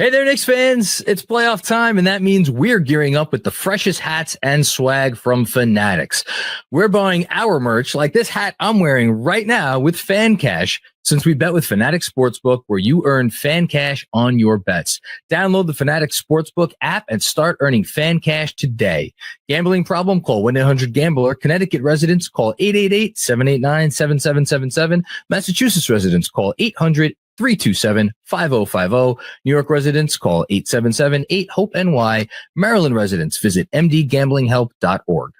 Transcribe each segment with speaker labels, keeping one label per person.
Speaker 1: Hey there, Knicks fans. It's playoff time, and that means we're gearing up with the freshest hats and swag from Fanatics. We're buying our merch like this hat I'm wearing right now with Fan Cash, since we bet with Fanatics Sportsbook, where you earn Fan Cash on your bets. Download the Fanatics Sportsbook app and start earning Fan Cash today. Gambling problem? Call 1-800-GAMBLER. Connecticut residents, call 888-789-7777. Massachusetts residents, call 800-327-5050. New York residents, call 877-8-HOPE-NY. Maryland residents, visit mdgamblinghelp.org.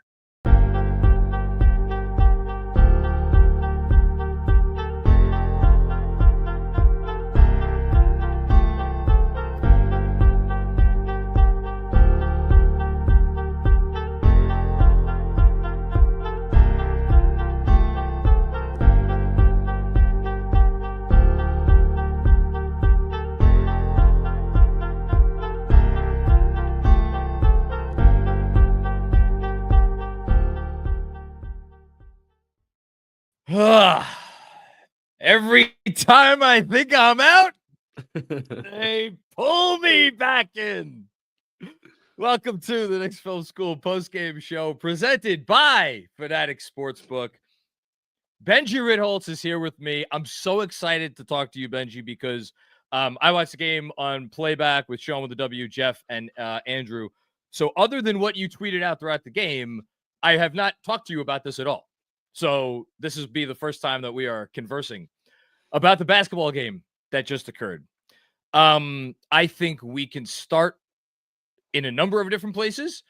Speaker 1: Every time I think I'm out, they pull me back in. Welcome to the Knicks Film School Postgame Show, presented by Fanatics Sportsbook. Benjy Ritholtz is here with me. I'm so excited to talk to you, Benjy, because I watched the game on playback with Sean with the W, Jeff, and Andrew. So other than what you tweeted out throughout the game, I have not talked to you about this at all. So this will be the first time that we are conversing about the basketball game that just occurred. I think we can start in a number of different places.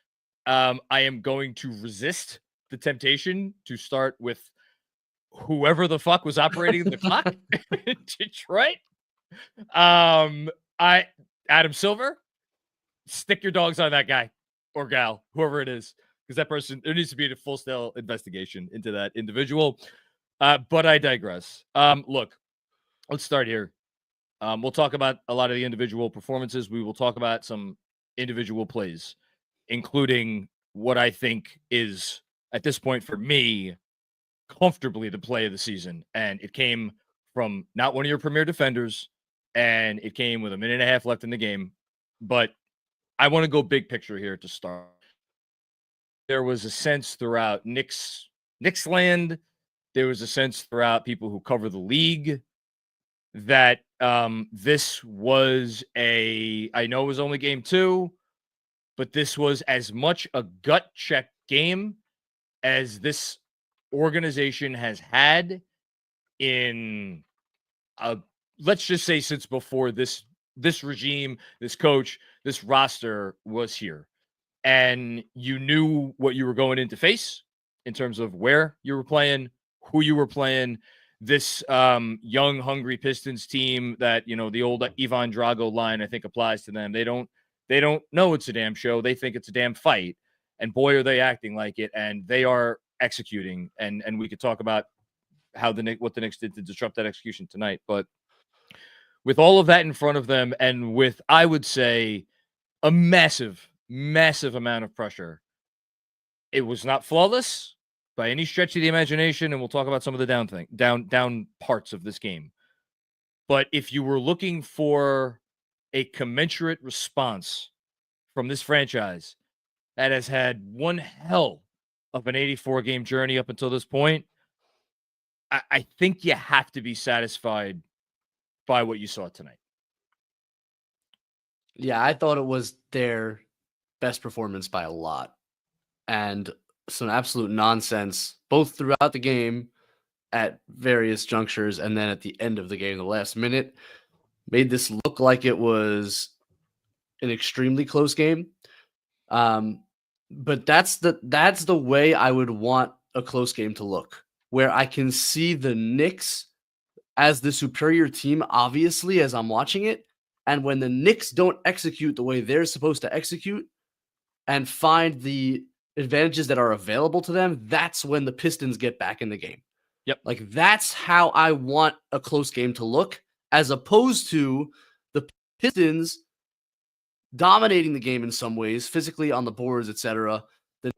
Speaker 1: I am going to resist the temptation to start with whoever the fuck was operating the clock in Detroit. Adam Silver, stick your dogs on that guy or gal, whoever it is. Because that person, there needs to be a full-scale investigation into that individual. But I digress. Look, let's start here. We'll talk about a lot of the individual performances. We will talk about some individual plays, including what I think is, at this point for me, comfortably the play of the season. And it came from not one of your premier defenders, and it came with a minute and a half left in the game. But I want to go big picture here to start. There was a sense throughout Knicks land, there was a sense throughout people who cover the league that this was I know it was only game 2, but this was as much a gut check game as this organization has had in, let's just say, since before this regime, this coach, this roster was here. And you knew what you were going in to face in terms of where you were playing, who you were playing. This young, hungry Pistons team that, you know, the old Ivan Drago line, I think, applies to them. They don't know it's a damn show. They think it's a damn fight. And boy, are they acting like it. And they are executing. And we could talk about what the Knicks did to disrupt that execution tonight. But with all of that in front of them, and with, I would say, a massive amount of pressure, it was not flawless by any stretch of the imagination, and we'll talk about some of the down parts of this game. But if you were looking for a commensurate response from this franchise that has had one hell of an 84-game journey up until this point, I think you have to be satisfied by what you saw tonight.
Speaker 2: Yeah, I thought it was their best performance by a lot, and some absolute nonsense both throughout the game at various junctures and then at the end of the game, the last minute, made this look like it was an extremely close game. But that's the way I would want a close game to look, where I can see the Knicks as the superior team, obviously, as I'm watching it. And when the Knicks don't execute the way they're supposed to execute and find the advantages that are available to them, that's when the Pistons get back in the game.
Speaker 1: Yep.
Speaker 2: Like, that's how I want a close game to look, as opposed to the Pistons dominating the game in some ways, physically on the boards, etc. The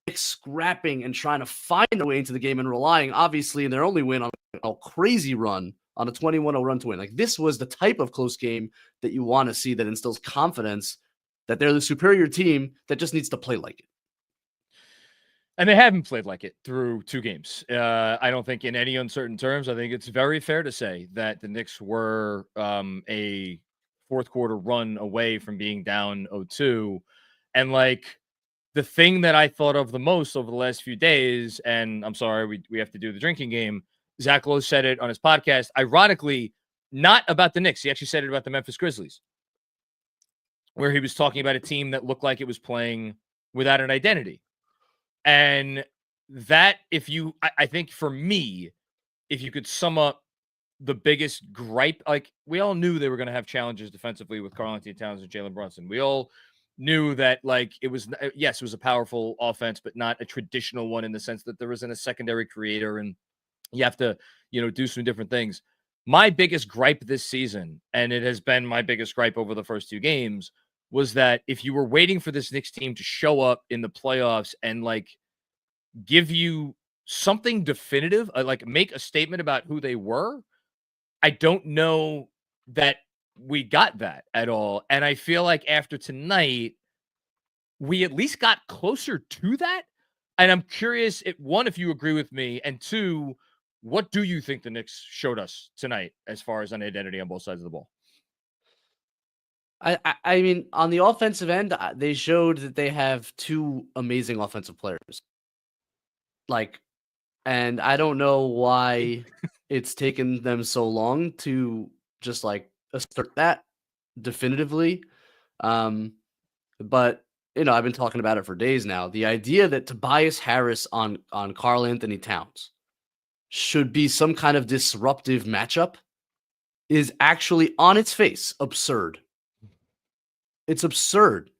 Speaker 2: Knicks scrapping and trying to find their way into the game and relying, obviously, in their only win on a crazy run on a 21-0 run to win. Like, this was the type of close game that you want to see, that instills confidence that they're the superior team that just needs to play like it.
Speaker 1: And they haven't played like it through 2 games. I don't think in any uncertain terms, I think it's very fair to say that the Knicks were a fourth quarter run away from being down 0-2. And like, the thing that I thought of the most over the last few days, and I'm sorry, we have to do the drinking game. Zach Lowe said it on his podcast, ironically, not about the Knicks. He actually said it about the Memphis Grizzlies, where he was talking about a team that looked like it was playing without an identity. And that, I think for me, if you could sum up the biggest gripe, like, we all knew they were going to have challenges defensively with Karl-Anthony Towns and Jalen Brunson. We all knew that, like, it was a powerful offense, but not a traditional one, in the sense that there isn't a secondary creator and you have to, do some different things. My biggest gripe this season, and it has been my biggest gripe over the first 2 games, was that if you were waiting for this Knicks team to show up in the playoffs and like give you something definitive, like make a statement about who they were, I don't know that we got that at all. And I feel like after tonight, we at least got closer to that. And I'm curious, if you agree with me, and 2, what do you think the Knicks showed us tonight as far as an identity on both sides of the ball?
Speaker 2: I mean, on the offensive end, they showed that they have 2 amazing offensive players. Like, and I don't know why it's taken them so long to just like assert that definitively. But I've been talking about it for days now. The idea that Tobias Harris on Karl-Anthony Towns should be some kind of disruptive matchup is actually, on its face, absurd. It's absurd.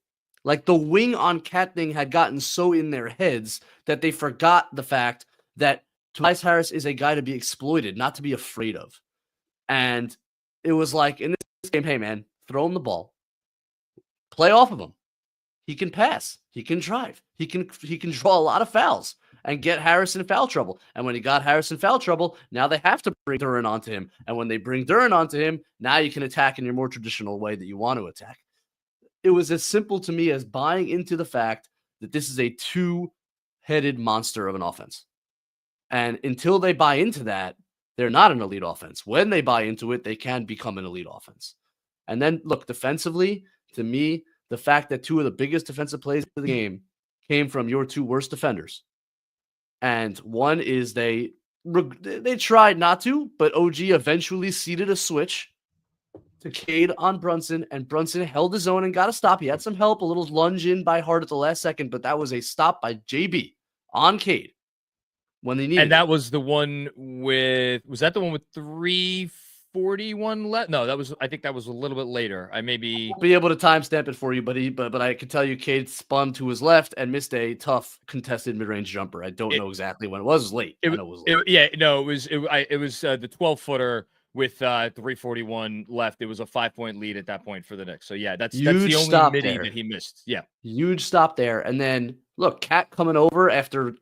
Speaker 2: Like, the wing on cat thing had gotten so in their heads that they forgot the fact that Tobias Harris is a guy to be exploited, not to be afraid of. And it was like, in this game, hey man, throw him the ball, play off of him. He can pass, he can drive, he can draw a lot of fouls and get Harris in foul trouble. And when he got Harris in foul trouble, now they have to bring Duren onto him. And when they bring Duren onto him, now you can attack in your more traditional way that you want to attack. It was as simple to me as buying into the fact that this is a 2-headed monster of an offense. And until they buy into that, they're not an elite offense. When they buy into it, they can become an elite offense. And then, look, defensively, to me, the fact that 2 of the biggest defensive plays of the game came from your 2 worst defenders. And one is they tried not to, but OG eventually seeded a switch to Cade on Brunson, and Brunson held his own and got a stop. He had some help, a little lunge in by Hart at the last second, but that was a stop by JB on Cade when they needed.
Speaker 1: And that was the one was that the one with 3:41 left? No, I think that was a little bit later. I maybe
Speaker 2: be able to timestamp it for you, but I can tell you Cade spun to his left and missed a tough contested mid-range jumper. I don't know exactly when it was. It was late.
Speaker 1: It was late. It was the 12-footer with 3:41 left. It was a 5-point lead at that point for the Knicks. So yeah, that's the only midi that he missed. Yeah,
Speaker 2: huge stop there. And then look, Cat coming over after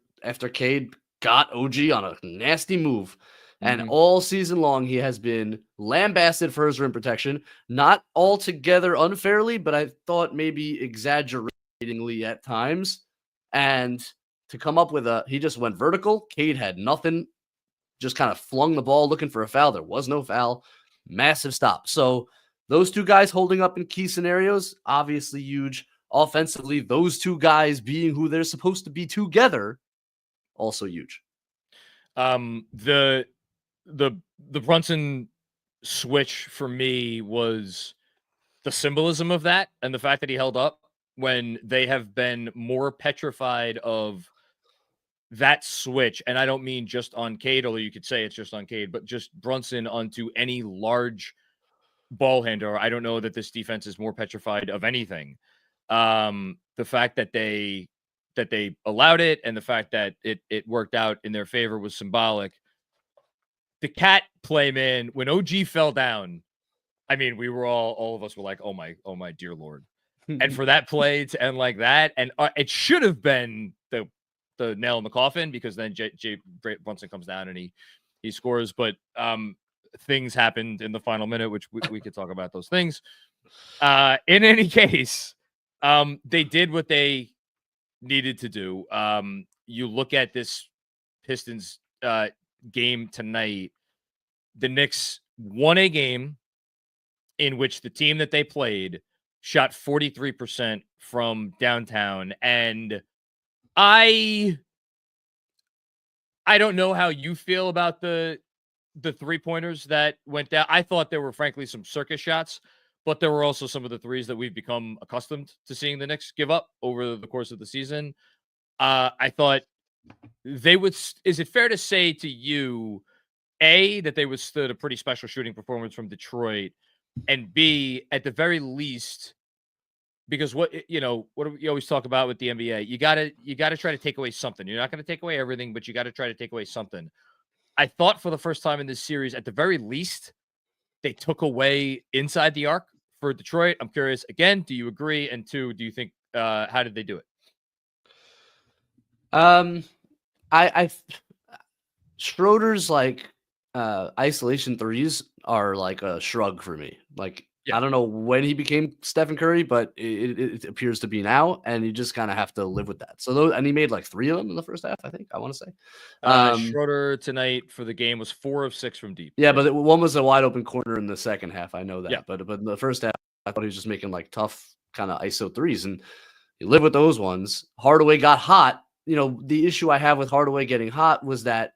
Speaker 2: Cade got OG on a nasty move. And all season long, he has been lambasted for his rim protection. Not altogether unfairly, but I thought maybe exaggeratingly at times. And to come up with he just went vertical. Cade had nothing. Just kind of flung the ball looking for a foul. There was no foul. Massive stop. So those 2 guys holding up in key scenarios, obviously huge. Offensively, those 2 guys being who they're supposed to be together, also huge.
Speaker 1: The Brunson switch for me was the symbolism of that, and the fact that he held up when they have been more petrified of that switch. And I don't mean just on Cade, although you could say it's just on Cade, but just Brunson onto any large ball handler. I don't know that this defense is more petrified of anything. The fact that they allowed it and the fact that it worked out in their favor was symbolic. The Cat play, man, when OG fell down, I mean, we were all of us were like, oh my dear Lord. And for that play to end like that, and it should have been the nail in the coffin, because then Brunson comes down and he scores. But things happened in the final minute, which we could talk about those things. In any case, they did what they needed to do. You look at this Pistons game tonight, the Knicks won a game in which the team that they played shot 43% from downtown. And I don't know how you feel about the 3-pointers that went down. I thought there were frankly some circus shots, but there were also some of the threes that we've become accustomed to seeing the Knicks give up over the course of the season. I thought they would. Is it fair to say to you, A, that they withstood a pretty special shooting performance from Detroit, and B, at the very least, because what you always talk about with the NBA, you gotta try to take away something. You're not going to take away everything, but you got to try to take away something. I thought for the first time in this series, at the very least, they took away inside the arc for Detroit. I'm curious, again, do you agree? And two, do you think, how did they do it?
Speaker 2: Schroeder's isolation threes are like a shrug for me. I don't know when he became Stephen Curry, but it appears to be now, and you just kind of have to live with that. So and he made like 3 of them in the first half, I think. I want to say.
Speaker 1: Schroeder tonight for the game was 4 of 6 from deep.
Speaker 2: Yeah, but one was a wide open corner in the second half. I know that.
Speaker 1: Yeah.
Speaker 2: But in the first half, I thought he was just making like tough kind of ISO threes, and you live with those ones. Hardaway got hot. The issue I have with Hardaway getting hot was that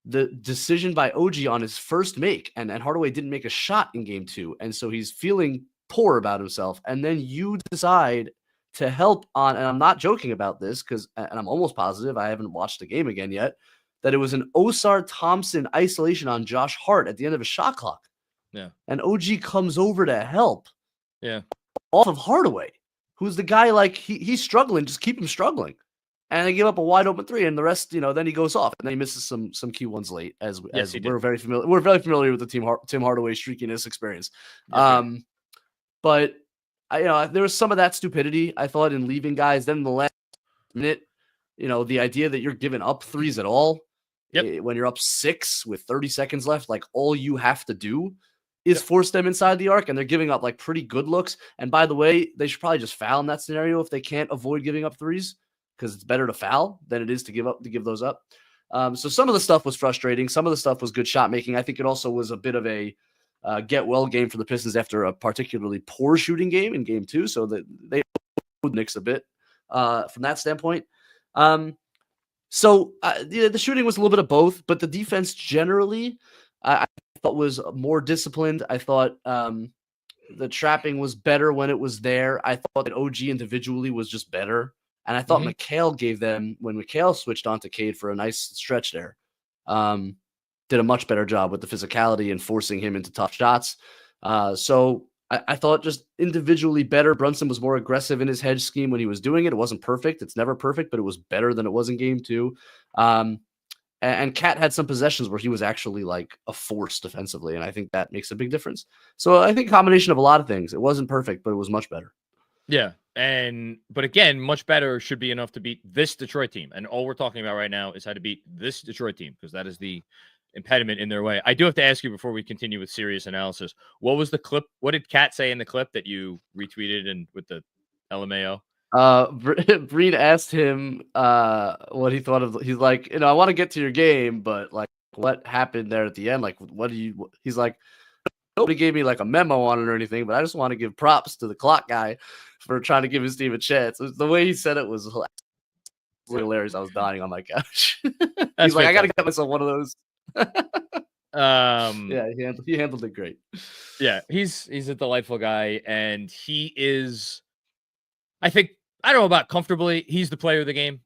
Speaker 2: the decision by OG on his first make, and Hardaway didn't make a shot in game 2. And so he's feeling poor about himself. And then you decide to help on, and I'm not joking about this and I'm almost positive, I haven't watched the game again yet, that it was an Osar Thompson isolation on Josh Hart at the end of a shot clock.
Speaker 1: Yeah.
Speaker 2: And OG comes over to help.
Speaker 1: Yeah.
Speaker 2: Off of Hardaway, who's the guy he's struggling, just keep him struggling. And they give up a wide open 3, and the rest, then he goes off, and then he misses some key ones late. As we're very familiar, with the Tim Hardaway streakiness experience.
Speaker 1: Yes,
Speaker 2: but there was some of that stupidity I thought in leaving guys. Then in the last minute, the idea that you're giving up threes at all when you're up 6 with 30 seconds left, like all you have to do is force them inside the arc, and they're giving up like pretty good looks. And by the way, they should probably just foul in that scenario if they can't avoid giving up threes, because it's better to foul than it is to give those up. So some of the stuff was frustrating. Some of the stuff was good shot making. I think it also was a bit of a get well game for the Pistons after a particularly poor shooting game in game 2. So that they owed Knicks a bit from that standpoint. The shooting was a little bit of both, but the defense generally I thought was more disciplined. I thought the trapping was better when it was there. I thought that OG individually was just better. And I thought Mikal gave them, when Mikal switched on to Cade for a nice stretch there, did a much better job with the physicality and forcing him into tough shots. So I thought just individually better. Brunson was more aggressive in his hedge scheme when he was doing it. It wasn't perfect. It's never perfect, but it was better than it was in game 2. And Cat had some possessions where he was actually like a force defensively, and I think that makes a big difference. So I think a combination of a lot of things. It wasn't perfect, but it was much better.
Speaker 1: Yeah. But again, much better should be enough to beat this Detroit team. And all we're talking about right now is how to beat this Detroit team, because that is the impediment in their way. I do have to ask you before we continue with serious analysis, what was the clip? What did Kat say in the clip that you retweeted and with the LMAO?
Speaker 2: Breen asked him what he thought of. He's like, I want to get to your game, but like, what happened there at the end? Like, he's like, nobody gave me like a memo on it or anything, but I just want to give props to the clock guy for trying to give his team a chance. The way he said it was hilarious. I was dying on my couch. He's like, I got to get myself one of those. Yeah, he handled it great.
Speaker 1: Yeah, he's a delightful guy, and he is, I think, I don't know about comfortably, he's the player of the game.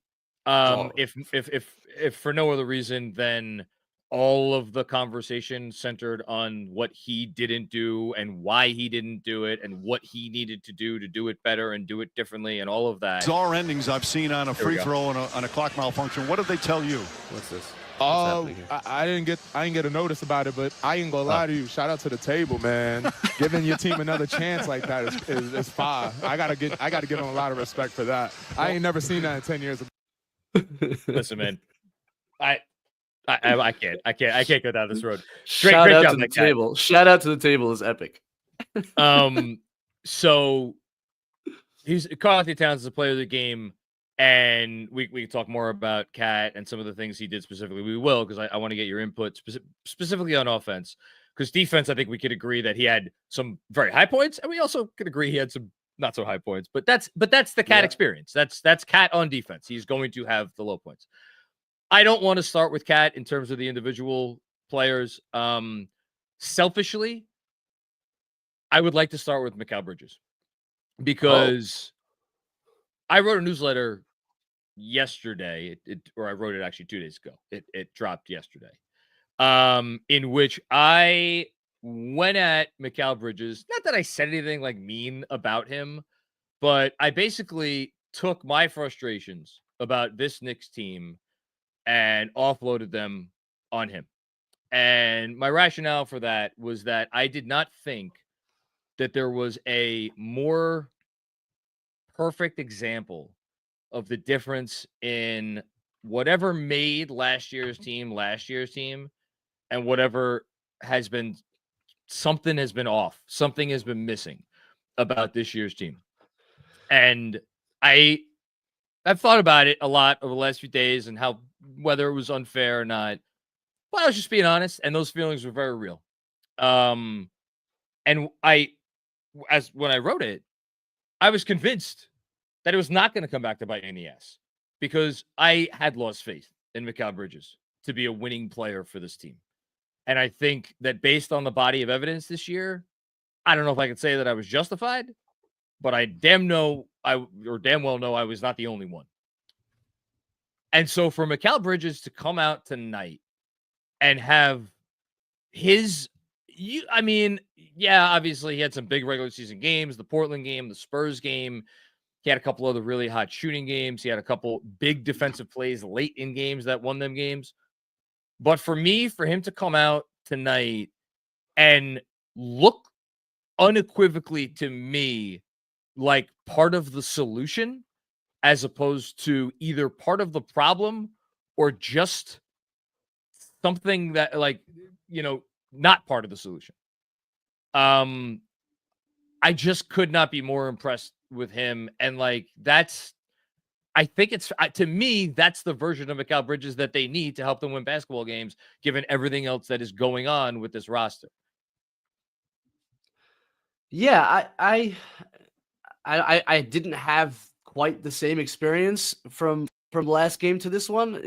Speaker 1: If for no other reason than all of the conversation centered on what he didn't do and why he didn't do it and what he needed to do it better and do it differently and all of that.
Speaker 3: Bizarre endings I've seen on a free throw and on a clock malfunction. What did they tell you?
Speaker 2: What's this?
Speaker 4: I didn't get a notice about it, but I ain't gonna lie to you. Shout out to the table, man. Giving your team another chance like that is fire. I gotta give him a lot of respect for that. I ain't never seen that in 10 years.
Speaker 1: Listen, man, I can't go down this road.
Speaker 2: Shout
Speaker 1: great
Speaker 2: out
Speaker 1: job,
Speaker 2: to the
Speaker 1: that cat.
Speaker 2: table. Shout out to the table is epic.
Speaker 1: So Karl-Anthony Towns is a player of the game, and we can talk more about Cat and some of the things he did specifically. We will, because I want to get your input specifically on offense. Because defense, I think we could agree that he had some very high points, and we also could agree he had some not so high points. But that's the Cat experience. That's Cat on defense. He's going to have the low points. I don't want to start with Cat in terms of the individual players. Selfishly, I would like to start with Mikal Bridges, because I wrote a newsletter yesterday, or I wrote it actually 2 days ago. It dropped yesterday, in which I went at Mikal Bridges. Not that I said anything like mean about him, but I basically took my frustrations about this Knicks team and offloaded them on him. And my rationale for that was that I did not think that there was a more perfect example of the difference in whatever made last year's team, and whatever has been, something has been off. Something has been missing about this year's team. And I've thought about it a lot over the last few days and how, whether it was unfair or not, but I was just being honest, and those feelings were very real. And when I wrote it, I was convinced that it was not going to come back to bite me in the ass, because I had lost faith in Mikal Bridges to be a winning player for this team. And I think that based on the body of evidence this year, I don't know if I could say that I was justified, but I damn well know I was not the only one. And so for Mikal Bridges to come out tonight and have obviously he had some big regular season games, the Portland game, the Spurs game. He had a couple other really hot shooting games. He had a couple big defensive plays late in games that won them games. But for him to come out tonight and look unequivocally to me like part of the solution, as opposed to either part of the problem or just something that, not part of the solution. I just could not be more impressed with him. And I think to me, that's the version of Mikal Bridges that they need to help them win basketball games, given everything else that is going on with this roster.
Speaker 2: Yeah, I didn't have quite the same experience from last game to this one.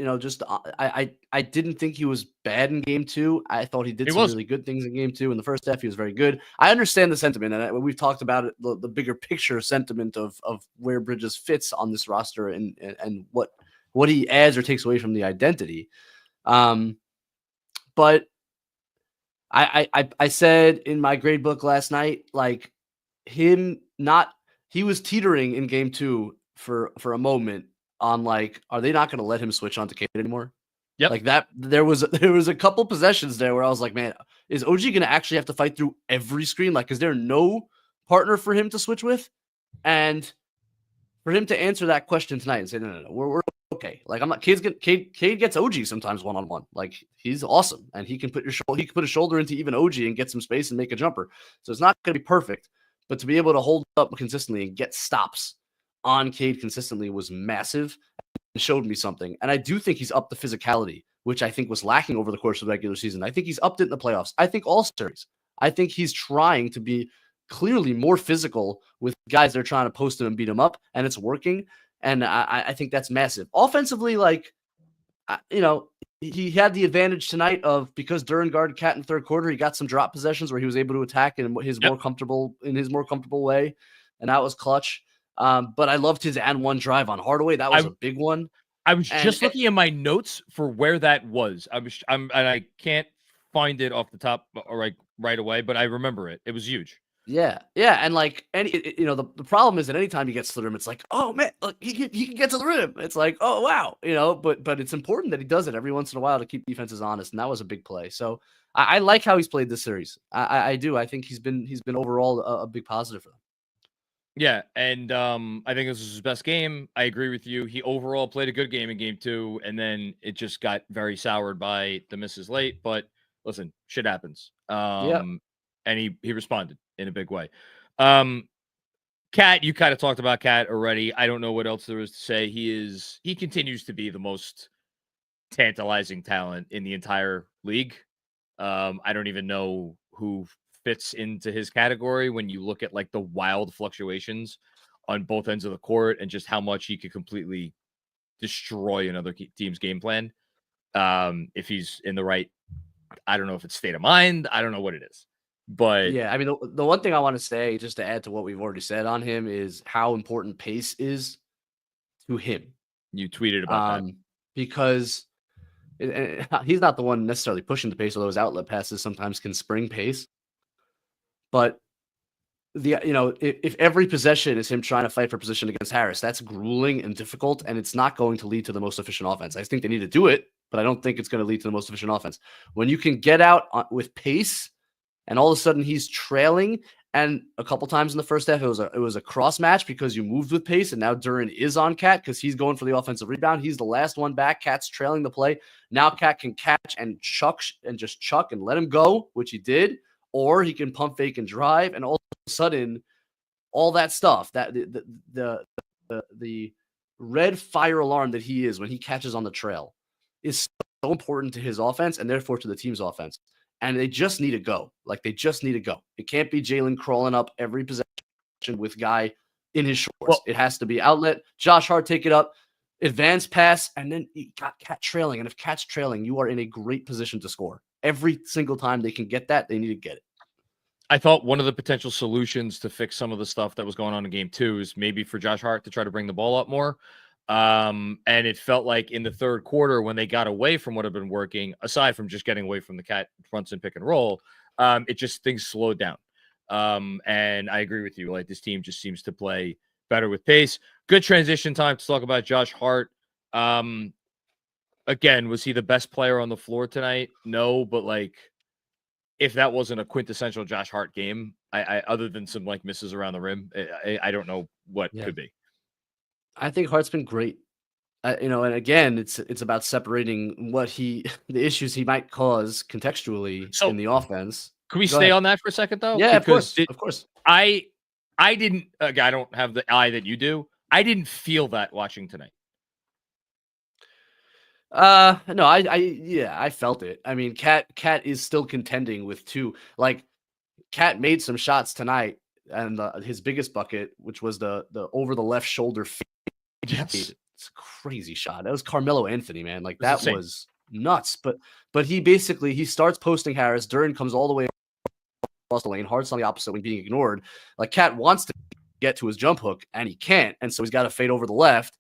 Speaker 2: I didn't think he was bad in game 2. I thought he did some really good things in game 2. In the first half, he was very good. I understand the sentiment, and we've talked about it, the bigger picture sentiment of where Bridges fits on this roster and what he adds or takes away from the identity. But I said in my grade book last night, he was teetering in game 2 for a moment on are they not going to let him switch on to Cade anymore? Yeah, like that. There was a couple possessions there where I was like, man, is OG going to actually have to fight through every screen? Is there no partner for him to switch with? And for him to answer that question tonight and say, no, we're okay. I'm not. Cade gets OG sometimes one-on-one. He's awesome, and he can put a shoulder into even OG and get some space and make a jumper. So it's not going to be perfect, but to be able to hold up consistently and get stops on Cade consistently was massive and showed me something. And I do think he's upped the physicality, which I think was lacking over the course of the regular season. I think he's upped it in the playoffs. I think all series. I think he's trying to be clearly more physical with guys that are trying to post him and beat him up, and it's working. And I think that's massive. Offensively, he had the advantage tonight because Duren guarded Cat in the third quarter, he got some drop possessions where he was able to attack in his more comfortable way, and that was clutch. But I loved his and one drive on Hardaway. That was a big one.
Speaker 1: I was just looking at my notes for where that was. And I can't find it off the top right away, but I remember it. It was huge.
Speaker 2: Yeah. And the problem is that anytime he gets to the rim, it's like, oh man, look, he can get to the rim. It's like, oh wow, but it's important that he does it every once in a while to keep defenses honest, and that was a big play. So I like how he's played this series. I do. I think he's been overall a big positive for them.
Speaker 1: Yeah, and I think this was his best game. I agree with you. He overall played a good game in game 2, and then it just got very soured by the misses late. But listen, shit happens.
Speaker 2: Yeah.
Speaker 1: And he responded in a big way. Cat, you kind of talked about Cat already. I don't know what else there is to say. He continues to be the most tantalizing talent in the entire league. I don't even know who fits into his category when you look at like the wild fluctuations on both ends of the court and just how much he could completely destroy another team's game plan. If he's in the right, I don't know if it's state of mind. I don't know what it is, but
Speaker 2: Yeah, I mean, the one thing I want to say, just to add to what we've already said on him, is how important pace is to him.
Speaker 1: You tweeted about that.
Speaker 2: Because he's not the one necessarily pushing the pace, although his outlet passes sometimes can spring pace. But if every possession is him trying to fight for position against Harris, that's grueling and difficult, and it's not going to lead to the most efficient offense. I think they need to do it, but I don't think it's going to lead to the most efficient offense. When you can get out with pace, and all of a sudden he's trailing, and a couple times in the first half it was a cross match because you moved with pace, and now Duren is on Cat because he's going for the offensive rebound. He's the last one back. Cat's trailing the play. Now Cat can catch and chuck and let him go, which he did, or he can pump fake and drive, and all of a sudden, all that stuff, that the red fire alarm that he is when he catches on the trail is so important to his offense and therefore to the team's offense. And they just need to go. Like, they just need to go. It can't be Jalen crawling up every possession with guy in his shorts.
Speaker 1: Well,
Speaker 2: it has to be outlet. Josh Hart, take it up, advance pass, and then you got Cat trailing. And if Cat's trailing, you are in a great position to score. Every single time they can get that, they need to get it.
Speaker 1: I thought one of the potential solutions to fix some of the stuff that was going on in game 2 is maybe for Josh Hart to try to bring the ball up more. And it felt like in the third quarter when they got away from what had been working, aside from just getting away from the Cat Brunson pick and roll, it just things slowed down. And I agree with you. Like, this team just seems to play better with pace. Good transition time to talk about Josh Hart. Again, was he the best player on the floor tonight? No, but like, if that wasn't a quintessential Josh Hart game, I other than some like misses around the rim, I don't know what could be.
Speaker 2: I think Hart's been great. And again, it's about separating the issues he might cause contextually in the offense.
Speaker 1: Can we stay on that for a second, though?
Speaker 2: Yeah, of course.
Speaker 1: I didn't. I don't have the eye that you do. I didn't feel that watching tonight.
Speaker 2: No, I felt it. I mean, Cat is still contending with 2. Like, Cat made some shots tonight, and his biggest bucket, which was the over the left shoulder fade.
Speaker 1: Yes.
Speaker 2: It's a crazy shot. That was Carmelo Anthony, man. Like, that was nuts. But he starts posting Harris. Duren comes all the way across the lane. Hart's on the opposite wing, being ignored. Like, Cat wants to get to his jump hook, and he can't. And so he's got to fade over the left.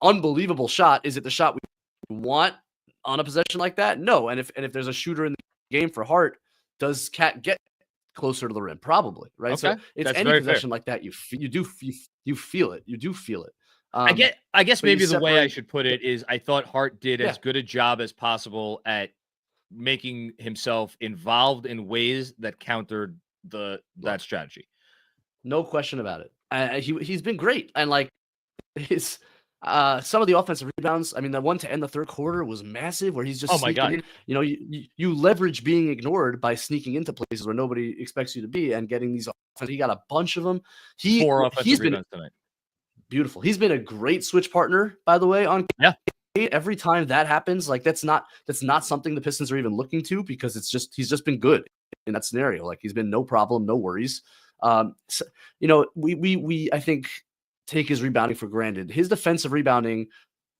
Speaker 2: Unbelievable shot. Is it the shot we want on a possession like that? No. And if there's a shooter in the game for Hart, does Cat get closer to the rim? Probably, right?
Speaker 1: Okay.
Speaker 2: So it's any possession like that. You feel it. You do feel it.
Speaker 1: I guess maybe the way I should put it is I thought Hart did as good a job as possible at making himself involved in ways that countered that strategy.
Speaker 2: No question about it. He's been great, and like his some of the offensive rebounds. I mean, the one to end the third quarter was massive, where he's just in. You leverage being ignored by sneaking into places where nobody expects you to be and getting these. He got a bunch of them.
Speaker 1: 4 offensive rebounds tonight.
Speaker 2: Beautiful. He's been a great switch partner, by the way. Every time that happens, like that's not something the Pistons are even looking to, because he's just been good in that scenario. Like, he's been no problem, no worries. We I think take his rebounding for granted. His defensive rebounding,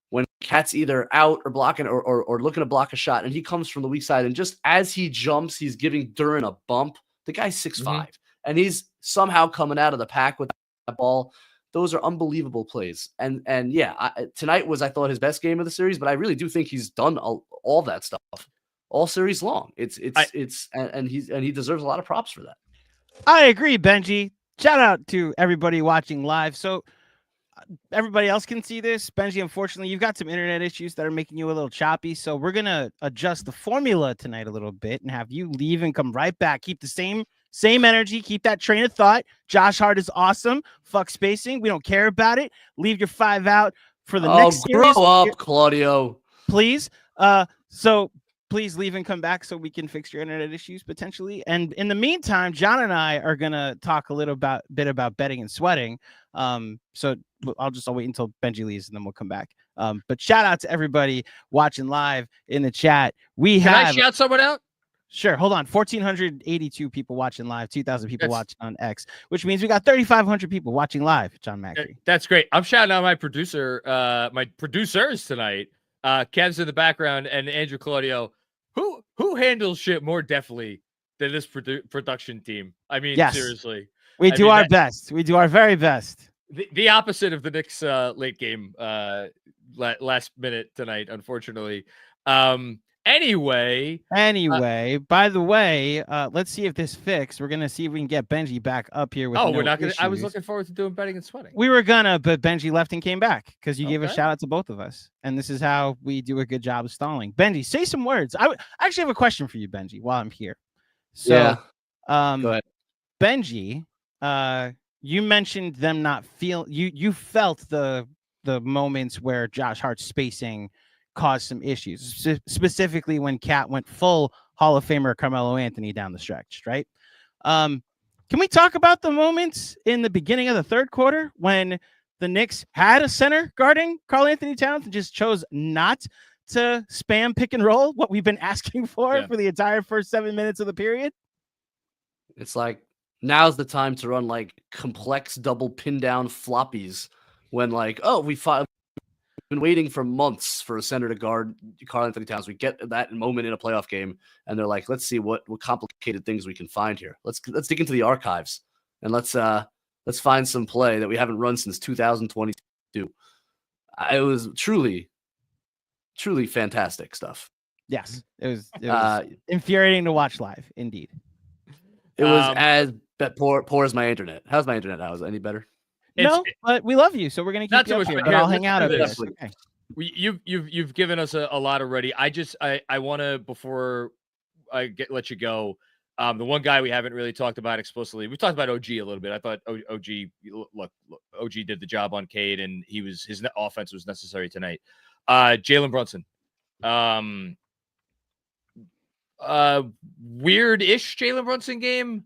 Speaker 2: when Cat's either out or blocking or looking to block a shot, and he comes from the weak side, and just as he jumps, he's giving Duren a bump. The guy's 6'5", and he's somehow coming out of the pack with that ball. Those are unbelievable plays. And tonight was, I thought, his best game of the series, but I really do think he's done all that stuff all series long. He deserves a lot of props for that.
Speaker 5: I agree, Benji. Shout out to everybody watching live. So everybody else can see this. Benji, unfortunately, you've got some internet issues that are making you a little choppy. So we're going to adjust the formula tonight a little bit and have you leave and come right back. Keep the same Same energy. Keep that train of thought. Josh Hart is awesome. Fuck spacing. We don't care about it. Leave your 5 out for the next series.
Speaker 2: Grow up, Claudio.
Speaker 5: Please. So please leave and come back so we can fix your internet issues potentially. And in the meantime, John and I are gonna talk a little bit about betting and sweating. So I'll wait until Benji leaves and then we'll come back. But shout out to everybody watching live in the chat. Can
Speaker 1: I shout someone out?
Speaker 5: Sure. Hold on. 1,482 people watching live, 2,000 people watching on X, which means we got 3,500 people watching live. John Macri.
Speaker 1: That's great. I'm shouting out my producers tonight. Kev's in the background and Andrew Claudio. Who handles shit more deftly than this production team? I mean,
Speaker 5: yes.
Speaker 1: Seriously.
Speaker 5: We do our best. We do our very best.
Speaker 1: The opposite of the Knicks late game last minute tonight, unfortunately. Anyway,
Speaker 5: by the way, let's see if this fixed. We're gonna see if we can get Benji back up here with
Speaker 1: we're not gonna. I was looking forward to doing betting and sweating.
Speaker 5: We were gonna, but Benji left and came back because you gave a shout out to both of us, and this is how we do a good job of stalling. Benji, say some words. I actually have a question for you, Benji, while I'm here. So,
Speaker 2: go ahead.
Speaker 5: Benji, you mentioned them not feel you felt the moments where Josh Hart's spacing caused some issues, specifically when Cat went full Hall of Famer Carmelo Anthony down the stretch, right? Can we talk about the moments in the beginning of the third quarter when the Knicks had a center guarding Karl-Anthony Towns and just chose not to spam pick and roll, what we've been asking for the entire first 7 minutes of the period?
Speaker 2: It's like, now's the time to run like complex double pin down floppies when like, we've been waiting for months for a center to guard Karl-Anthony Towns. We get that moment in a playoff game and they're like, let's see what complicated things we can find here. Let's dig into the archives and let's find some play that we haven't run since 2022. It was truly fantastic stuff.
Speaker 5: Yes, it was infuriating to watch live. Indeed.
Speaker 2: It was as poor as my internet. How's my internet now? Is it any better?
Speaker 5: No, but we love you, so we're gonna keep you up here. But I'll hang out over this. Okay.
Speaker 1: You've given us a lot already. I want to, before I let you go, the one guy we haven't really talked about explicitly. We talked about OG a little bit. I thought OG did the job on Cade, and his offense was necessary tonight. Jalen Brunson, weird-ish Jalen Brunson game.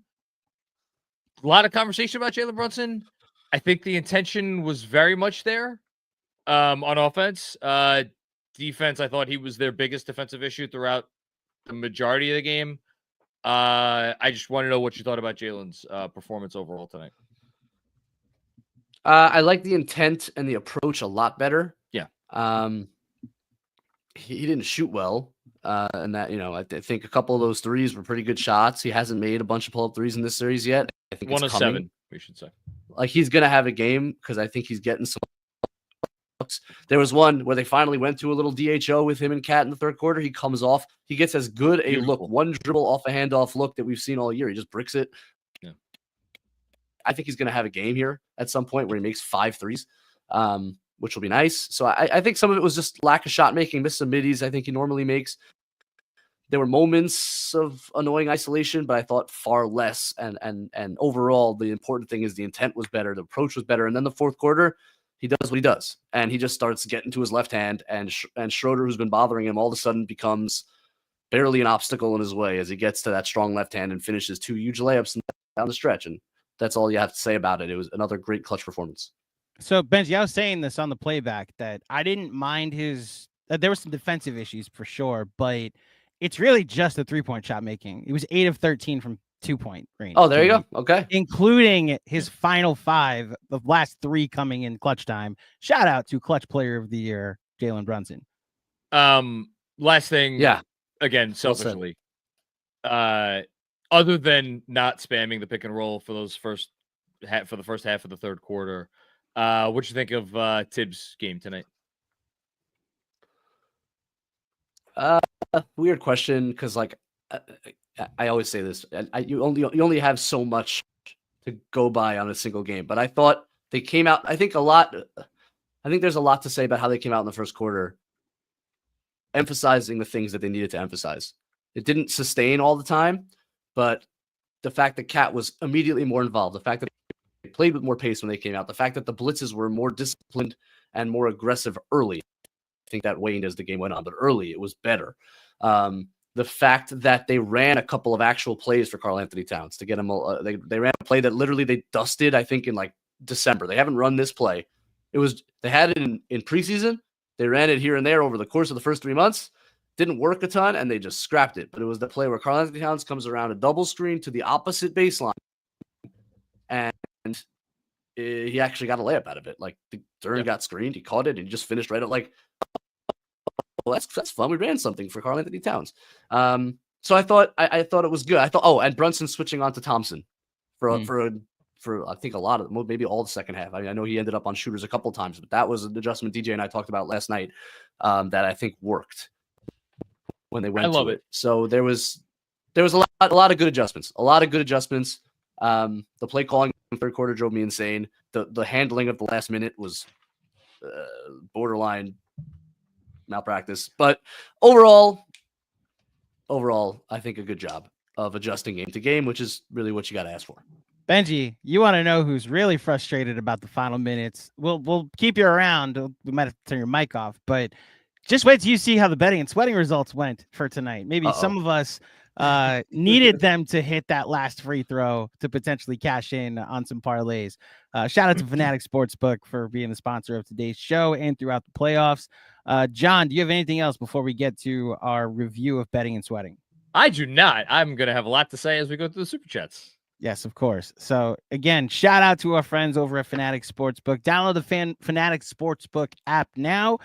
Speaker 1: A lot of conversation about Jalen Brunson. I think the intention was very much there on offense. Defense, I thought he was their biggest defensive issue throughout the majority of the game. I just want to know what you thought about Jalen's performance overall tonight.
Speaker 2: I like the intent and the approach a lot better.
Speaker 1: Yeah.
Speaker 2: He didn't shoot well. And that, I think a couple of those threes were pretty good shots. He hasn't made a bunch of pull-up threes in this series yet. I think
Speaker 1: 1 of 7, we should say.
Speaker 2: Like, he's going to have a game because I think he's getting some looks. There was one where they finally went to a little DHO with him and Cat in the third quarter. He comes off. He gets as good a look, one dribble off a handoff look that we've seen all year. He just bricks it.
Speaker 1: Yeah.
Speaker 2: I think he's going to have a game here at some point where he makes 5 threes, which will be nice. So I think some of it was just lack of shot making, missed some middies I think he normally makes. There were moments of annoying isolation, but I thought far less. And overall, the important thing is the intent was better, the approach was better. And then the fourth quarter, he does what he does, and he just starts getting to his left hand. And Schroeder, who's been bothering him, all of a sudden becomes barely an obstacle in his way as he gets to that strong left hand and finishes 2 huge layups down the stretch. And that's all you have to say about it. It was another great clutch performance.
Speaker 5: So Benji, I was saying this on the playback that I didn't mind there were some defensive issues for sure, but it's really just the 3-point shot making. It was 8 of 13 from 2-point range.
Speaker 2: Oh, there you go. Okay.
Speaker 5: Including his final 5, the last 3 coming in clutch time. Shout out to Clutch Player of the Year, Jalen Brunson.
Speaker 1: Last thing.
Speaker 2: Yeah.
Speaker 1: Again, selfishly. Other than not spamming the pick and roll for the first half of the third quarter, what'd you think of Tibbs' game tonight?
Speaker 2: Weird question, because like I always say this, you only have so much to go by on a single game. But I thought they came out. I think there's a lot to say about how they came out in the first quarter, emphasizing the things that they needed to emphasize. It didn't sustain all the time, but the fact that Cat was immediately more involved, the fact that they played with more pace when they came out, the fact that the blitzes were more disciplined and more aggressive early. I think that waned as the game went on, but early it was better. The fact that they ran a couple of actual plays for Karl-Anthony Towns to get him, they ran a play that literally they dusted, I think, in like December. They haven't run this play. They had it in preseason. They ran it here and there over the course of the first 3 months. Didn't work a ton, and they just scrapped it. But it was the play where Karl-Anthony Towns comes around a double screen to the opposite baseline, and he actually got a layup out of it. Like Duren got screened, he caught it, and he just finished right at like, well, that's fun. We ran something for Karl-Anthony Towns. So I thought it was good. I thought, and Brunson switching on to Thompson for I think a lot of maybe all the second half. I mean, I know he ended up on shooters a couple of times, but that was an adjustment DJ and I talked about last night that I think worked when they went to it. So there was a lot of good adjustments. The play calling in the third quarter drove me insane. The handling of the last minute was borderline malpractice. But overall, I think a good job of adjusting game to game, which is really what you got to ask for.
Speaker 5: Benjy, you want to know who's really frustrated about the final minutes? We'll keep you around. We might have to turn your mic off, but just wait till you see how the betting and sweating results went for tonight. Maybe some of us needed them to hit that last free throw to potentially cash in on some parlays. Shout out to Fanatic Sportsbook for being the sponsor of today's show and throughout the playoffs. John, do you have anything else before we get to our review of betting and sweating?
Speaker 1: I do not. I'm going to have a lot to say as we go through the super chats.
Speaker 5: Yes, of course. So again, shout out to our friends over at Fanatic Sportsbook. Download the Fanatic Sportsbook app now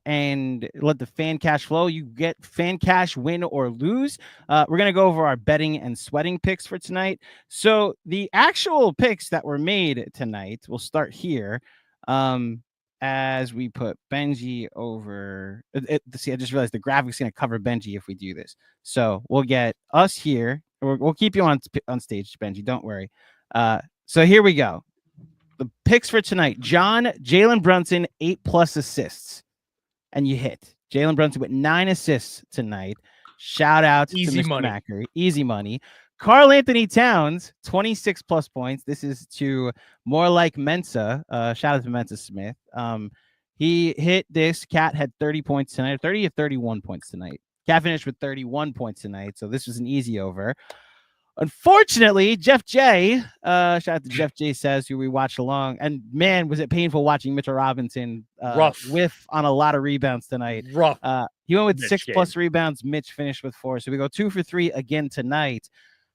Speaker 5: and let the fan cash flow. You get fan cash, win or lose. We're going to go over our betting and sweating picks for tonight. So the actual picks that were made tonight, we'll start here. As we put Benjy over. See, I just realized the graphic's going to cover Benjy if we do this. So we'll get us here. We'll keep you on stage, Benjy. Don't worry. So here we go. The picks for tonight. John, Jalen Brunson, 8+ assists. And you hit. Jalen Brunson with 9 assists tonight. Shout out to Mr. Macri. Easy money. Karl-Anthony Towns, 26+ points. This is to More Like Mensa. Shout out to Mensa Smith. He hit this. Cat had 30 points tonight. 30 or 31 points tonight. Cat finished with 31 points tonight, so this was an easy over. Unfortunately, Jeff J, shout out to Jeff J Says, who we watched along, and man, was it painful watching Mitchell Robinson whiff on a lot of rebounds tonight. He went with Mitch 6+ rebounds. Mitch finished with 4, so we go 2 for 3 again tonight.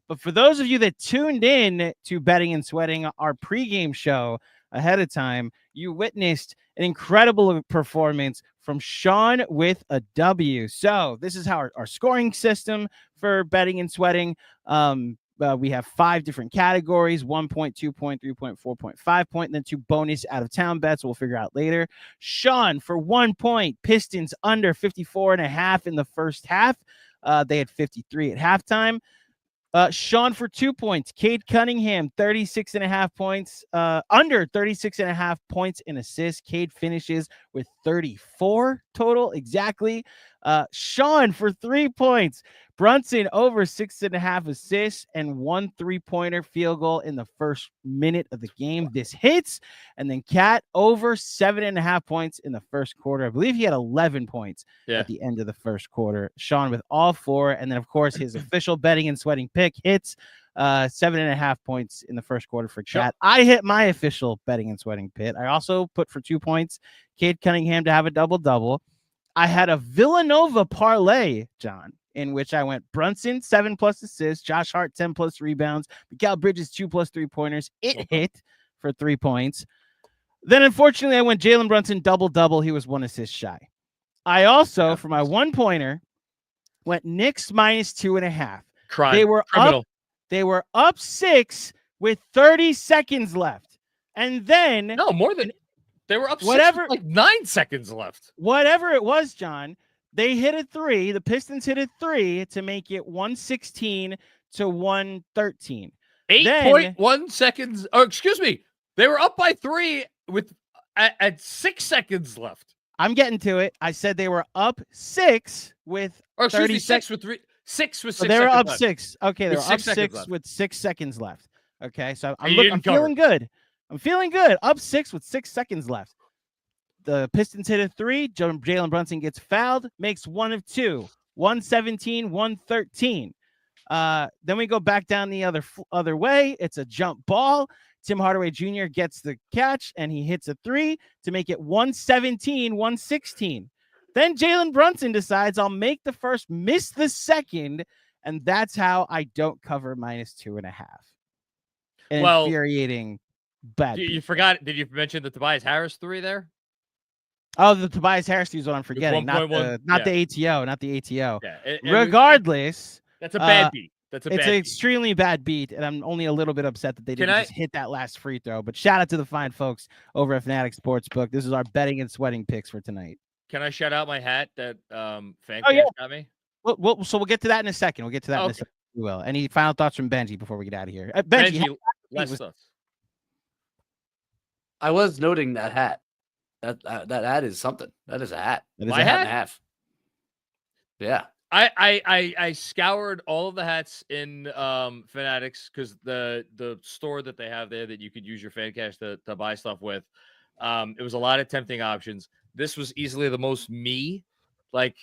Speaker 5: But for those of you that tuned in to Betting and Sweating, our pregame show ahead of time, you witnessed an incredible performance from Sean with a W. So this is how our scoring system for betting and sweating. We have 5 different categories: 1 point, 2 point, 3 point, 4 point, 5 point, and then 2 bonus out of town bets. We'll figure out later. Sean for 1 point, Pistons under 54.5 in the first half. They had 53 at halftime. Sean for 2 points, Cade Cunningham, 36.5 points, under 36.5 points in assists. Cade finishes with 34 total, exactly. Sean for 3 points, Brunson over 6.5 assists and 1 3-pointer field goal in the first minute of the game. This hits. And then Cat over 7.5 points in the first quarter. I believe he had 11 points at the end of the first quarter. Sean with all 4. And then, of course, his official betting and sweating pick hits 7.5 points in the first quarter for Cat. I hit my official betting and sweating pit. I also put for 2 points, Cade Cunningham to have a double-double. I had a Villanova parlay, John, in which I went Brunson, 7+ assists, Josh Hart, 10+ rebounds, Mikal Bridges, 2+ 3-pointers. It hit for 3 points. Then, unfortunately, I went Jalen Brunson, double-double. He was 1 assist shy. I also, for my 1-pointer, went Knicks -2.5.
Speaker 1: Criminal.
Speaker 5: They were up 6 with 30 seconds left. And then...
Speaker 1: No, more than... They were up 6 with like 9 seconds left.
Speaker 5: Whatever it was, John, they hit a 3. The Pistons hit a 3 to make it 116 to 113.
Speaker 1: 8.1 seconds. Oh, excuse me. They were up by 3 with at 6 seconds left.
Speaker 5: I'm getting to it. I said they were up 6 with 30 seconds.
Speaker 1: 6 with 3. 6 with
Speaker 5: So
Speaker 1: 6
Speaker 5: they were
Speaker 1: seconds
Speaker 5: up
Speaker 1: left.
Speaker 5: 6. Okay, they
Speaker 1: With
Speaker 5: were up
Speaker 1: 6 seconds
Speaker 5: 6
Speaker 1: left.
Speaker 5: with 6 seconds left. Okay, so
Speaker 1: And you
Speaker 5: I'm
Speaker 1: didn't cover.
Speaker 5: feeling good. I'm feeling good. Up 6 with 6 seconds left. The Pistons hit a 3. Jalen Brunson gets fouled, makes 1 of 2. 117, 113. Then we go back down the other way. It's a jump ball. Tim Hardaway Jr. gets the catch, and he hits a 3 to make it 117, 116. Then Jalen Brunson decides I'll make the first, miss the second, and that's how I don't cover -2.5. An
Speaker 1: Well,
Speaker 5: infuriating bad
Speaker 1: You
Speaker 5: beat.
Speaker 1: forgot. Did you mention the Tobias Harris 3 there?
Speaker 5: Oh, the Tobias Harris is what I'm forgetting. Not
Speaker 1: 1.1,
Speaker 5: the ATO, not the ATO.
Speaker 1: Yeah.
Speaker 5: Regardless,
Speaker 1: that's a bad beat. That's a
Speaker 5: it's
Speaker 1: bad
Speaker 5: an
Speaker 1: beat.
Speaker 5: extremely bad beat, and I'm only a little bit upset that they
Speaker 1: Can
Speaker 5: didn't
Speaker 1: I-
Speaker 5: just hit that last free throw. But shout out to the fine folks over at Fanatic Sportsbook. This is our betting and sweating picks for tonight.
Speaker 1: Can I shout out my hat that Fan
Speaker 5: Oh, yeah.
Speaker 1: got me?
Speaker 5: So we'll get to that in a second. We'll get to that in a
Speaker 1: Okay.
Speaker 5: second. We will. Any final thoughts from Benji before we get out of here? Benji,
Speaker 1: Benji, less
Speaker 5: was-
Speaker 1: stuff.
Speaker 2: I was noting that hat. That hat is something. That is a hat.
Speaker 5: That is
Speaker 1: My
Speaker 5: a
Speaker 2: Hat
Speaker 1: hat?
Speaker 2: and a half. Yeah.
Speaker 1: I scoured all of the hats in Fanatics because the store that they have there that you could use your fan cash to buy stuff with. It was a lot of tempting options. This was easily the most me. Like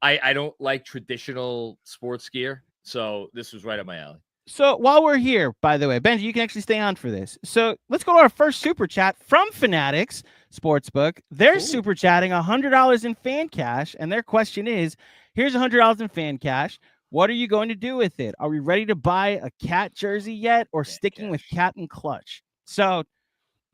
Speaker 1: I don't like traditional sports gear, so this was right up my alley.
Speaker 5: So while we're here, by the way, Benji, you can actually stay on for this. So let's go to our first super chat from Fanatics Sportsbook. They're
Speaker 1: Cool.
Speaker 5: super chatting $100 in fan cash, and their question is: here's $100 in fan cash. What are you going to do with it? Are we ready to buy a cat jersey yet, or
Speaker 1: Fan
Speaker 5: sticking with
Speaker 1: cash.
Speaker 5: Captain Clutch? So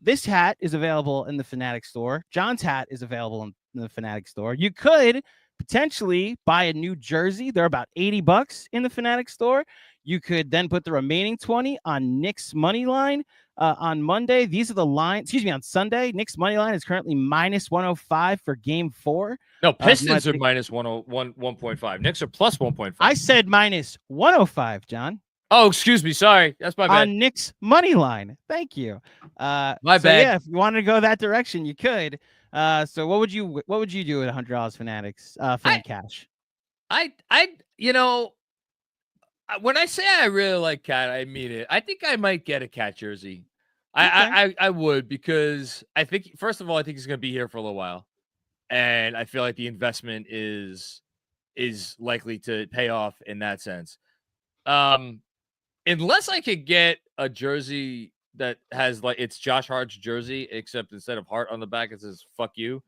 Speaker 5: this hat is available in the Fanatic store. John's hat is available in the Fanatic store. You could potentially buy a new jersey. They're about $80 in the Fanatic store. You could then put the remaining 20 on Knicks money line on Monday. These are the lines. On Sunday, Knicks money line is currently -105 for Game 4.
Speaker 1: No, Pistons
Speaker 5: no,
Speaker 1: are minus 1.5. Knicks are plus 1.5.
Speaker 5: I said -105, John,
Speaker 1: Oh, excuse me. Sorry, that's my bad.
Speaker 5: on Knicks money line. Thank you.
Speaker 1: My
Speaker 5: so
Speaker 1: bad.
Speaker 5: Yeah, if you wanted to go that direction, you could. So what would you do at $100 Fanatics fan cash?
Speaker 1: When I say I really like cat, I mean it. I think I might get a cat jersey. I would, because I think, first of all, I think he's going to be here for a little while, and I feel like the investment is likely to pay off in that sense. Unless I could get a jersey that has, like, it's Josh Hart's jersey, except instead of Hart on the back, it says "fuck you"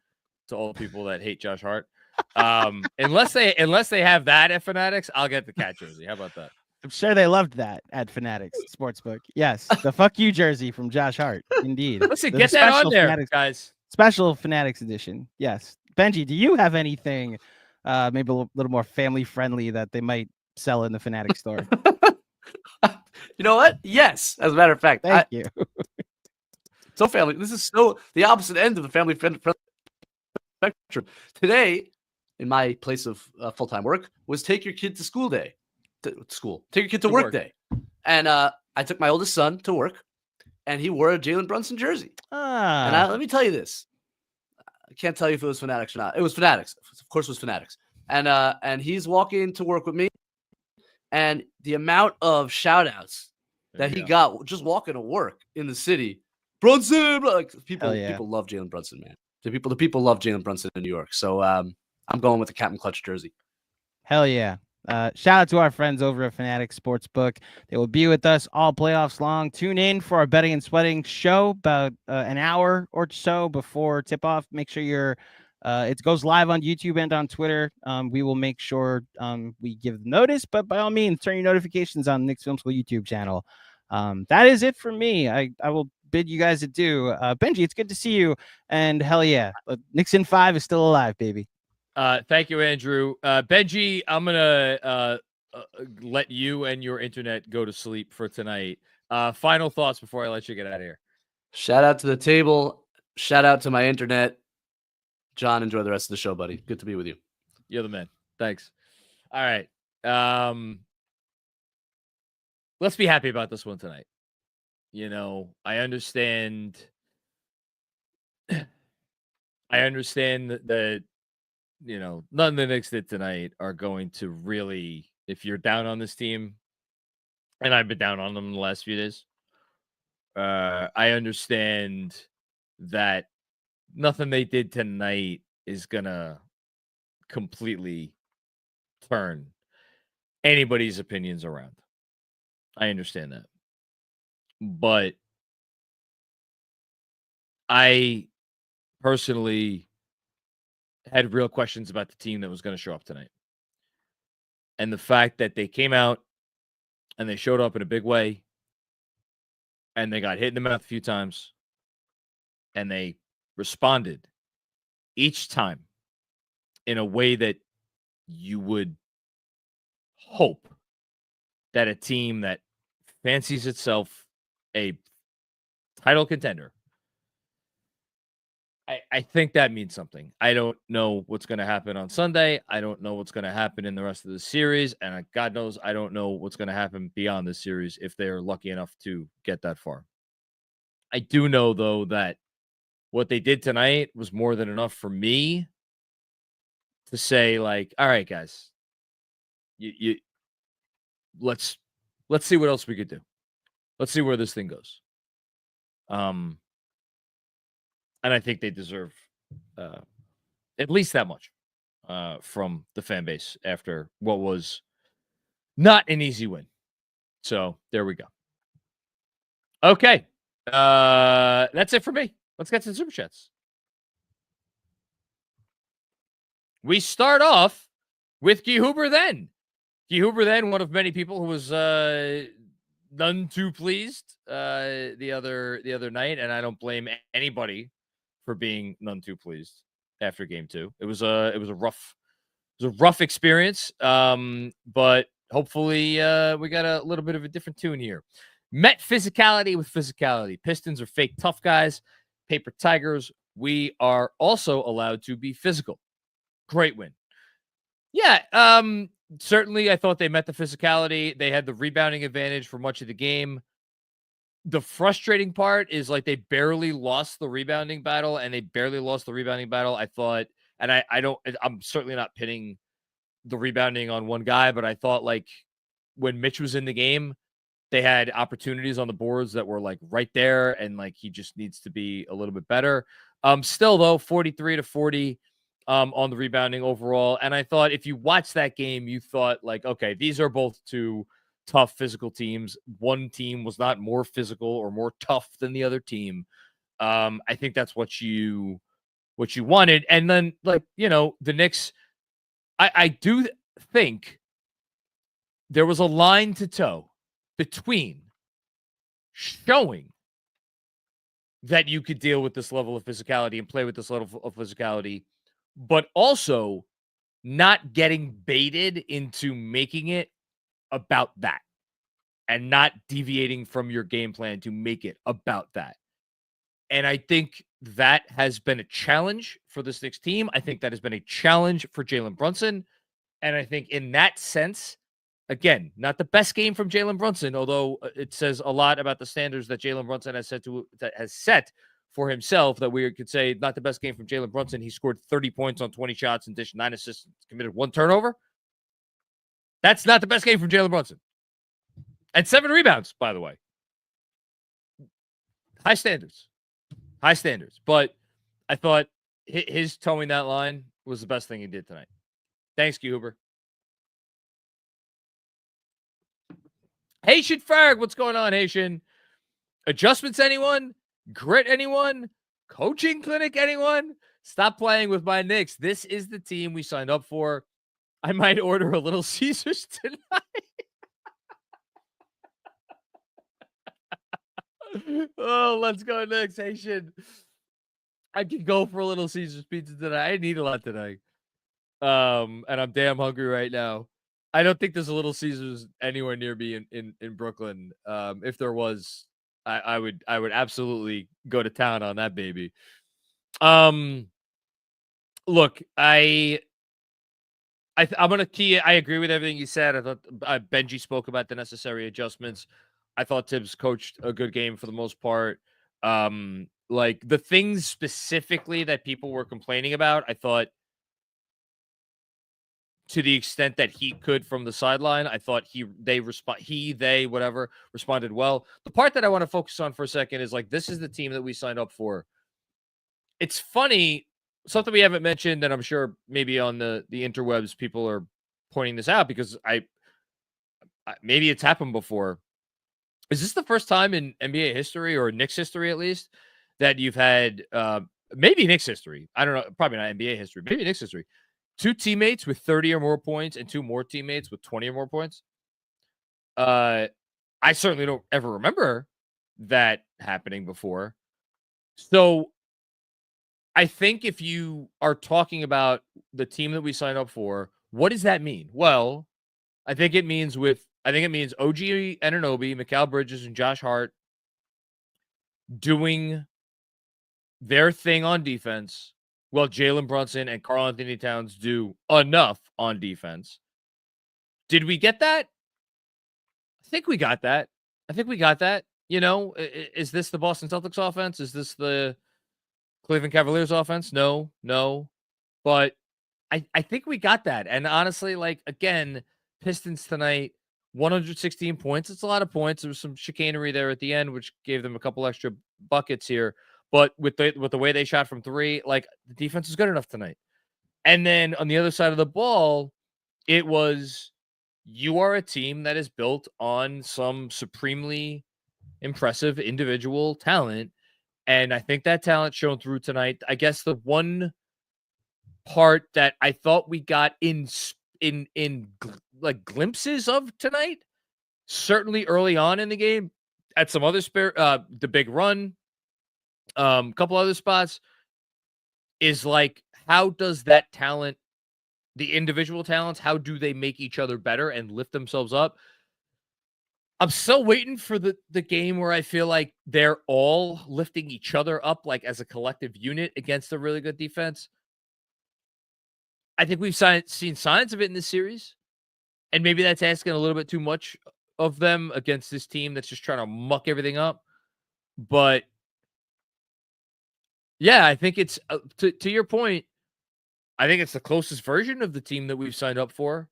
Speaker 1: to all the people that hate Josh Hart. Unless they have that at Fanatics, I'll get the cat jersey. How about that?
Speaker 5: I'm sure they loved that at Fanatics Sportsbook. Yes, the "fuck you" jersey from Josh Hart. Indeed.
Speaker 1: Listen,
Speaker 5: The
Speaker 1: get that on
Speaker 5: special
Speaker 1: there,
Speaker 5: Fanatics-
Speaker 1: guys.
Speaker 5: Special Fanatics edition. Yes. Benji, do you have anything maybe a little more family friendly that they might sell in the Fanatics store?
Speaker 2: You know what? Yes. As a matter of fact,
Speaker 5: Thank you.
Speaker 2: so family. This is so the opposite end of the family friendly spectrum. Today, in my place of full-time work, was take your kid to school day. Take your kid to work day. And I took my oldest son to work, and he wore a Jalen Brunson jersey. And let me tell you this. I can't tell you if it was Fanatics or not. It was Fanatics. Of course it was Fanatics. And he's walking to work with me, and the amount of shout-outs that he got just walking to work in the city. Brunson! Like, people love Jalen Brunson, man. The people love Jalen Brunson in New York. So I'm going with the Captain Clutch jersey.
Speaker 5: Hell yeah. Shout out to our friends over at Fanatic Sportsbook. They will be with us all playoffs long. Tune in for our betting and sweating show about an hour or so before tip-off. Make sure it goes live on YouTube and on Twitter. We will make sure we give the notice, but by all means, turn your notifications on the Knicks Film School YouTube channel. That is it for me. I will bid you guys adieu. Benji, it's good to see you. And hell yeah, Knicks in 5 is still alive, baby.
Speaker 1: Thank you, Andrew. Benji, I'm gonna let you and your internet go to sleep for tonight. Final thoughts before I let you get out of here.
Speaker 2: Shout out to the table. Shout out to my internet. John, enjoy the rest of the show, buddy. Good to be with you.
Speaker 1: You're the man. Thanks. All right. Let's be happy about this one tonight. You know, I understand that, you know, none of the Knicks did tonight are going to really if you're down on this team, and I've been down on them in the last few days, I understand that nothing they did tonight is gonna completely turn anybody's opinions around. I understand that. But I personally had real questions about the team that was going to show up tonight. And the fact that they came out and they showed up in a big way and they got hit in the mouth a few times and they responded each time in a way that you would hope that a team that fancies itself a title contender, I think that means something. I don't know what's going to happen on Sunday. I don't know what's going to happen in the rest of the series. And God knows I don't know what's going to happen beyond this series if they're lucky enough to get that far. I do know, though, that what they did tonight was more than enough for me to say, like, all right, guys, let's see what else we could do. Let's see where this thing goes. And I think they deserve at least that much from the fan base after what was not an easy win. So there we go. Okay. That's it for me. Let's get to the Super Chats. We start off with Guy Huber then. Guy Huber then, one of many people who was none too pleased the other night, and I don't blame anybody for being none too pleased after game 2. It was a rough experience. But hopefully we got a little bit of a different tune here. Met physicality with physicality. Pistons are fake tough guys. Paper Tigers, we are also allowed to be physical. Great win. Yeah, certainly I thought they met the physicality. They had the rebounding advantage for much of the game. The frustrating part is, like, they barely lost the rebounding battle, and they barely lost the rebounding battle. I thought, and I'm certainly not pinning the rebounding on one guy, but I thought, like, when Mitch was in the game, they had opportunities on the boards that were, like, right there, and, like, he just needs to be a little bit better. Still, though, 43-40 on the rebounding overall. And I thought if you watch that game, you thought, like, okay, these are both two tough physical teams. One team was not more physical or more tough than the other team. I think that's what you wanted. And then, like, you know, the Knicks, I do think there was a line to toe between showing that you could deal with this level of physicality and play with this level of physicality, but also not getting baited into making it about that and not deviating from your game plan to make it about that. And I think that has been a challenge for this Knicks team. I think that has been a challenge for Jalen Brunson. And I think in that sense, again, not the best game from Jalen Brunson, although it says a lot about the standards that Jalen Brunson has set for himself, that we could say not the best game from Jalen Brunson. He scored 30 points on 20 shots and dished 9 assists, committed 1 turnover. That's not the best game from Jalen Brunson. And 7 rebounds, by the way. High standards. But I thought his towing that line was the best thing he did tonight. Thanks, Huber. Haitian Ferg, what's going on, Haitian? Adjustments, anyone? Grit, anyone? Coaching clinic, anyone? Stop playing with my Knicks. This is the team we signed up for. I might order a Little Caesars tonight. Oh, let's go Knicks, Haitian. I could go for a Little Caesars pizza tonight. I need a lot tonight. And I'm damn hungry right now. I don't think there's a Little Caesars anywhere near me in Brooklyn. If there was, I would absolutely go to town on that baby. Look, I'm gonna key. I agree with everything you said. I thought Benji spoke about the necessary adjustments. I thought Tibbs coached a good game for the most part. Like the things specifically that people were complaining about, I thought to the extent that he could from the sideline. I thought they responded well. The part that I want to focus on for a second is like, this is the team that we signed up for. It's funny, something we haven't mentioned, and I'm sure maybe on the interwebs people are pointing this out because maybe it's happened before. Is this the first time in NBA history, or Knicks history at least, that you've had maybe Knicks history? I don't know, probably not NBA history, maybe Knicks history. 2 teammates with 30 or more points and 2 more teammates with 20 or more points. I certainly don't ever remember that happening before. So I think if you are talking about the team that we signed up for, what does that mean? Well, I think it means OG Anunoby, Mikal Bridges, and Josh Hart doing their thing on defense, while Jalen Brunson and Karl-Anthony Towns do enough on defense. Did we get that? I think we got that. You know, is this the Boston Celtics offense? Is this the Cleveland Cavaliers offense? No. But I think we got that. And honestly, like, again, Pistons tonight, 116 points. It's a lot of points. There was some chicanery there at the end, which gave them a couple extra buckets here. But with the way they shot from 3, like, the defense is good enough tonight. And then on the other side of the ball, it was, you are a team that is built on some supremely impressive individual talent. And I think that talent shone through tonight. I guess the one part that I thought we got in like glimpses of tonight, certainly early on in the game, at some other the big run, couple other spots, is like, how does that talent, the individual talents, how do they make each other better and lift themselves up? I'm still waiting for the game where I feel like they're all lifting each other up, like as a collective unit against a really good defense. I think we've seen signs of it in this series, and maybe that's asking a little bit too much of them against this team that's just trying to muck everything up. But yeah, I think it's to your point, I think it's the closest version of the team that we've signed up for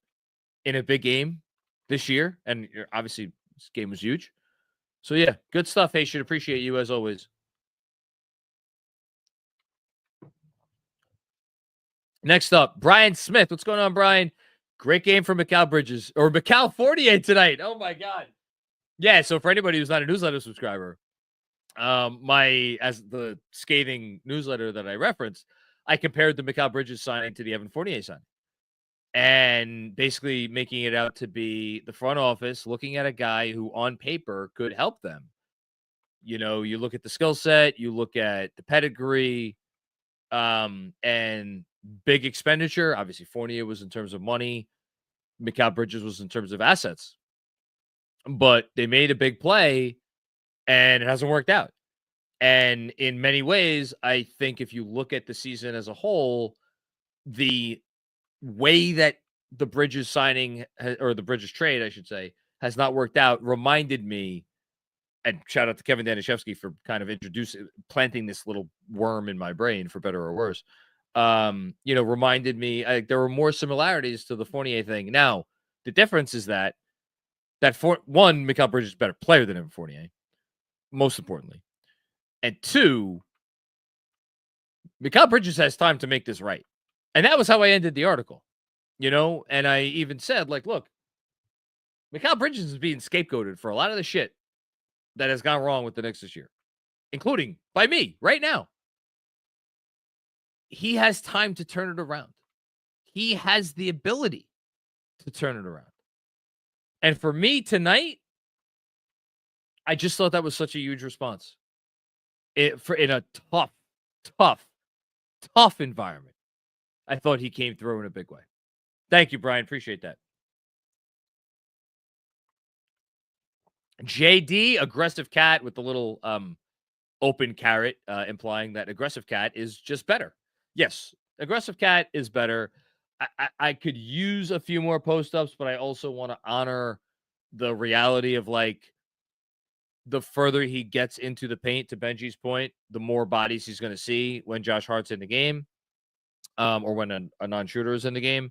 Speaker 1: in a big game this year. And obviously this game was huge. So yeah, good stuff. Hey, should appreciate you as always. Next up, Brian Smith. What's going on, Brian? Great game for Mikal Bridges, or Mikal 48 tonight. Oh my God. Yeah. So for anybody who's not a newsletter subscriber, as the scathing newsletter that I referenced, I compared the Mikal Bridges signing to the Evan Fournier signing, and basically making it out to be the front office looking at a guy who on paper could help them. You know, you look at the skill set, you look at the pedigree, and big expenditure. Obviously, Fournier was in terms of money. Mikal Bridges was in terms of assets. But they made a big play, and it hasn't worked out. And in many ways, I think if you look at the season as a whole, the way that the Bridges signing, or the Bridges trade, I should say, has not worked out, reminded me, and shout out to Kevin Danishevsky for kind of planting this little worm in my brain, for better or worse. Reminded me, there were more similarities to the Fournier thing. Now, the difference is that one, Mikal Bridges is a better player than Evan Fournier, most importantly. And 2, Mikal Bridges has time to make this right. And that was how I ended the article, and I even said, like, look, Mikal Bridges is being scapegoated for a lot of the shit that has gone wrong with the Knicks this year, including by me right now. He has time to turn it around. He has the ability to turn it around. And for me tonight, I just thought that was such a huge response. In a tough environment, I thought he came through in a big way. Thank you, Brian. Appreciate that. JD, aggressive cat, with the little open carrot, implying that aggressive cat is just better. Yes, aggressive cat is better. I could use a few more post-ups, but I also want to honor the reality of, like, the further he gets into the paint, to Benji's point, the more bodies he's going to see when Josh Hart's in the game, or when a non-shooter is in the game.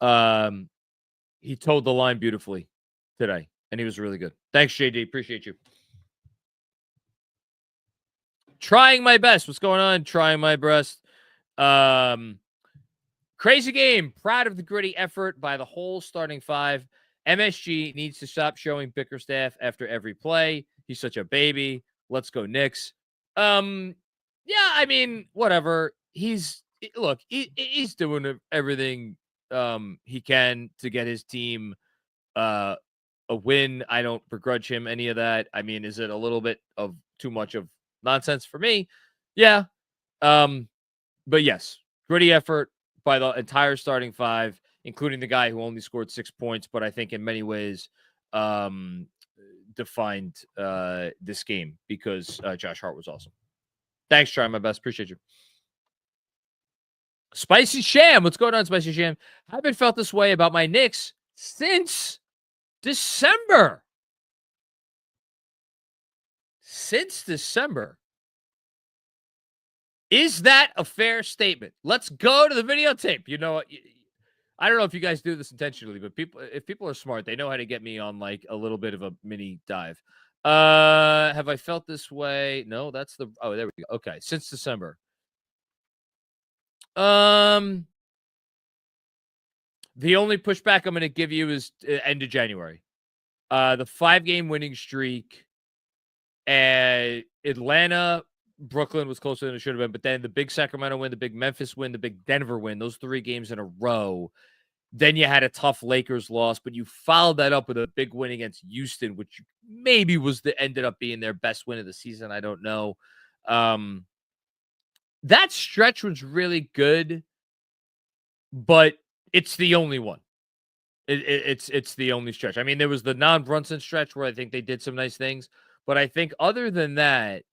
Speaker 1: He toed the line beautifully today, and he was really good. Thanks, JD. Appreciate you. Trying my best. What's going on? Trying my best. Crazy game. Proud of the gritty effort by the whole starting five. MSG needs to stop showing Bickerstaff after every play. He's such a baby. Let's go Knicks. Yeah, I mean, whatever. He's doing everything he can to get his team a win. I don't begrudge him any of that. I mean, is it a little bit of too much of nonsense for me? Yeah. But yes, gritty effort by the entire starting five, including the guy who only scored 6 points, but I think in many ways defined this game because Josh Hart was awesome. Thanks, trying my best. Appreciate you. Spicy Sham. What's going on, Spicy Sham? I haven't felt this way about my Knicks since December. Since December. Is that a fair statement? Let's go to the videotape. You know, I don't know if you guys do this intentionally, but if people are smart, they know how to get me on like a little bit of a mini dive. Have I felt this way? No, there we go. Okay, since December. The only pushback I'm going to give you is end of January. The 5-game winning streak. Atlanta, Brooklyn was closer than it should have been, but then the big Sacramento win, the big Memphis win, the big Denver win, those 3 games in a row. Then you had a tough Lakers loss, but you followed that up with a big win against Houston, which maybe ended up being their best win of the season. I don't know. That stretch was really good, but it's the only one. It's the only stretch. I mean, there was the non-Brunson stretch where I think they did some nice things, but I think other than that,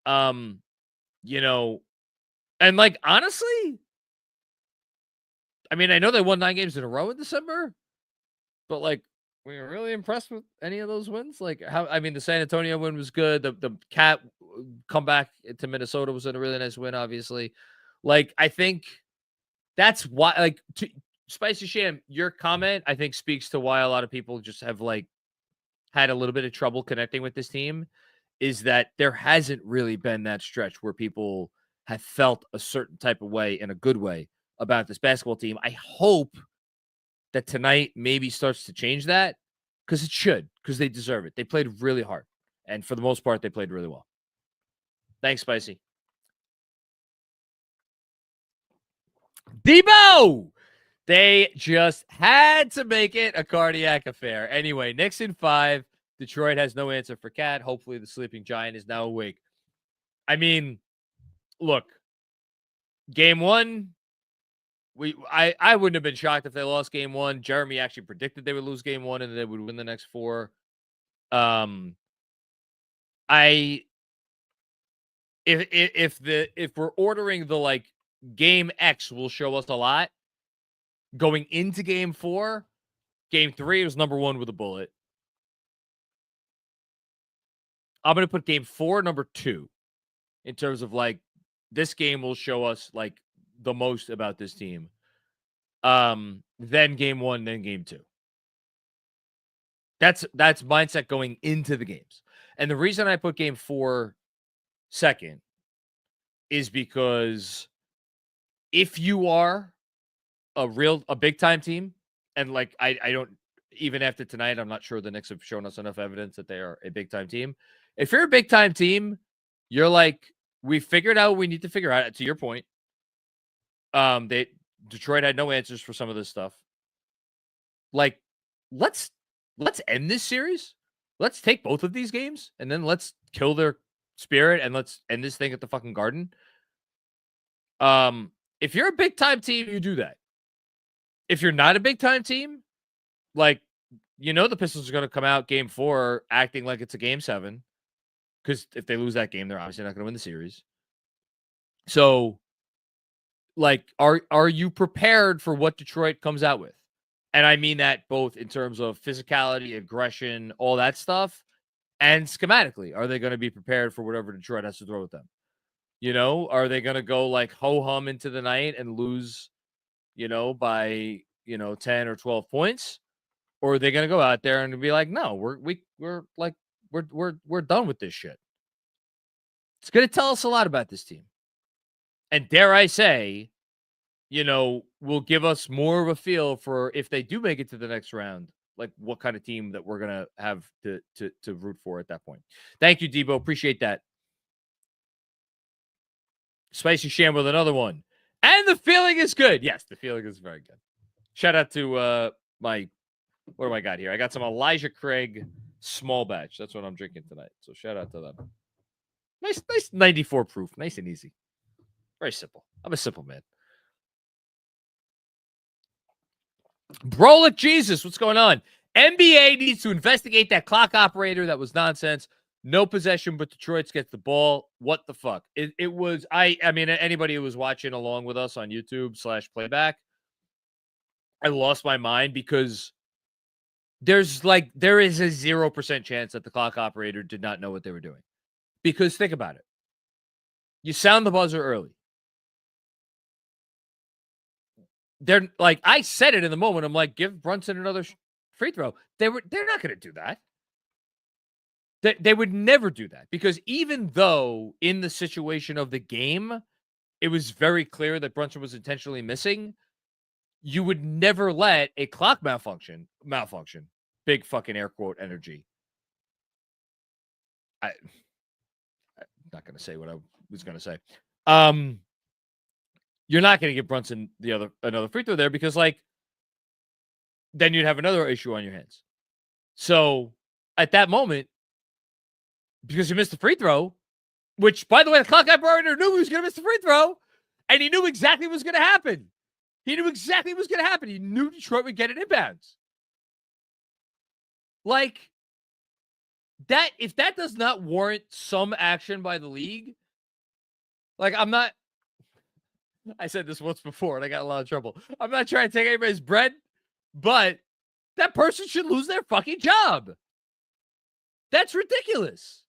Speaker 1: you know, and like honestly, I mean, I know they won 9 games in a row in December, but like, were you really impressed with any of those wins? Like, the San Antonio win was good. The Cat comeback to Minnesota was a really nice win, obviously. Like, I think that's why, like, Spicy Sham, your comment, I think, speaks to why a lot of people just have like had a little bit of trouble connecting with this team, is that there hasn't really been that stretch where people have felt a certain type of way in a good way about this basketball team. I hope that tonight maybe starts to change that, because it should, because they deserve it. They played really hard, and for the most part, they played really well. Thanks, Spicy. Thibodeau! They just had to make it a cardiac affair. Anyway, Knicks in 5. Detroit has no answer for Cat. Hopefully the sleeping giant is now awake. I mean, look, game 1, I wouldn't have been shocked if they lost game 1. Jeremy actually predicted they would lose game 1 and they would win the next 4. If we're ordering the like game X will show us a lot going into game 4, game 3 was number 1 with a bullet. I'm going to put game 4 number 2 in terms of like this game will show us like the most about this team. Then game 1, then game 2. That's mindset going into the games. And the reason I put game 4 second is because if you are a big time team, and like I don't, even after tonight, I'm not sure the Knicks have shown us enough evidence that they are a big time team. If you're a big time team, you're like, we figured out what we need to figure out. To your point, Detroit had no answers for some of this stuff. Like, let's end this series. Let's take both of these games and then let's kill their spirit and let's end this thing at the fucking Garden. If you're a big time team, you do that. If you're not a big time team, like, you know, the Pistons are going to come out game 4 acting like it's a game 7, because if they lose that game, they're obviously not going to win the series. So, like, are you prepared for what Detroit comes out with? And I mean that both in terms of physicality, aggression, all that stuff, and schematically. Are they going to be prepared for whatever Detroit has to throw at them? You know, are they going to go like ho-hum into the night and lose, you know, by 10 or 12 points, or are they going to go out there and be like, no, we're done with this shit? It's going to tell us a lot about this team. And dare I say, will give us more of a feel for, if they do make it to the next round, like what kind of team that we're going to have to root for at that point. Thank you, Debo. Appreciate that. Spicy Sham with another one. And the feeling is good. Yes, the feeling is very good. Shout out to what do I got here? I got some Elijah Craig small batch. That's what I'm drinking tonight. So shout out to them. Nice 94 proof. Nice and easy. Very simple. I'm a simple man. Brolic Jesus, what's going on? NBA needs to investigate that clock operator. That was nonsense. No possession, but Detroit gets the ball. What the fuck? It was, I mean, anybody who was watching along with us on YouTube /playback, I lost my mind because there is a 0% chance that the clock operator did not know what they were doing. Because think about it. You sound the buzzer early. They're like, I said it in the moment. I'm like, give Brunson another free throw. They're not going to do that. They would never do that, because even though in the situation of the game, it was very clear that Brunson was intentionally missing, you would never let a clock malfunction, big fucking air quote energy. I'm not going to say what I was going to say. You're not going to give Brunson another free throw there, because then you'd have another issue on your hands. So at that moment, because you missed the free throw, which, by the way, the clock operator knew he was going to miss the free throw, and he knew exactly what was going to happen. He knew Detroit would get it inbounds. Like, that, if that does not warrant some action by the league, I said this once before, and I got a lot of trouble. I'm not trying to take anybody's bread, but that person should lose their fucking job. That's ridiculous.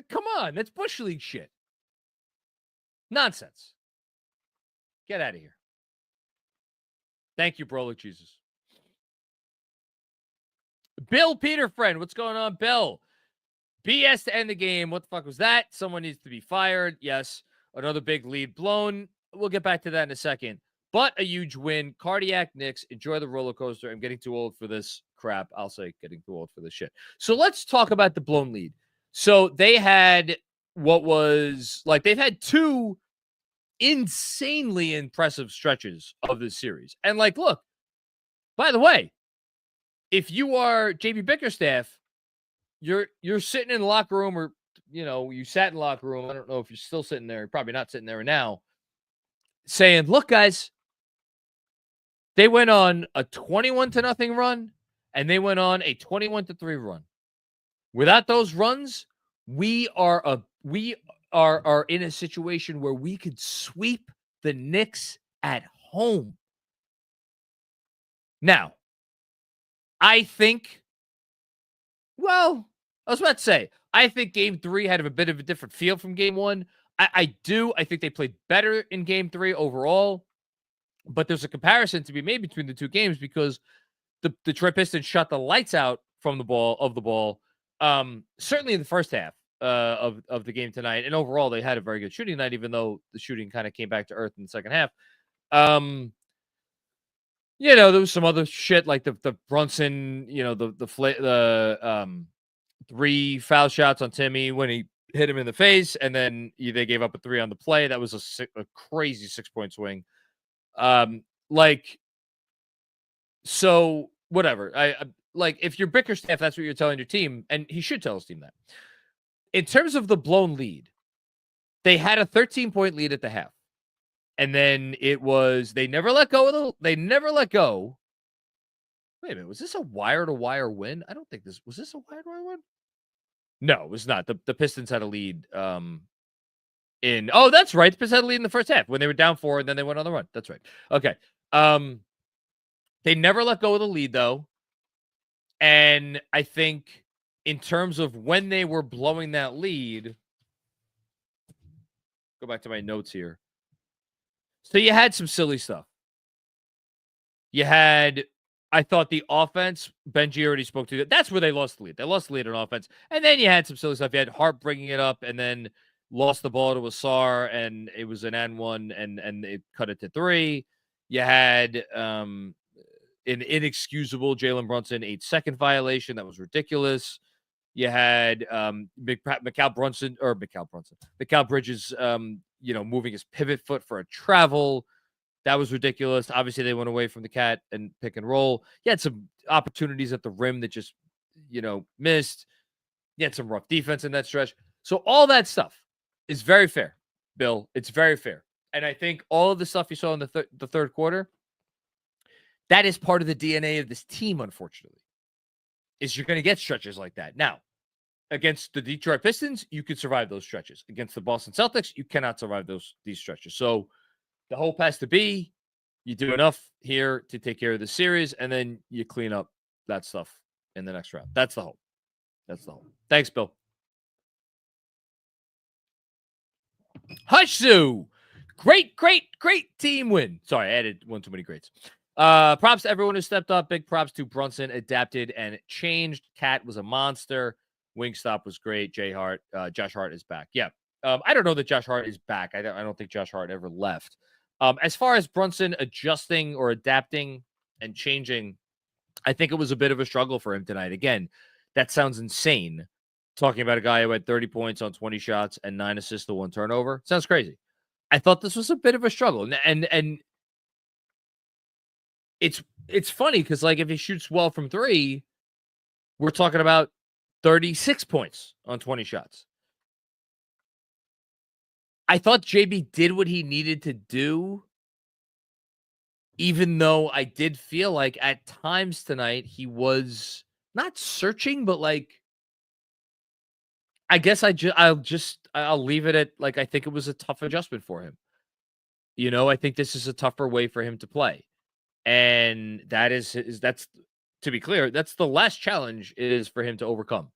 Speaker 1: Come on, that's Bush League shit. Nonsense. Get out of here. Thank you, Brolic Jesus. Bill Peter friend, what's going on, Bill? BS to end the game. What the fuck was that? Someone needs to be fired. Yes, another big lead blown. We'll get back to that in a second. But a huge win. Cardiac Knicks. Enjoy the roller coaster. I'm getting too old for this crap. I'll say getting too old for this shit. So let's talk about the blown lead. So they had they've had two insanely impressive stretches of this series. And look, by the way, if you are JB Bickerstaff, you're sitting in the locker room, or, you sat in the locker room. I don't know if you're still sitting there. You're probably not sitting there now, saying, look, guys, they went on a 21-0 run, and they went on a 21-3 run. Without those runs, we are in a situation where we could sweep the Knicks at home. Now, I think Game 3 had a bit of a different feel from Game 1. I think they played better in Game 3 overall, but there's a comparison to be made between the two games, because the Detroit Pistons shot the lights out from the ball. Certainly in the first half of the game tonight, and overall they had a very good shooting night, even though the shooting kind of came back to earth in the second half. There was some other shit like the Brunson, the 3 foul shots on Timmy when he hit him in the face, and then they gave up a 3 on the play. That was a crazy 6-point swing. So whatever. If you're Bickerstaff, that's what you're telling your team, and he should tell his team that. In terms of the blown lead, they had a 13-point lead at the half. And then they never let go. Wait a minute, was this a wire-to-wire win? I don't think was this a wire-to-wire win? No, it was not. The Pistons had a lead that's right. The Pistons had a lead in the first half when they were down 4, and then they went on the run. That's right. Okay. They never let go of the lead, though. And I think in terms of when they were blowing that lead, go back to my notes here. So you had some silly stuff. You had, I thought the offense, Benjy already spoke to that. That's where they lost the lead. They lost the lead on offense. And then you had some silly stuff. You had Hart bringing it up and then lost the ball to Asar, and it was an N1, and it cut it to 3. You had an inexcusable Jalen Brunson 8-second violation. That was ridiculous. You had Mikal Bridges, moving his pivot foot for a travel. That was ridiculous. Obviously, they went away from the cat and pick and roll. You had some opportunities at the rim that just, missed. You had some rough defense in that stretch. So all that stuff is very fair, Bill. It's very fair. And I think all of the stuff you saw in the third quarter, that is part of the DNA of this team, unfortunately, is you're going to get stretches like that. Now, against the Detroit Pistons, you could survive those stretches. Against the Boston Celtics, you cannot survive these stretches. So the hope has to be you do enough here to take care of the series, and then you clean up that stuff in the next round. That's the hope. That's the hope. Thanks, Bill. Hushu. Great team win. Sorry, I added one too many greats. Props to everyone who stepped up. Big props to Brunson, adapted and changed. Cat was a monster. Wingstop was great. Josh Hart is back. Yeah. I don't know that Josh Hart is back. I don't think Josh Hart ever left. As far as Brunson adjusting or adapting and changing, I think it was a bit of a struggle for him tonight. Again, that sounds insane. Talking about a guy who had 30 points on 20 shots and 9 assists to 1 turnover. Sounds crazy. I thought this was a bit of a struggle. And it's funny because, like, if he shoots well from 3, we're talking about 36 points on 20 shots. I thought JB did what he needed to do, even though I did feel like at times tonight he was not searching, but like, I guess I'll leave it at, like, I think it was a tough adjustment for him. I think this is a tougher way for him to play. And that's, to be clear, that's the last challenge is for him to overcome,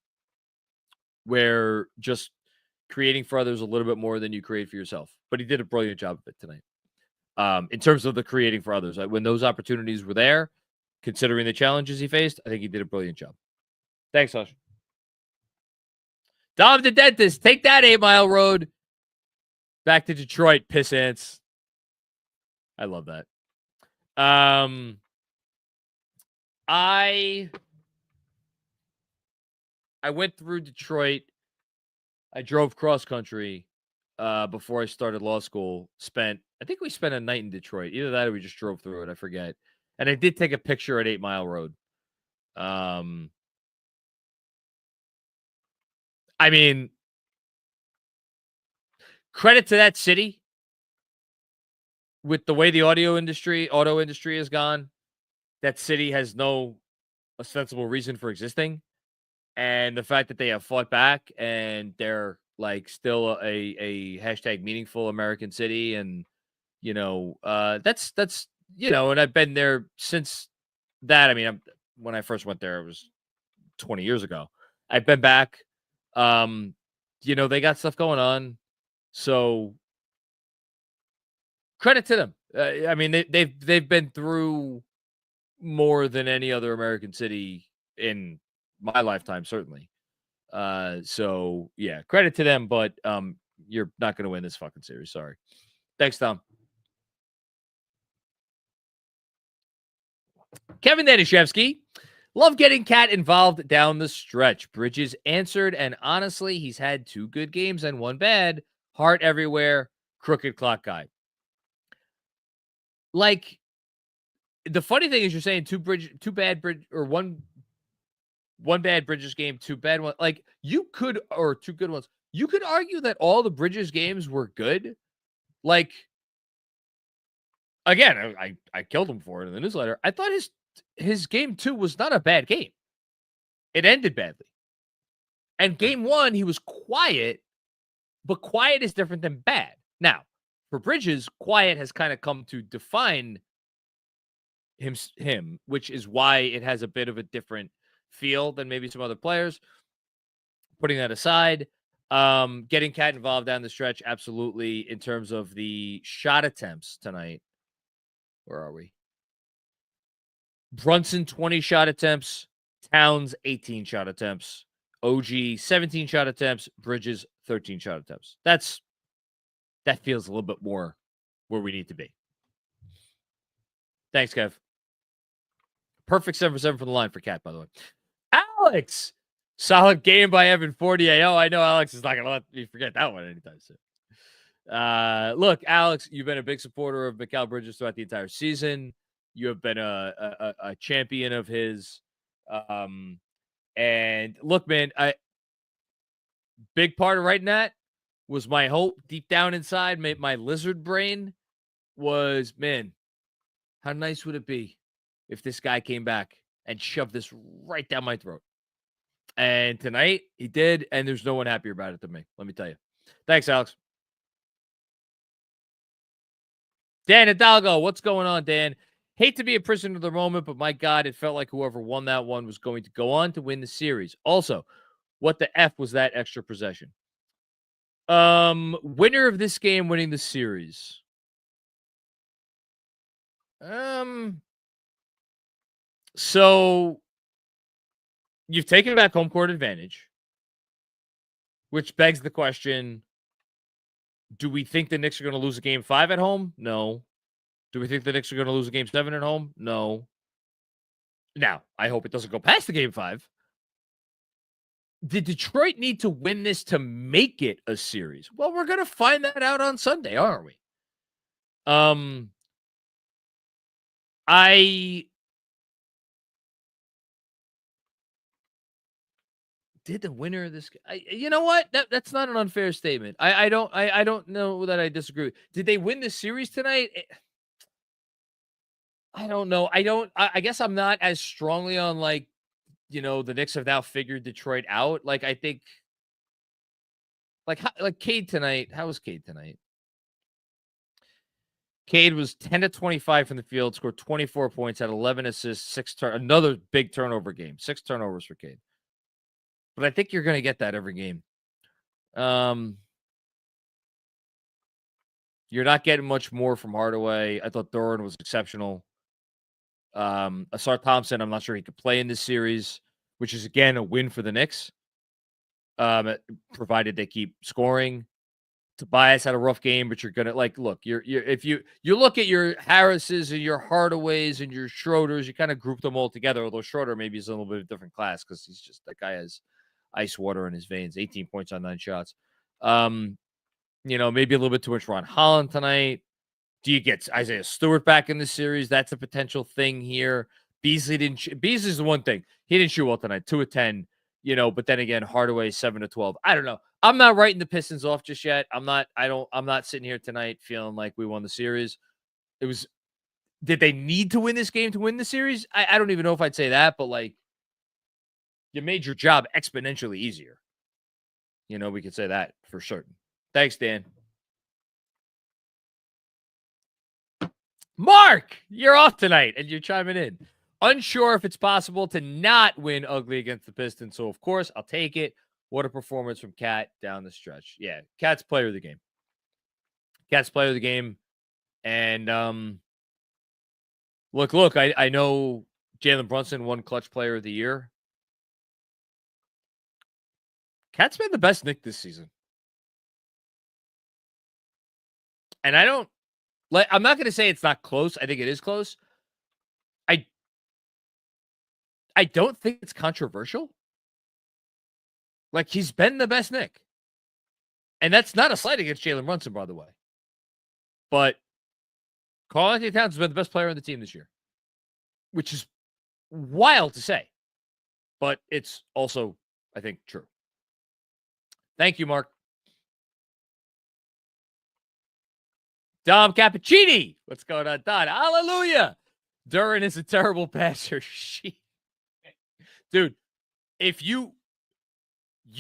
Speaker 1: where just creating for others a little bit more than you create for yourself. But he did a brilliant job of it tonight. In terms of the creating for others, when those opportunities were there, considering the challenges he faced, I think he did a brilliant job. Thanks, Hush. Dom the Dentist, take that 8 Mile Road. Back to Detroit, piss ants. I love that. I went through Detroit. I drove cross country before I started law school. I think we spent a night in Detroit. Either that or we just drove through it. I forget. And I did take a picture at 8 Mile Road. I mean, credit to that city with the way the auto industry has gone. That city has no ostensible reason for existing. And the fact that they have fought back and they're like still a hashtag meaningful American city. And, that's, and I've been there since that. I mean, when I first went there, it was 20 years ago. I've been back. They got stuff going on. So credit to them. I mean, they've been through more than any other American city in my lifetime, certainly. So yeah, credit to them, but you're not going to win this fucking series. Sorry. Thanks, Tom. Kevin Danishevsky. Love getting Cat involved down the stretch. Bridges answered, and honestly, he's had 2 good games and 1 bad. Hart everywhere. Crooked clock guy. Like, the funny thing is you're saying 2 bad one bad Bridges game, 2 bad ones. Like, or 2 good ones. You could argue that all the Bridges games were good. Like, again, I killed him for it in the newsletter. I thought his game 2 was not a bad game. It ended badly. And game 1, he was quiet, but quiet is different than bad. Now, for Bridges, quiet has kind of come to define him, which is why it has a bit of a different feel than maybe some other players. Putting that aside, getting Cat involved down the stretch, absolutely. In terms of the shot attempts tonight, where are we? Brunson, 20 shot attempts. Towns, 18 shot attempts. OG, 17 shot attempts. Bridges, 13 shot attempts. That feels a little bit more where we need to be. Thanks, Kev. Perfect 7 for 7 from the line for Cat, by the way. Alex! Solid game by Evan Fournier. Oh, I know Alex is not going to let me forget that one anytime soon. Look, Alex, you've been a big supporter of Mikal Bridges throughout the entire season. You have been a champion of his. And look, man, big part of writing that was my hope deep down inside. My lizard brain was, man, how nice would it be if this guy came back and shoved this right down my throat? And tonight he did, and there's no one happier about it than me. Let me tell you. Thanks, Alex. Dan Hidalgo, what's going on, Dan? Hate to be a prisoner of the moment, but my God, it felt like whoever won that one was going to go on to win the series. Also, what the F was that extra possession? Winner of this game winning the series. So you've taken back home court advantage, which begs the question, do we think the Knicks are going to lose a game 5 at home? No. Do we think the Knicks are going to lose a game 7 at home? No. Now, I hope it doesn't go past the game 5. Did Detroit need to win this to make it a series? Well, we're going to find that out on Sunday, aren't we? Did the winner of this? You know what? That's not an unfair statement. I don't know that I disagree. Did they win the series tonight? I don't know. I guess I'm not as strongly on like, you know, the Knicks have now figured Detroit out. Like I think, like Cade tonight. How was Cade tonight? Cade was 10 to 25 from the field, scored 24 points, had 11 assists, another big turnover game, 6 turnovers for Cade. But I think you're going to get that every game. You're not getting much more from Hardaway. I thought Thorin was exceptional. Asar Thompson, I'm not sure he could play in this series, which is, again, a win for the Knicks, provided they keep scoring. Tobias had a rough game, but you're going to, like, look, if you look at your Harrises and your Hardaways and your Schroeders, you kind of group them all together, although Schroeder maybe is a little bit of a different class because he's just, that guy has ice water in his veins, 18 points on 9 shots. You know, maybe a little bit too much Ron Holland tonight. Do you get Isaiah Stewart back in the series? That's a potential thing here. Beasley's the one thing. He didn't shoot well tonight, 2 of 10, you know, but then again, Hardaway 7 to 12. I don't know. I'm not writing the Pistons off just yet. I'm not sitting here tonight feeling like we won the series. Did they need to win this game to win the series? I don't even know if I'd say that, but like, you made your job exponentially easier. You know, we could say that for certain. Thanks, Dan. Mark, you're off tonight, and you're chiming in. Unsure if it's possible to not win ugly against the Pistons, so of course I'll take it. What a performance from Cat down the stretch. Yeah, Cat's player of the game. Cat's player of the game. And look, I know Jalen Brunson won clutch player of the year. Cat's been the best Knick this season. And I'm not going to say it's not close. I think it is close. I don't think it's controversial. Like, he's been the best Knick. And that's not a slight against Jalen Brunson, by the way. But Karl-Anthony Towns has been the best player on the team this year, which is wild to say. But it's also, I think, true. Thank you, Mark. Dom Cappuccini. What's going on, Don? Hallelujah. Duran is a terrible passer. Dude, if you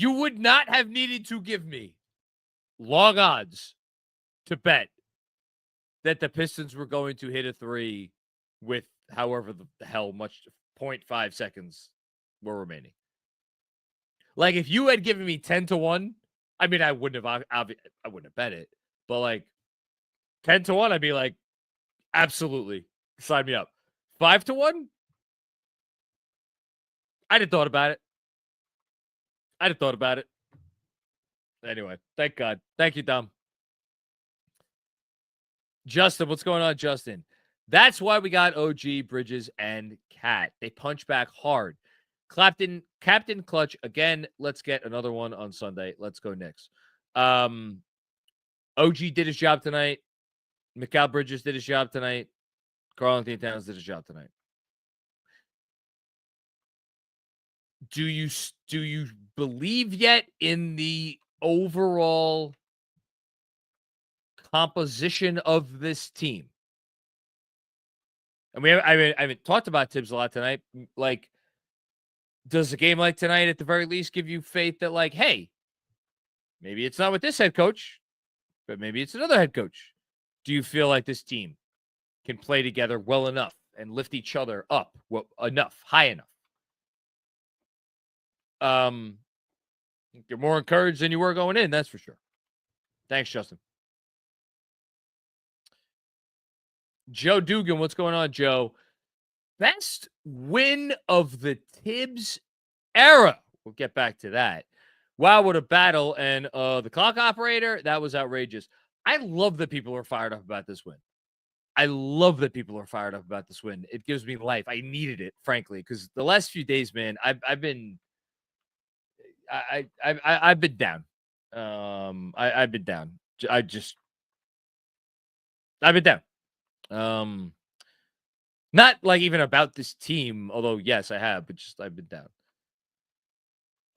Speaker 1: would not have needed to give me long odds to bet that the Pistons were going to hit a 3 with however the hell much 0.5 seconds were remaining. Like, if you had given me 10-1, I mean, I wouldn't have bet it, but like 10-1, I'd be like, absolutely, sign me up. 5-1, I'd have thought about it. Anyway, thank God. Thank you, Dom. Justin, what's going on, Justin? That's why we got OG, Bridges, and Cat. They punch back hard. Captain Clutch again. Let's get another one on Sunday. Let's go Knicks. OG did his job tonight. Mikal Bridges did his job tonight. Karl-Anthony Towns did his job tonight. Do you believe yet in the overall composition of this team? And I haven't talked about Tibbs a lot tonight. Like, does a game like tonight at the very least give you faith that, like, hey, maybe it's not with this head coach, but maybe it's another head coach? Do you feel like this team can play together well enough and lift each other up high enough? You're more encouraged than you were going in, that's for sure. Thanks, Justin. Joe Dugan, what's going on, Joe? Best win of the Tibbs era. We'll get back to that. Wow, what a battle. And the clock operator, that was outrageous. I love that people are fired up about this win. It gives me life. I needed it, frankly, because the last few days, man, I've been down. I've been down. I've been down. Not like even about this team, although yes, I have, but just I've been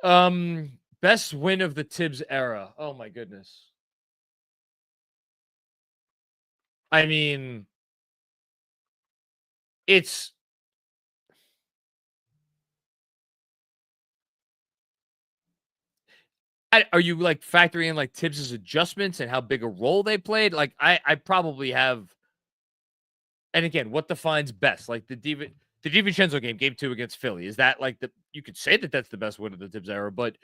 Speaker 1: down. Best win of the Tibbs era. Oh my goodness. I mean, it's are you like factoring in like Tibbs' adjustments and how big a role they played? Like I probably have. And again, what defines best? Like the DiVincenzo game 2 against Philly. Is that like you could say that that's the best win of the Tibbs era, but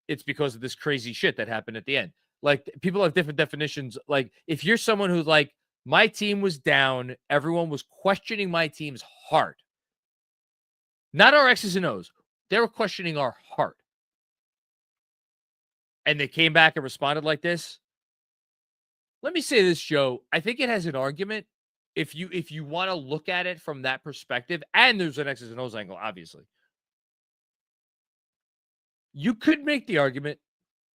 Speaker 1: it's because of this crazy shit that happened at the end. Like people have different definitions. Like if you're someone who's like, my team was down, everyone was questioning my team's heart. Not our X's and O's. They were questioning our heart. And they came back and responded like this. Let me say this, Joe. I think it has an argument. If you want to look at it from that perspective, and there's an X's and O's angle, obviously, you could make the argument.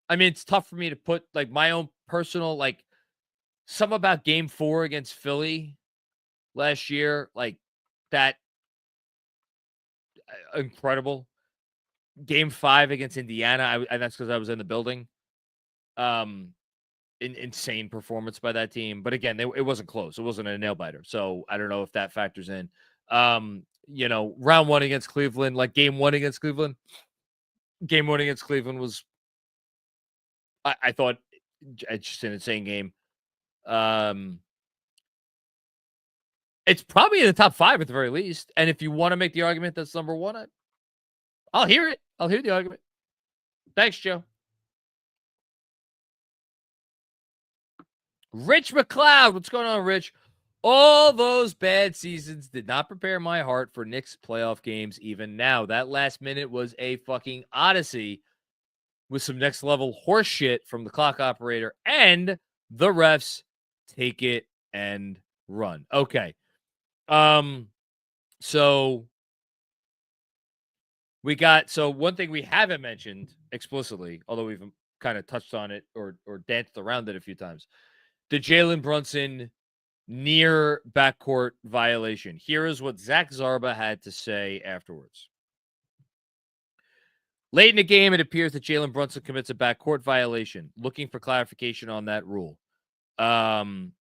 Speaker 1: I mean, it's tough for me to put like my own personal, like some about game 4 against Philly last year, like that incredible. Game 5 against Indiana, and that's because I was in the building. Insane performance by that team, but again, it wasn't close. It wasn't a nail biter, so I don't know if that factors in. Round 1 against Cleveland, like game 1 against Cleveland. Game 1 against Cleveland was, I thought, just an insane game. It's probably in the top 5 at the very least. And if you want to make the argument that's number 1, I'll hear it. I'll hear the argument. Thanks, Joe. Rich McLeod, what's going on, Rich? All those bad seasons did not prepare my heart for Knicks playoff games even now. That last minute was a fucking odyssey with some next level horse shit from the clock operator and the refs. Take it and run. Okay. So one thing we haven't mentioned explicitly, although we've kind of touched on it or danced around it a few times, the Jalen Brunson near backcourt violation. Here is what Zach Zarba had to say afterwards. Late in the game, it appears that Jalen Brunson commits a backcourt violation. Looking for clarification on that rule. Answer.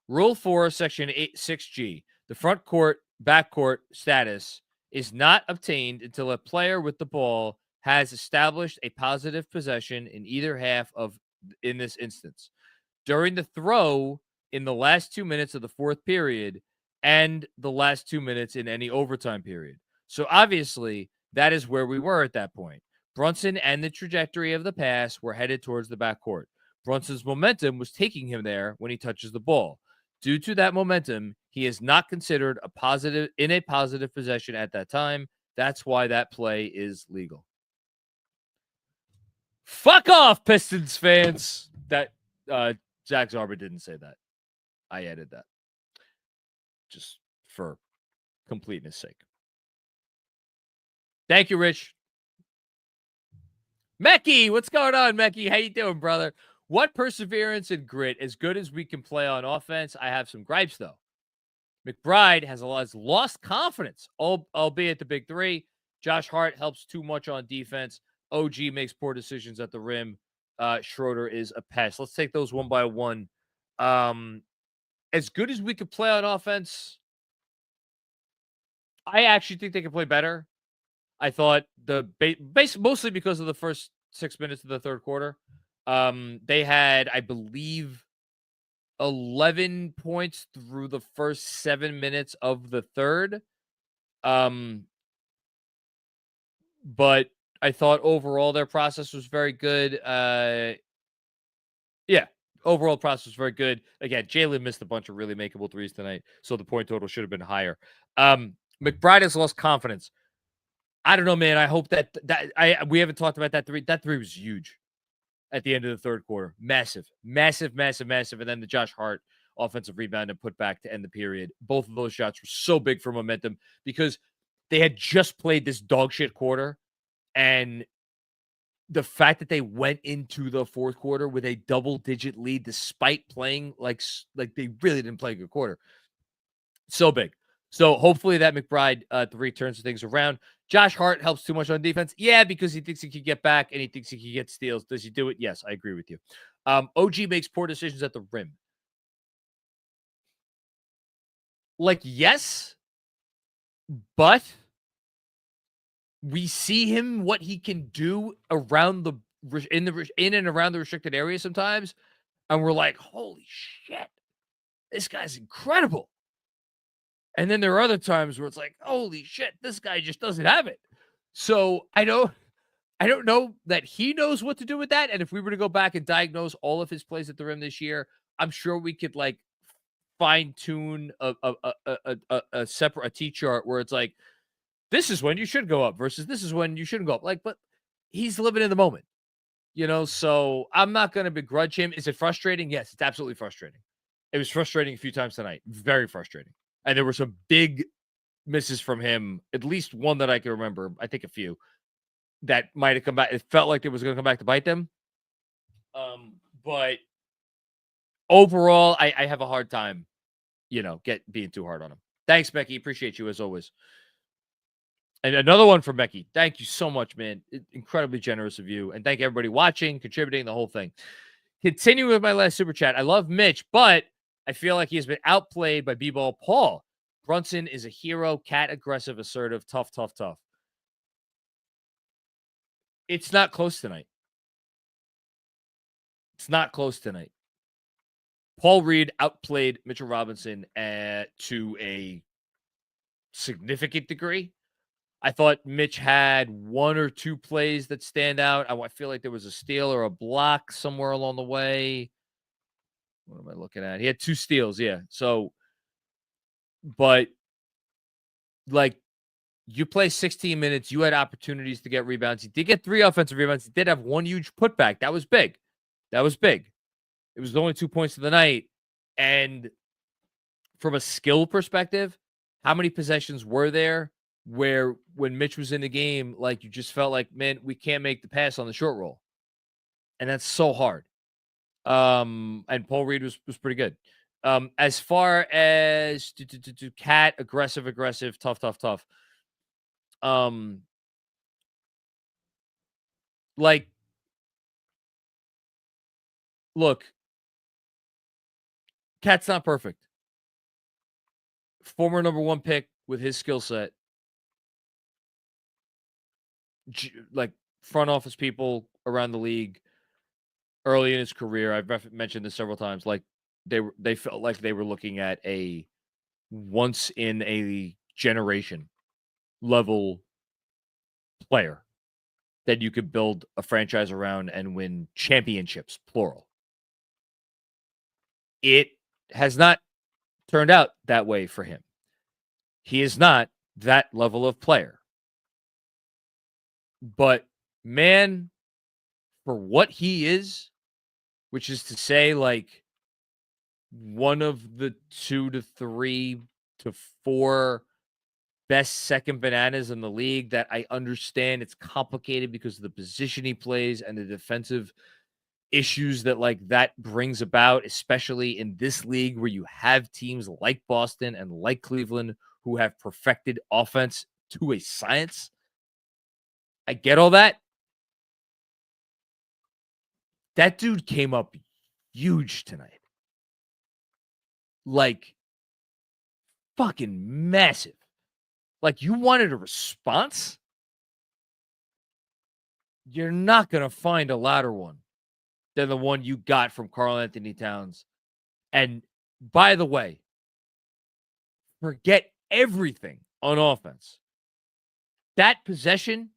Speaker 1: Rule 4, Section 6G. The front court, backcourt status is not obtained until a player with the ball has established a positive possession in either half in this instance. During the throw in the last 2 minutes of the fourth period and the last 2 minutes in any overtime period. So obviously, that is where we were at that point. Brunson and the trajectory of the pass were headed towards the backcourt. Brunson's momentum was taking him there when he touches the ball. Due to that momentum, he is not considered in a positive possession at that time. That's why that play is legal. Fuck off, Pistons fans. That Zach Zarba didn't say that. I added that just for completeness sake. Thank you, Rich. Mecky, what's going on, Mecky? How you doing, brother? What perseverance and grit, as good as we can play on offense. I have some gripes, though. McBride has lost confidence, albeit the big three. Josh Hart helps too much on defense. OG makes poor decisions at the rim. Schroeder is a pest. Let's take those one by one. As good as we could play on offense, I actually think they can play better. I thought mostly because of the first 6 minutes of the third quarter. They had, I believe, 11 points through the first 7 minutes of the third. But I thought overall their process was very good. Overall process was very good. Again, Jalen missed a bunch of really makeable threes tonight, so the point total should have been higher. McBride has lost confidence. I don't know, man. I hope we haven't talked about that three. That three was huge at the end of the third quarter. Massive. And then the Josh Hart offensive rebound and put back to end the period. Both of those shots were so big for momentum because they had just played this dog shit quarter, and the fact that they went into the fourth quarter with a double-digit lead despite playing like they really didn't play a good quarter. So big. So hopefully that McBride three turns things around. Josh Hart helps too much on defense. Yeah, because he thinks he can get back and he thinks he can get steals. Does he do it? Yes, I agree with you. OG makes poor decisions at the rim. Yes, but we see him, what he can do around in and around the restricted area sometimes, and we're like, holy shit, this guy's incredible. And then there are other times where it's like, holy shit, this guy just doesn't have it. So I don't know that he knows what to do with that. And if we were to go back and diagnose all of his plays at the rim this year, I'm sure we could fine tune a separate T chart where it's like, this is when you should go up versus this is when you shouldn't go up. But he's living in the moment, so I'm not going to begrudge him. Is it frustrating? Yes, it's absolutely frustrating. It was frustrating a few times tonight. Very frustrating. And there were some big misses from him, at least one that I can remember. I think a few that might have come back. It felt like it was going to come back to bite them. But overall, I have a hard time, being too hard on him. Thanks, Becky. Appreciate you as always. And another one from Becky. Thank you so much, man. Incredibly generous of you. And thank everybody watching, contributing, the whole thing. Continuing with my last super chat. I love Mitch, but I feel like he has been outplayed by B-Ball Paul. Brunson is a hero, cat aggressive, assertive, tough. It's not close tonight. Paul Reed outplayed Mitchell Robinson to a significant degree. I thought Mitch had one or two plays that stand out. I feel like there was a steal or a block somewhere along the way. What am I looking at? He had 2 steals, yeah. So, but you play 16 minutes, you had opportunities to get rebounds. He did get 3 offensive rebounds. He did have 1 huge putback. That was big. It was only 2 points of the night. And from a skill perspective, how many possessions were there where when Mitch was in the game, you just felt like, man, we can't make the pass on the short roll. And that's so hard. And Paul Reed was pretty good. As far as cat, aggressive, tough. Look, Cat's not perfect. Former number 1 pick with his skill set. Front office people around the league early in his career, I've mentioned this several times, they felt like they were looking at a once in a generation level player that you could build a franchise around and win championships, plural. It has not turned out that way for him. He is not that level of player. But man, for what he is, which is to say, like, one of the 2 to 3 to 4 best second bananas in the league, that I understand it's complicated because of the position he plays and the defensive issues that like that brings about, especially in this league where you have teams like Boston and like Cleveland who have perfected offense to a science. I get all that. That dude came up huge tonight. Like, fucking massive. Like, you wanted a response? You're not going to find a louder one than the one you got from Karl-Anthony Towns. And by the way, forget everything on offense. That possession,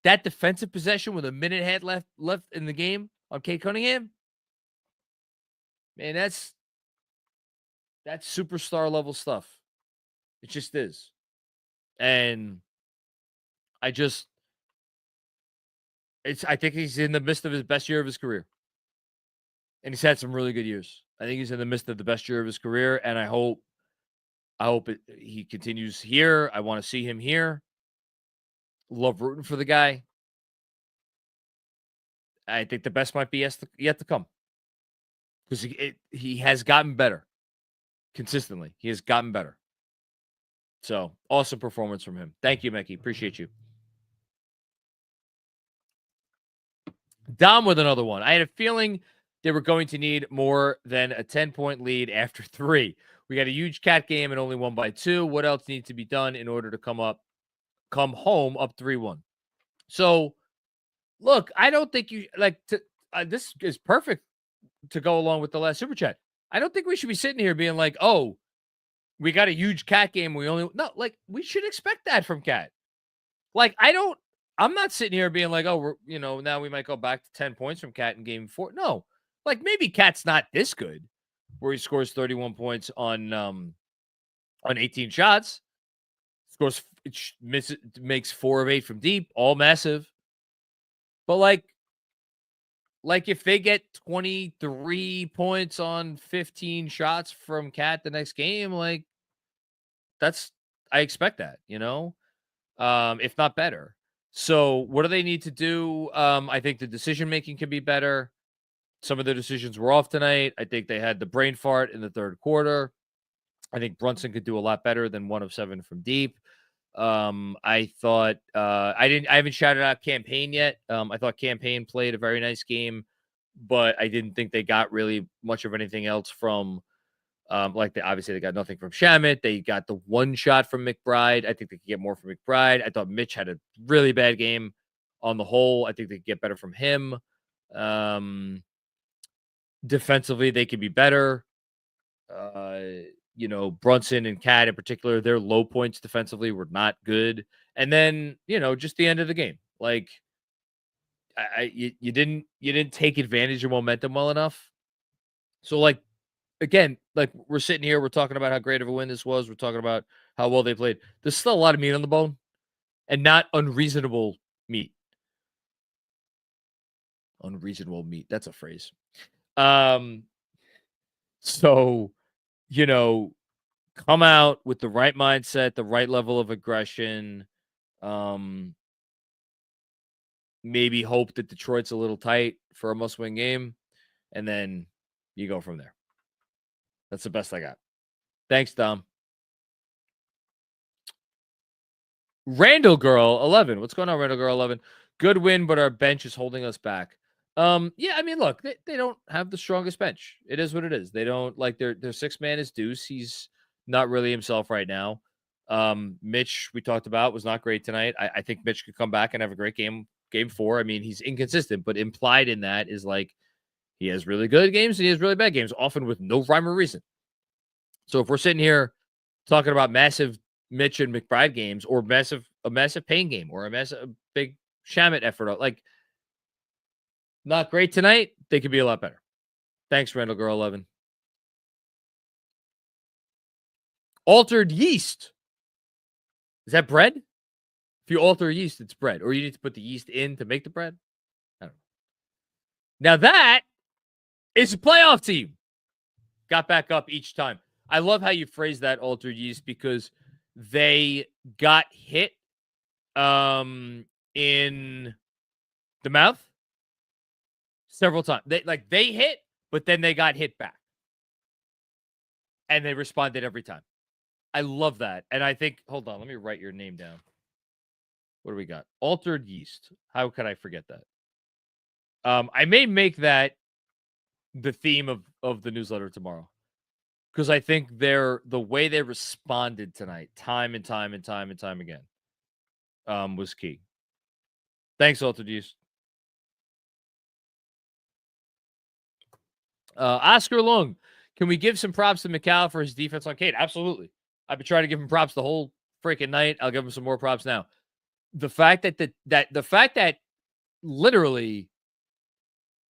Speaker 1: that defensive possession with a minute and a half left in the game on Kate Cunningham, man, that's superstar level stuff. It just is. And I think he's in the midst of his best year of his career. And he's had some really good years. I think he's in the midst of the best year of his career. And I hope he continues here. I want to see him here. Love rooting for the guy. I think the best might be yet to come. Because he has gotten better. Consistently. He has gotten better. So, awesome performance from him. Thank you, Mickey. Appreciate you. Dom with another one. I had a feeling they were going to need more than a 10-point lead after 3. We got a huge cat game and only won by 2. What else needs to be done in order to come home up 3-1? So, look, I don't think you like to. This is perfect to go along with the last super chat. I don't think we should be sitting here being like, "Oh, we got a huge cat game. We should expect that from Cat." Like, I'm not sitting here being like, "Oh, now we might go back to 10 points from Cat in game 4." No, like maybe Cat's not this good, where he scores 31 points on 18 shots, makes 4 of 8 from deep, all massive. But like if they get 23 points on 15 shots from Cat the next game, like I expect that, if not better. So what do they need to do? I think the decision making can be better. Some of the decisions were off tonight. I think they had the brain fart in the third quarter. I think Brunson could do a lot better than 1 of 7 from deep. I thought I haven't shouted out Campaign yet. I thought Campaign played a very nice game, but I didn't think they got really much of anything else from obviously they got nothing from Shamet. They got the 1 shot from McBride. I think they could get more from McBride. I thought Mitch had a really bad game on the whole. I think they could get better from him. Defensively, they could be better. Brunson and Cat in particular, their low points defensively were not good. And then, just the end of the game. Like, you didn't take advantage of momentum well enough. So, like, again, like we're sitting here, we're talking about how great of a win this was. We're talking about how well they played. There's still a lot of meat on the bone and not unreasonable meat. Unreasonable meat. That's a phrase. So, come out with the right mindset, the right level of aggression. Maybe hope that Detroit's a little tight for a must-win game, and then you go from there. That's the best I got. Thanks, Dom. Randall Girl 11. What's going on, Randall Girl 11? Good win, but our bench is holding us back. Yeah, I mean, look, they don't have the strongest bench. It is what it is. They don't like their 6-man is Deuce. He's not really himself right now. Mitch, we talked about, was not great tonight. I think Mitch could come back and have a great game 4. I mean, he's inconsistent, but implied in that is like he has really good games and he has really bad games, often with no rhyme or reason. So if we're sitting here talking about massive Mitch and McBride games, or a massive Payne game, or a big Shamet effort, like, not great tonight, they could be a lot better. Thanks, Randall Girl 11. Altered Yeast. Is that bread? If you alter yeast, it's bread. Or you need to put the yeast in to make the bread. I don't know. Now that is a playoff team. Got back up each time. I love how you phrase that, altered yeast, because they got hit in the mouth several times. They hit, but then they got hit back. And they responded every time. I love that. And I think, hold on, let me write your name down. What do we got? Altered yeast. How could I forget that? I may make that the theme of the newsletter tomorrow. Because I think the way they responded tonight, time and time again, was key. Thanks, Altered Yeast. Oscar Long, can we give some props to Mikal for his defense on Cade? Absolutely. I've been trying to give him props the whole freaking night. I'll give him some more props now. The fact that literally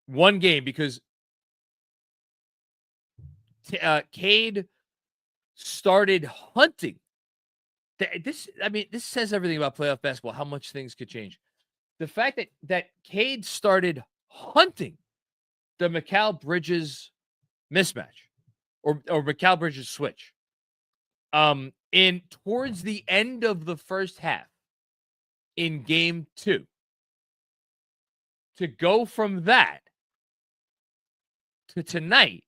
Speaker 1: one game, because Cade started hunting. This says everything about playoff basketball, how much things could change. The fact that Cade started hunting the Mikal Bridges mismatch or Mikal Bridges switch in towards the end of the first half in game 2, to go from that to tonight,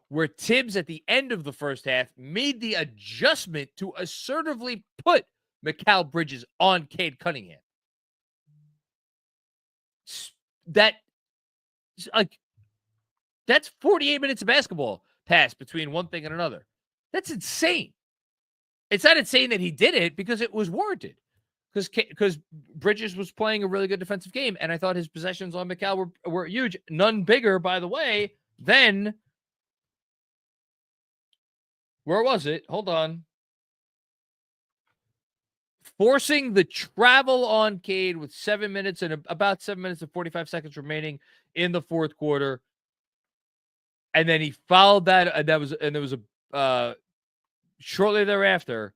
Speaker 1: where Tibbs at the end of the first half made the adjustment to assertively put Mikal Bridges on Cade Cunningham. That's 48 minutes of basketball passed between one thing and another. That's insane. It's not insane that he did it, because it was warranted. Because Bridges was playing a really good defensive game, and I thought his possessions on Mikal were huge. None bigger, by the way, than... Where was it? Hold on. Forcing the travel on Cade with 7 minutes and about 7 minutes and 45 seconds remaining in the fourth quarter. And then he followed that, and there was a shortly thereafter,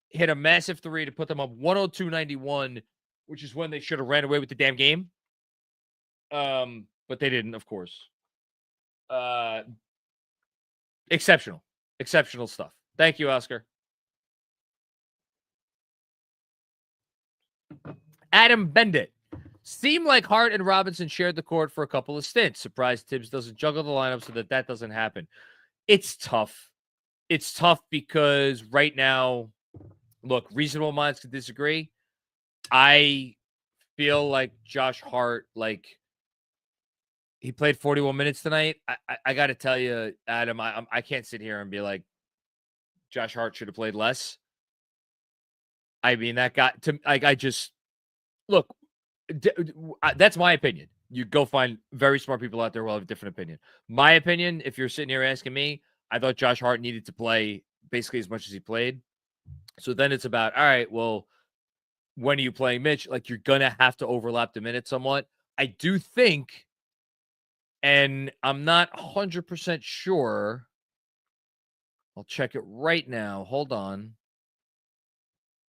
Speaker 1: hit a massive three to put them up 102-91, which is when they should have ran away with the damn game. But they didn't, of course. Exceptional stuff. Thank you, Oscar. Adam Bendit. Seemed like Hart and Robinson shared the court for a couple of stints. Surprised Tibbs doesn't juggle the lineup so that doesn't happen. It's tough. It's tough because right now, look, reasonable minds could disagree. I feel like Josh Hart, he played 41 minutes tonight. I got to tell you, Adam, I can't sit here and be like, Josh Hart should have played less. I mean, that got to, look, that's my opinion. You go find very smart people out there who have a different opinion. My opinion, if you're sitting here asking me, I thought Josh Hart needed to play basically as much as he played. So then it's about, all right, well, when are you playing Mitch? You're going to have to overlap the minutes somewhat. I do think, and I'm not 100% sure. I'll check it right now. Hold on.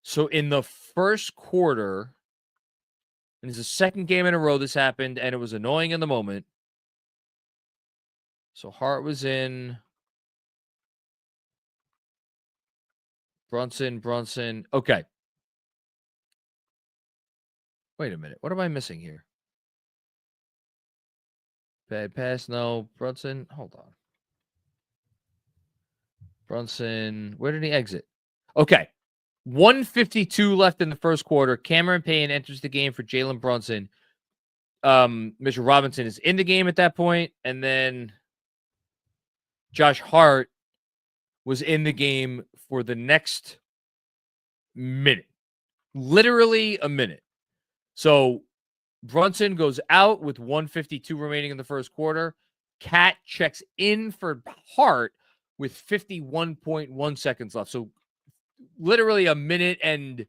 Speaker 1: So in the first quarter, and it's the second game in a row this happened, and it was annoying in the moment. So Hart was in. Brunson. Okay. Wait a minute. What am I missing here? Bad pass. No. Brunson. Hold on. Brunson. Where did he exit? Okay. 1:52 left in the first quarter. Cameron Payne enters the game for Jalen Brunson. Mitchell Robinson is in the game at that point. And then Josh Hart was in the game for the next minute. Literally a minute. So Brunson goes out with 1:52 remaining in the first quarter. Cat checks in for Hart with 51.1 seconds left. So literally a minute and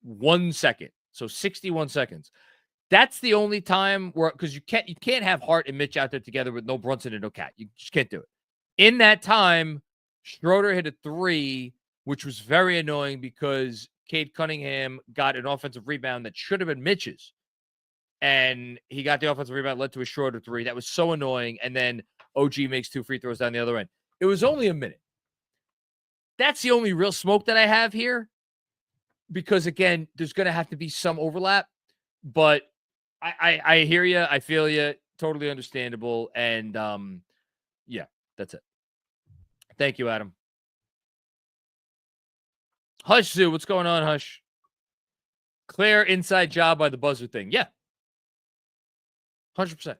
Speaker 1: 1 second. So 61 seconds. That's the only time where, because you can't have Hart and Mitch out there together with no Brunson and no Cat. You just can't do it. In that time, Schroeder hit a three, which was very annoying because Cade Cunningham got an offensive rebound that should have been Mitch's. And he got the offensive rebound, led to a shorter three. That was so annoying. And then OG makes 2 free throws down the other end. It was only a minute. That's the only real smoke that I have here. Because, again, there's going to have to be some overlap. But I hear you. I feel you. Totally understandable. And, yeah, that's it. Thank you, Adam. Hush Zoo, what's going on, Hush? Clear inside job by the buzzer thing. Yeah. 100%. It's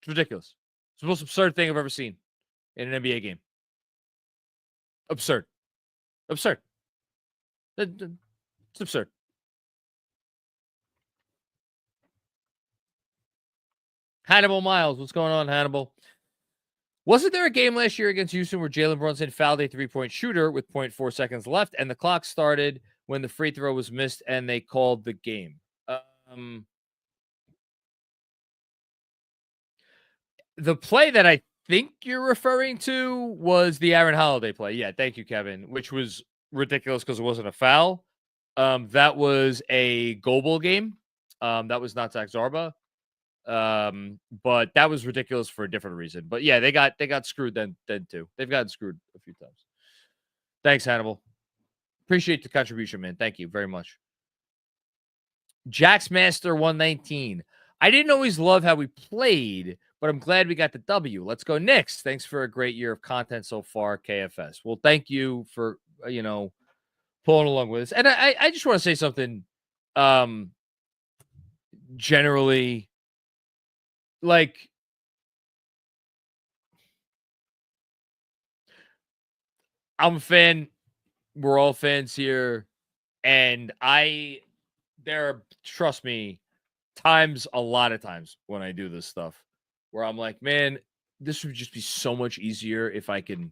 Speaker 1: ridiculous. It's the most absurd thing I've ever seen in an NBA game. Absurd. Absurd. It's absurd. Hannibal Miles, what's going on, Hannibal? Wasn't there a game last year against Houston where Jalen Brunson fouled a 3-point shooter with 0.4 seconds left, and the clock started when the free throw was missed, and they called the game? The play that I think you're referring to was the Aaron Holiday play. Yeah, thank you, Kevin, which was ridiculous because it wasn't a foul. That was a Goebel game. That was not Zach Zarba. But that was ridiculous for a different reason. But yeah, they got screwed then too. They've gotten screwed a few times. Thanks, Hannibal. Appreciate the contribution, man. Thank you very much. Jax Master 119. I didn't always love how we played, but I'm glad we got the W. Let's go Knicks. Thanks for a great year of content so far, KFS. Well, thank you for pulling along with us. And I just want to say something generally. Like, I'm a fan. We're all fans here. And trust me, a lot of times when I do this stuff where I'm like, man, this would just be so much easier if I could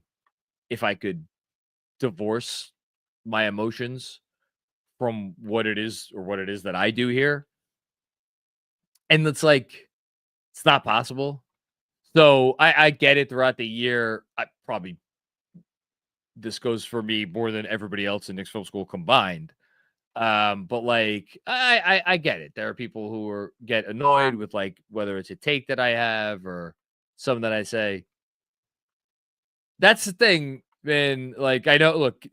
Speaker 1: divorce my emotions from what it is that I do here. And it's like, it's not possible. So I get it throughout the year. This goes for me more than everybody else in Knicks Film School combined. But like, I get it. There are people who get annoyed with like whether it's a take that I have or something that I say. That's the thing, man. Like, I know. Look,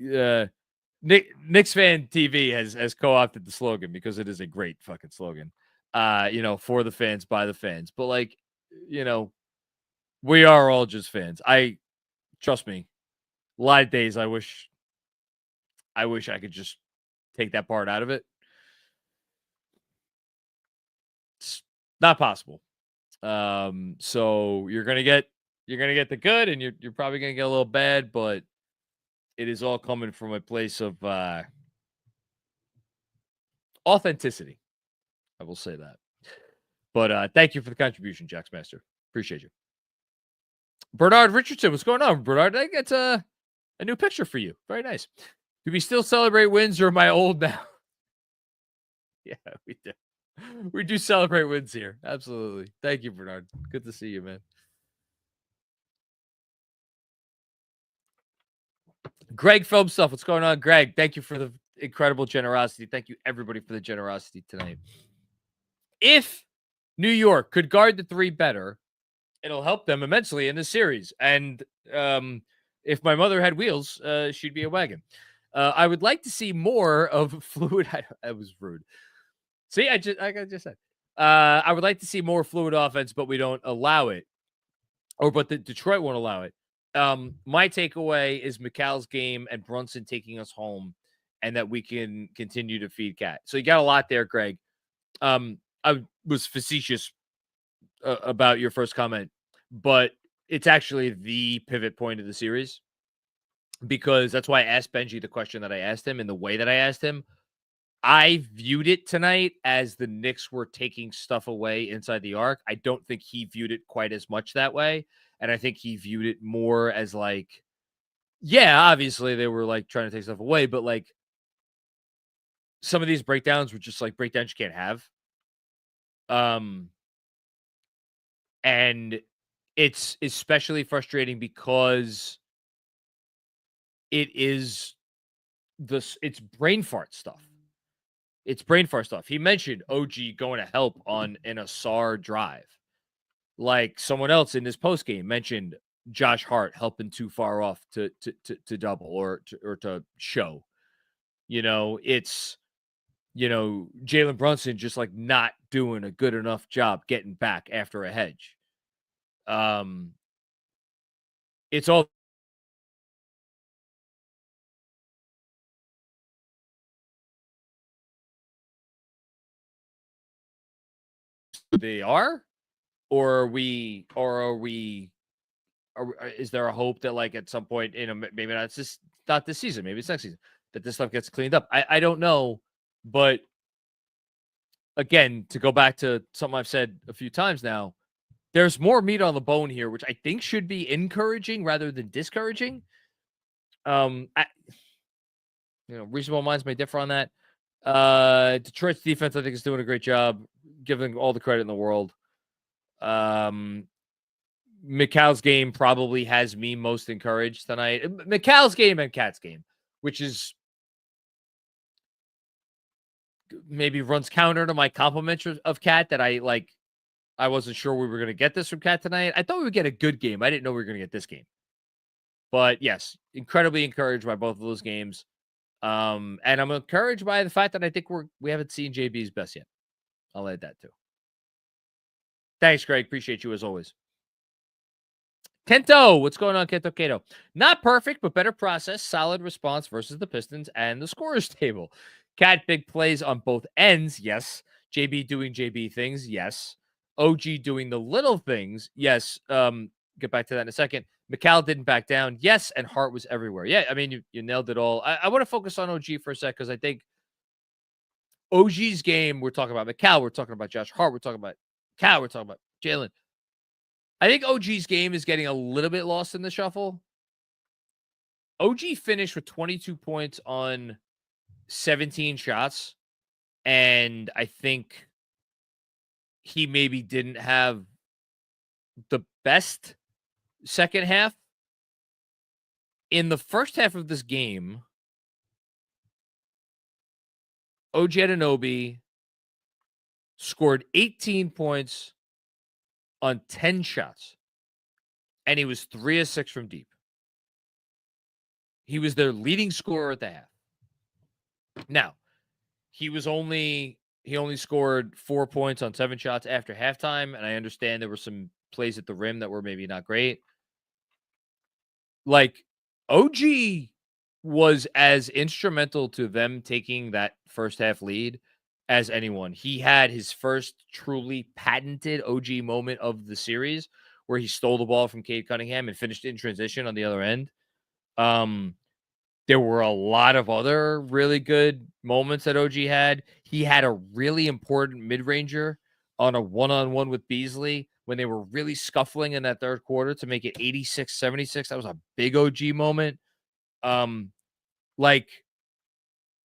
Speaker 1: Knicks Fan TV has co-opted the slogan because it is a great fucking slogan. For the fans, by the fans. But like, we are all just fans. Trust me, a lot of days I wish I could just take that part out of it. It's not possible. So you're gonna get the good, and you're probably gonna get a little bad, but it is all coming from a place of authenticity. I will say that. But thank you for the contribution, Jax Master. Appreciate you. Bernard Richardson, what's going on, Bernard? I think that's a new picture for you. Very nice. Do we still celebrate wins, or am I old now? Yeah, we do. We do celebrate wins here. Absolutely. Thank you, Bernard. Good to see you, man. Greg Film Stuff, what's going on, Greg? Thank you for the incredible generosity. Thank you, everybody, for the generosity tonight. If New York could guard the 3 better, it'll help them immensely in this series. And if my mother had wheels, she'd be a wagon. I would like to see more of fluid. That was rude. See, I just said. I would like to see more fluid offense, but we don't allow it. But the Detroit won't allow it. My takeaway is Mikal's game and Brunson taking us home, and that we can continue to feed Cat. So you got a lot there, Greg. I was facetious about your first comment, but it's actually the pivot point of the series, because that's why I asked Benji the question that I asked him in the way that I asked him. I viewed it tonight as the Knicks were taking stuff away inside the arc. I don't think he viewed it quite as much that way. And I think he viewed it more as like, yeah, obviously they were like trying to take stuff away, but like some of these breakdowns were just like breakdowns you can't have. And it's especially frustrating because it is it's brain fart stuff. It's brain fart stuff. He mentioned OG going to help on an Asar drive. Like someone else in this post game mentioned Josh Hart helping too far off to double or to show. It's Jalen Brunson just like not doing a good enough job getting back after a hedge. It's all they are, or is there a hope that like at some point, maybe not this season, maybe it's next season, that this stuff gets cleaned up? I don't know, but again, to go back to something I've said a few times now, there's more meat on the bone here, which I think should be encouraging rather than discouraging. Reasonable minds may differ on that. Detroit's defense, I think, is doing a great job, giving all the credit in the world. Mikal's game probably has me most encouraged tonight. Mikal's game and Cat's game, which is maybe runs counter to my compliment of Cat that I wasn't sure we were going to get this from Cat tonight. I thought we would get a good game. I didn't know we were going to get this game. But yes, incredibly encouraged by both of those games. And I'm encouraged by the fact that I think we haven't seen JB's best yet. I'll add that too. Thanks, Greg. Appreciate you as always. Kento, what's going on, Kento Kato? Not perfect, but better process. Solid response versus the Pistons and the scorers table. Cat big plays on both ends. Yes. JB doing JB things. Yes. OG doing the little things. Yes. Get back to that in a second. Mikal didn't back down. Yes. And Hart was everywhere. Yeah. I mean, you nailed it all. I want to focus on OG for a sec because I think OG's game, we're talking about Mikal, we're talking about Josh Hart, we're talking about Cal, we're talking about Jalen. I think OG's game is getting a little bit lost in the shuffle. OG finished with 22 points on 17 shots. And I think he maybe didn't have the best second half. In the first half of this game, OG Anunoby scored 18 points on 10 shots, and he was 3 of 6 from deep. He was their leading scorer at the half. Now, he only scored 4 points on 7 shots after halftime, and I understand there were some plays at the rim that were maybe not great. Like, OG was as instrumental to them taking that first half lead as anyone. He had his first truly patented OG moment of the series where he stole the ball from Cade Cunningham and finished in transition on the other end. There were a lot of other really good moments that OG had. He had a really important mid-ranger on a one-on-one with Beasley when they were really scuffling in that third quarter to make it 86-76. That was a big OG moment. Like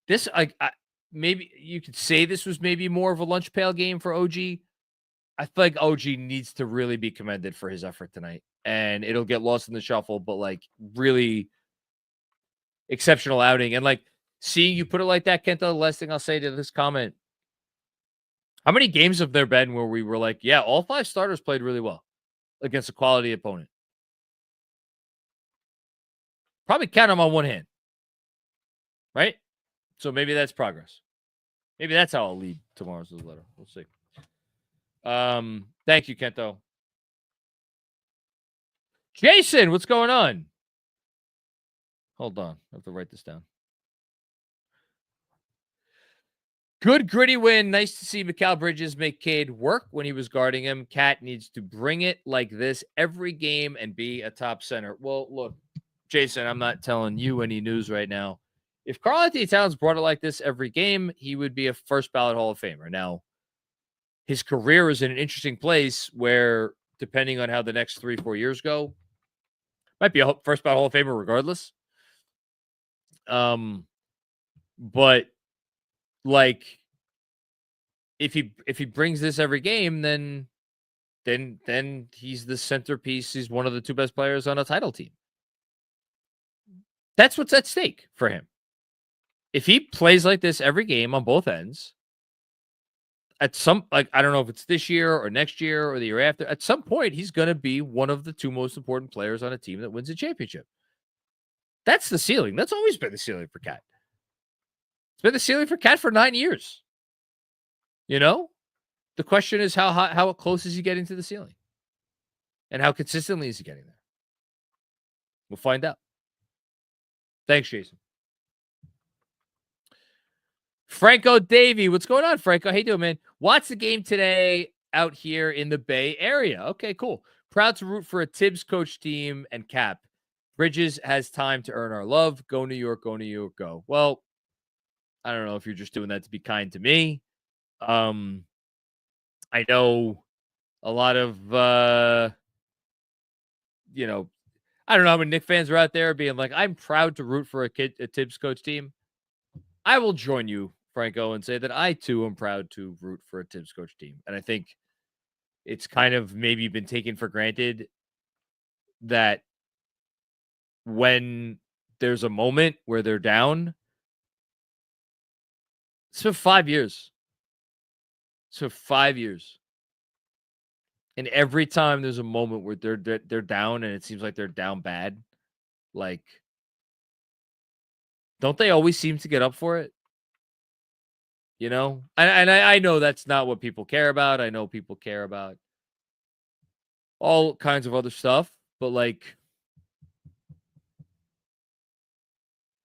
Speaker 1: this, maybe you could say this was maybe more of a lunch pail game for OG. I feel like OG needs to really be commended for his effort tonight, and it'll get lost in the shuffle, but like really exceptional outing. And like seeing you put it like that, Kenta, the last thing I'll say to this comment, how many games have there been where we were like, yeah, all 5 starters played really well against a quality opponent? Probably count them on one hand. Right? So maybe that's progress. Maybe that's how I'll lead tomorrow's letter. We'll see. Thank you, Kento. Jason, what's going on? Hold on. I have to write this down. Good gritty win. Nice to see Mikal Bridges make Cade work when he was guarding him. Cat needs to bring it like this every game and be a top center. Well, look, Jason, I'm not telling you any news right now. If Karl-Anthony Towns brought it like this every game, he would be a first ballot Hall of Famer. Now, his career is in an interesting place where, depending on how the next 3-4 years go, might be a first ballot Hall of Famer regardless. But like, if he brings this every game, then he's the centerpiece. He's one of the 2 best players on a title team. That's what's at stake for him. if he plays like this every game on both ends, at some, like, I don't know if it's this year or next year or the year after, at some point, he's going to be one of the 2 most important players on a team that wins a championship. That's the ceiling. That's always been the ceiling for Cat. It's been the ceiling for Cat for 9 years. You know? The question is how close is he getting to the ceiling? And how consistently is he getting there? We'll find out. Thanks, Jason. Franco Davey. What's going on, Franco? How you doing, man? Watch the game today out here in the Bay Area. Okay, cool. Proud to root for a Tibbs coach team and Cap. Bridges has time to earn our love. Go New York, go New York, go. Well, I don't know if you're just doing that to be kind to me. I know a lot of, you know, I don't know how many Knicks fans are out there being like, I'm proud to root for a Tibbs coach team. I will join you, Franco, and say that I, too, am proud to root for a Tibbs coach team. And I think it's kind of maybe been taken for granted that when there's a moment where they're down, it's been 5 years. So 5 years. And every time there's a moment where they're down and it seems like they're down bad, like, don't they always seem to get up for it? You know? And I know that's not what people care about. I know people care about all kinds of other stuff, but like,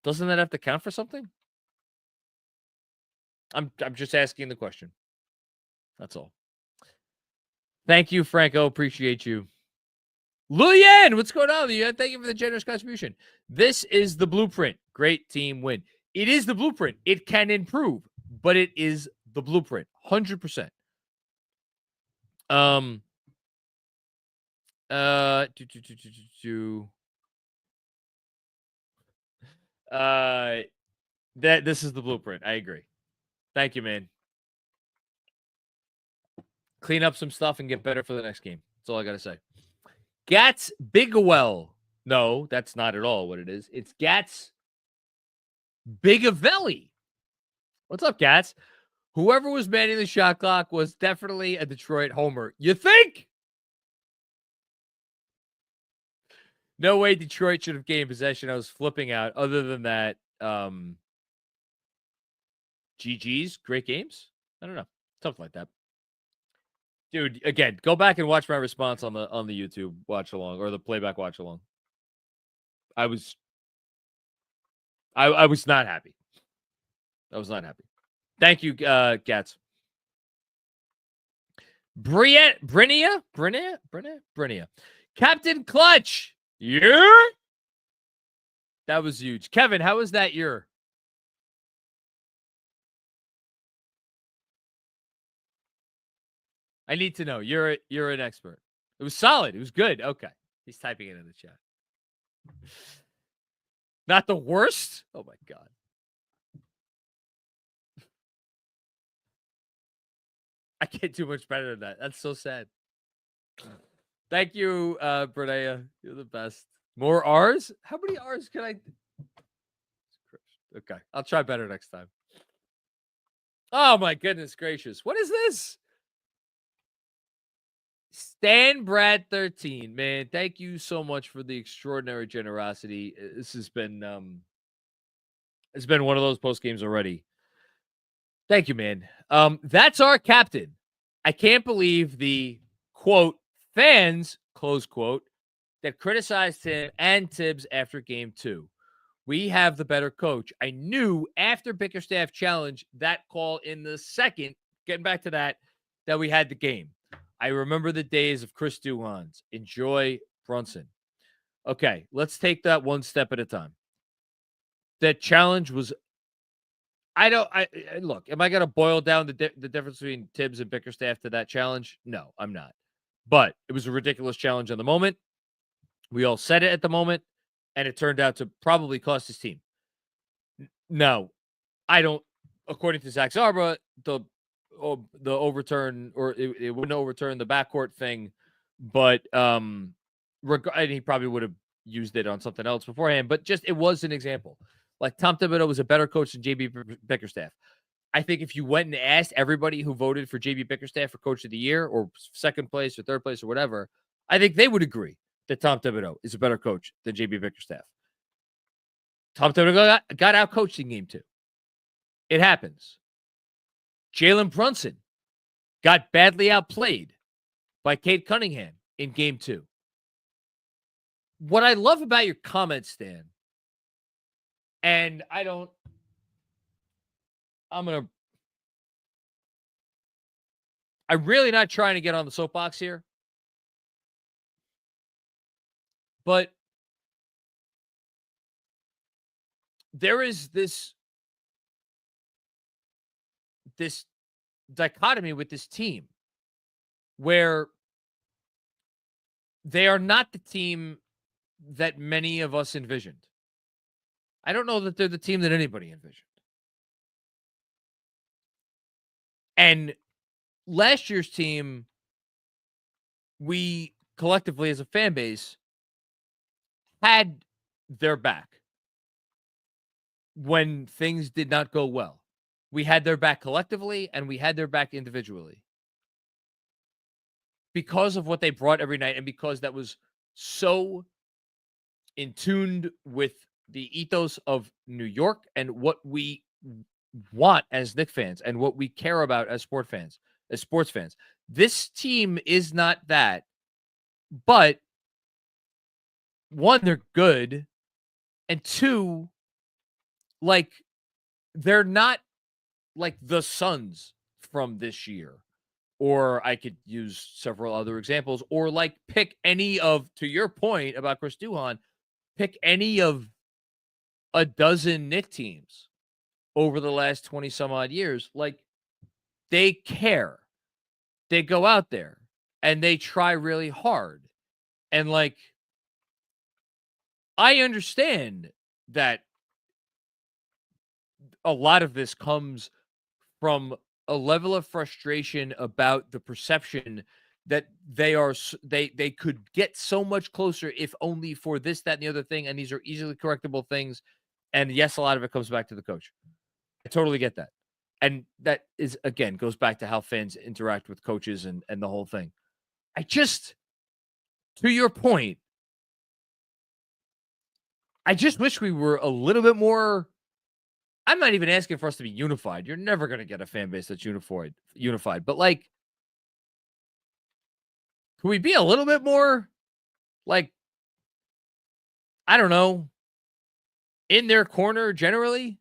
Speaker 1: doesn't that have to count for something? I'm just asking the question. That's all. Thank you, Franco. Appreciate you. Luyan, what's going on, Luyan? Thank you for the generous contribution. This is the blueprint. Great team win. It is the blueprint. It can improve, but it is the blueprint. 100%. This is the blueprint. I agree. Thank you, man. Clean up some stuff and get better for the next game. That's all I got to say. Gats Bigwell. No, that's not at all what it is. It's Gats Bigavelli. What's up, Gats? Whoever was manning the shot clock was definitely a Detroit homer. You think? No way Detroit should have gained possession. I was flipping out. Other than that, GG's, great games. I don't know. Something like that. Dude, again, go back and watch my response on the YouTube watch along or the playback watch along. I was not happy. I was not happy. Thank you, Gats. Brinia. Captain Clutch. Yeah. That was huge. Kevin, how was that year? I need to know. You're an expert. It was solid. It was good. Okay. He's typing it in the chat. Not the worst? Oh my God. I can't do much better than that. That's so sad. Thank you, Brenea. You're the best. More R's? How many R's can I? Okay. I'll try better next time. Oh my goodness gracious. What is this? Stan Brad 13, man. Thank you so much for the extraordinary generosity. This has been it's been one of those post games already. Thank you, man. That's our captain. I can't believe the quote fans, close quote, that criticized him and Tibbs after game 2. We have the better coach. I knew after Bickerstaff challenge that call in the second, getting back to that we had the game. I remember the days of Chris Duhans. Enjoy Brunson. Okay, let's take that one step at a time. That challenge was, look, am I going to boil down the difference between Tibbs and Bickerstaff to that challenge? No, I'm not. But it was a ridiculous challenge in the moment. We all said it at the moment, and it turned out to probably cost his team. No, I don't, according to Zach Zarba, the overturn, or it wouldn't overturn the backcourt thing, but and he probably would have used it on something else beforehand, but just it was an example. Like Tom Thibodeau was a better coach than JB Bickerstaff. I think if you went and asked everybody who voted for JB Bickerstaff for Coach of the Year or second place or third place or whatever, I think they would agree that Tom Thibodeau is a better coach than JB Bickerstaff. Tom Thibodeau got out coached in game 2. It happens. Jalen Brunson got badly outplayed by Cade Cunningham in game 2. What I love about your comments, Stan, and I'm really not trying to get on the soapbox here, but there is this dichotomy with this team where they are not the team that many of us envisioned. I don't know that they're the team that anybody envisioned. And last year's team, we collectively as a fan base had their back when things did not go well. We had their back collectively and we had their back individually because of what they brought every night and because that was so in tune with the ethos of New York and what we want as Knicks fans and what we care about as sports fans. This team is not that, but one, they're good, and two, like, they're not like the Suns from this year, or I could use several other examples, or like pick any of, to your point about Chris Duhon, pick any of a dozen Knicks teams over the last 20 some odd years. Like, they care. They go out there and they try really hard. And like, I understand that a lot of this comes from a level of frustration about the perception that they could get so much closer if only for this, that, and the other thing. And these are easily correctable things. And yes, a lot of it comes back to the coach. I totally get that. And that is, again, goes back to how fans interact with coaches and the whole thing. I just, to your point, I just wish we were a little bit more. I'm not even asking for us to be unified. You're never going to get a fan base that's unified. But like, could we be a little bit more, like, I don't know, in their corner generally?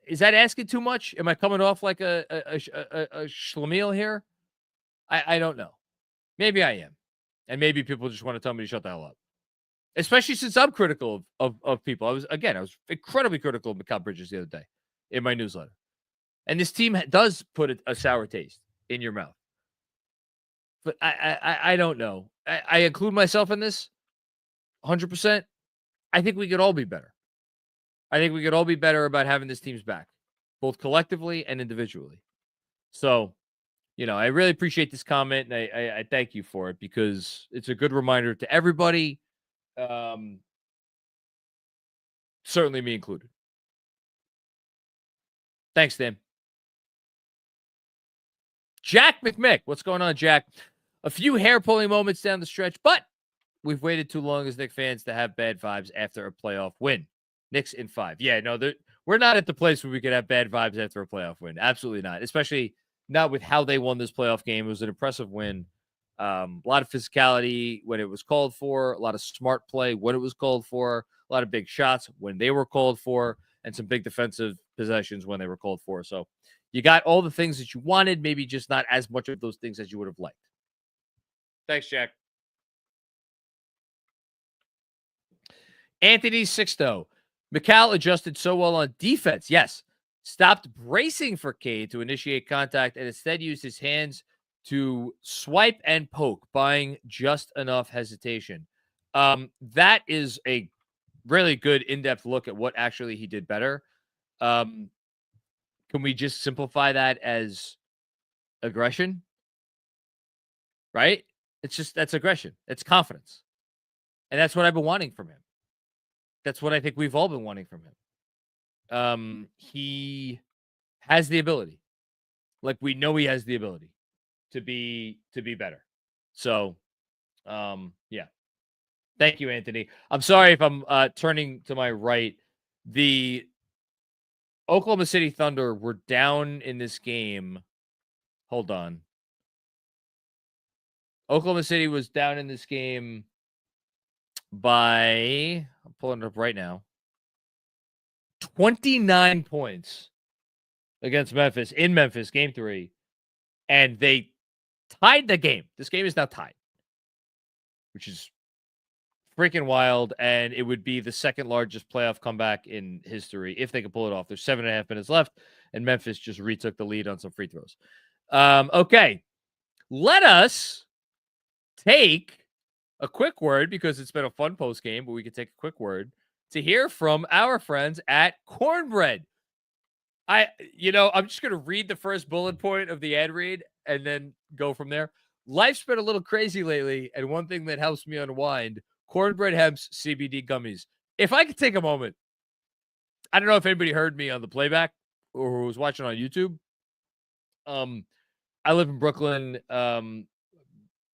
Speaker 1: Is that asking too much? Am I coming off like a schlemiel here? I don't know. Maybe I am. And maybe people just want to tell me to shut the hell up. Especially since I'm critical of people. I was incredibly critical of Mikal Bridges the other day in my newsletter. And this team does put a sour taste in your mouth. But I don't know. I include myself in this 100%. I think we could all be better. I think we could all be better about having this team's back, both collectively and individually. So, I really appreciate this comment, and I thank you for it because it's a good reminder to everybody, certainly me included. Thanks, Dan. Jack McMick. What's going on, Jack? A few hair-pulling moments down the stretch, but we've waited too long as Knicks fans to have bad vibes after a playoff win. Knicks in 5. Yeah, no, we're not at the place where we could have bad vibes after a playoff win. Absolutely not. Especially not with how they won this playoff game. It was an impressive win. A lot of physicality when it was called for, a lot of smart play when it was called for, a lot of big shots when they were called for, and some big defensive possessions when they were called for. So you got all the things that you wanted, maybe just not as much of those things as you would have liked. Thanks, Jack. Anthony Sixto. Mikal adjusted so well on defense. Yes. Stopped bracing for Cade to initiate contact and instead used his hands to swipe and poke, buying just enough hesitation. That is a really good in-depth look at what actually he did better. Can we just simplify that as aggression? Right? That's aggression. It's confidence. And that's what I've been wanting from him. That's what I think we've all been wanting from him. He has the ability. Like, we know he has the ability to be better. So, yeah. Thank you, Anthony. I'm sorry if I'm turning to my right. The Oklahoma City Thunder were down in this game. Hold on. Oklahoma City was down in this game by, I'm pulling it up right now, 29 points against Memphis in Memphis, game 3. And they tied the game. This game is now tied, which is freaking wild. And it would be the second largest playoff comeback in history if they could pull it off. There's 7.5 minutes left, and Memphis just retook the lead on some free throws. Okay. Let us take a quick word, because it's been a fun post game, but we can take a quick word to hear from our friends at Cornbread. I'm just going to read the first bullet point of the ad read and then go from there. Life's been a little crazy lately, and one thing that helps me unwind, Cornbread Hemp's CBD gummies. If I could take a moment, I don't know if anybody heard me on the playback or who was watching on YouTube. I live in Brooklyn.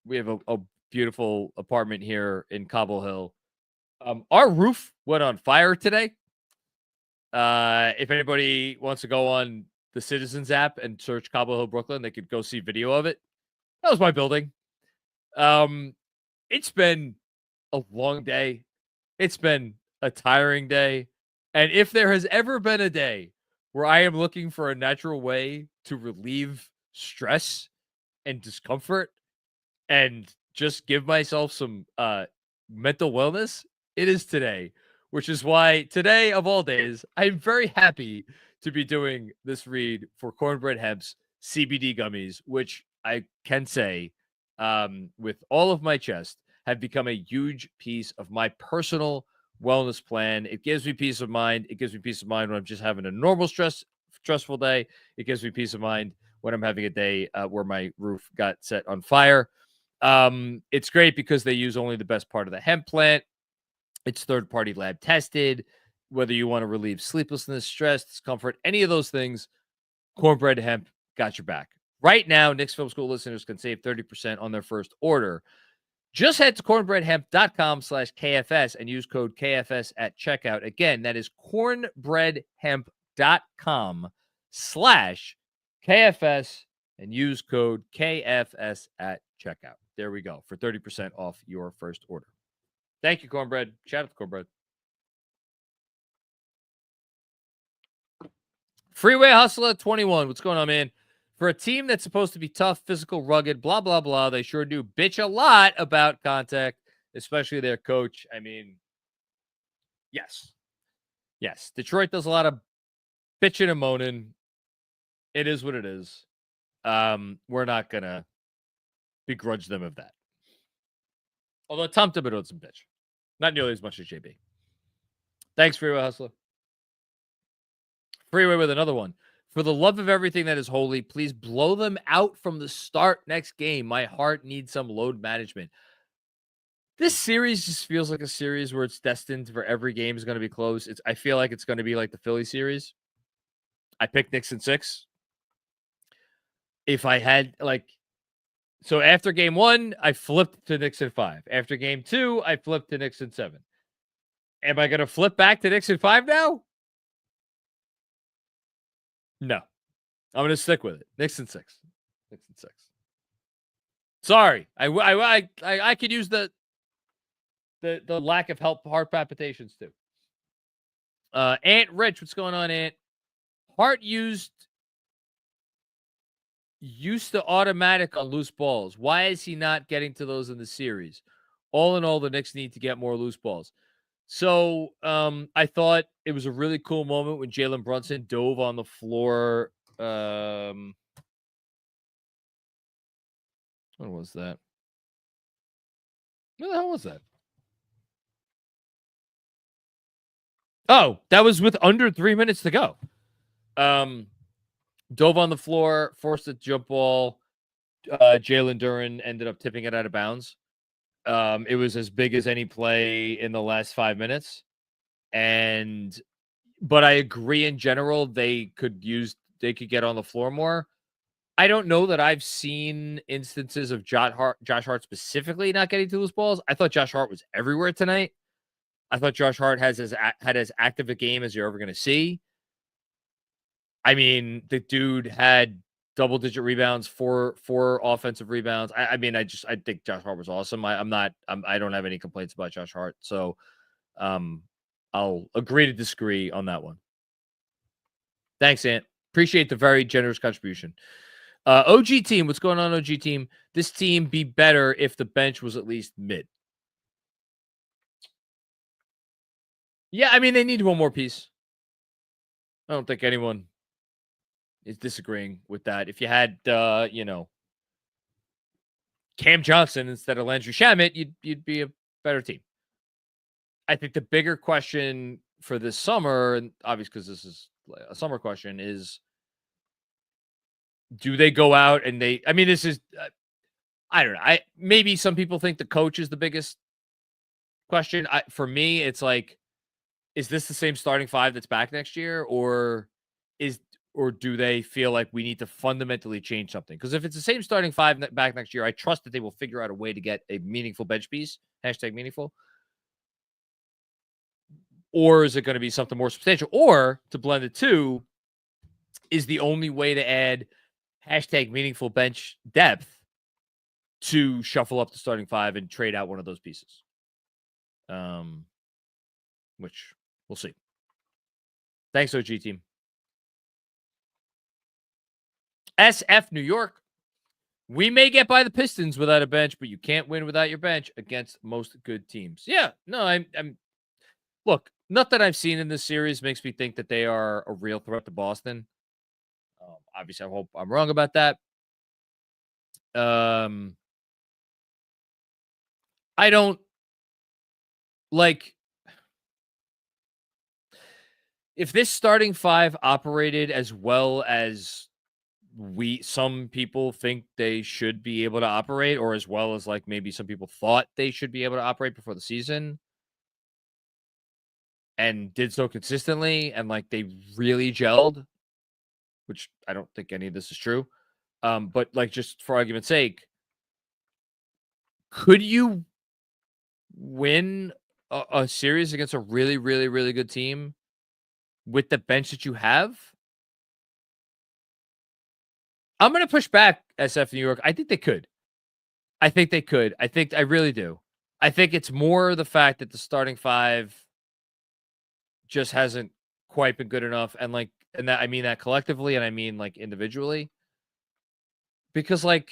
Speaker 1: We have a beautiful apartment here in Cobble Hill. Our roof went on fire today. If anybody wants to go on the Citizens app and search Cobble Hill, Brooklyn, they could go see video of it. That was my building. It's been a long day. It's been a tiring day. And if there has ever been a day where I am looking for a natural way to relieve stress and discomfort and just give myself some mental wellness, it is today, which is why today of all days, I'm very happy to be doing this read for Cornbread Hemp's CBD gummies, which I can say with all of my chest have become a huge piece of my personal wellness plan. It gives me peace of mind. It gives me peace of mind when I'm just having a normal stressful day. It gives me peace of mind when I'm having a day where my roof got set on fire. It's great because they use only the best part of the hemp plant. It's third-party lab tested. Whether you want to relieve sleeplessness, stress, discomfort, any of those things, Cornbread Hemp got your back. Right now, Knicks Film School listeners can save 30% on their first order. Just head to cornbreadhemp.com/KFS and use code KFS at checkout. Again, that is cornbreadhemp.com/KFS and use code KFS at checkout. There we go, for 30% off your first order. Thank you, Cornbread. Shout out to Cornbread. Freeway Hustler 21. What's going on, man? For a team that's supposed to be tough, physical, rugged, blah, blah, blah, they sure do bitch a lot about contact, especially their coach. I mean, yes. Yes. Detroit does a lot of bitching and moaning. It is what it is. We're not going to begrudge them of that. Although Tom Thibodeau's a bitch. Not nearly as much as JB. Thanks, Freeway Hustler. Freeway with another one. For the love of everything that is holy, please blow them out from the start next game. My heart needs some load management. This series just feels like a series where it's destined for every game is going to be close. I feel like it's going to be like the Philly series. I picked Knicks in 6. If I had so after game 1, I flipped to Knicks in 5. After game 2, I flipped to Knicks in 7. Am I going to flip back to Knicks in 5 now? No. I'm going to stick with it. Knicks in 6. Knicks in 6. Sorry. I could use the lack of heart palpitations too. Ant Rich, what's going on, Ant? Hart used to automatic on loose balls. Why is he not getting to those in the series? All in all, the Knicks need to get more loose balls. So I thought it was a really cool moment when Jalen Brunson dove on the floor. When was that? Where the hell was that? Oh, that was with under 3 minutes to go. Dove on the floor, forced a jump ball. Jalen Duren ended up tipping it out of bounds. It was as big as any play in the last 5 minutes. But I agree in general they could get on the floor more. I don't know that I've seen instances of Josh Hart specifically not getting to loose balls. I thought Josh Hart was everywhere tonight. I thought Josh Hart had as active a game as you're ever going to see. I mean, the dude had double-digit rebounds, four offensive rebounds. I think Josh Hart was awesome. I don't have any complaints about Josh Hart. So, I'll agree to disagree on that one. Thanks, Ant. Appreciate the very generous contribution. OG team, what's going on, OG team? This team be better if the bench was at least mid. Yeah, I mean, they need one more piece. I don't think anyone is disagreeing with that. If you had, Cam Johnson instead of Landry Shamet, you'd be a better team. I think the bigger question for this summer, and obviously because this is a summer question, is do they go out and this is, I don't know. Maybe some people think the coach is the biggest question. For me, it's like, is this the same starting five that's back next year, or do they feel like we need to fundamentally change something? Because if it's the same starting five back next year, I trust that they will figure out a way to get a meaningful bench piece, #meaningful. Or is it going to be something more substantial? Or to blend the two is the only way to add #meaningful bench depth to shuffle up the starting five and trade out one of those pieces. Which we'll see. Thanks, OG team. SF New York. We may get by the Pistons without a bench, but you can't win without your bench against most good teams. Yeah, no, I'm look, nothing I've seen in this series makes me think that they are a real threat to Boston. Obviously, I hope I'm wrong about that. I don't like if this starting five operated as well as some people think they should be able to operate, or as well as like maybe some people thought they should be able to operate before the season, and did so consistently, and like they really gelled, which I don't think any of this is true. But like, just for argument's sake, could you win a series against a really, really, really good team with the bench that you have? I'm going to push back, SF New York. I think they could. I really do. I think it's more the fact that the starting five just hasn't quite been good enough. And that I mean that collectively, and I mean like individually. Because like,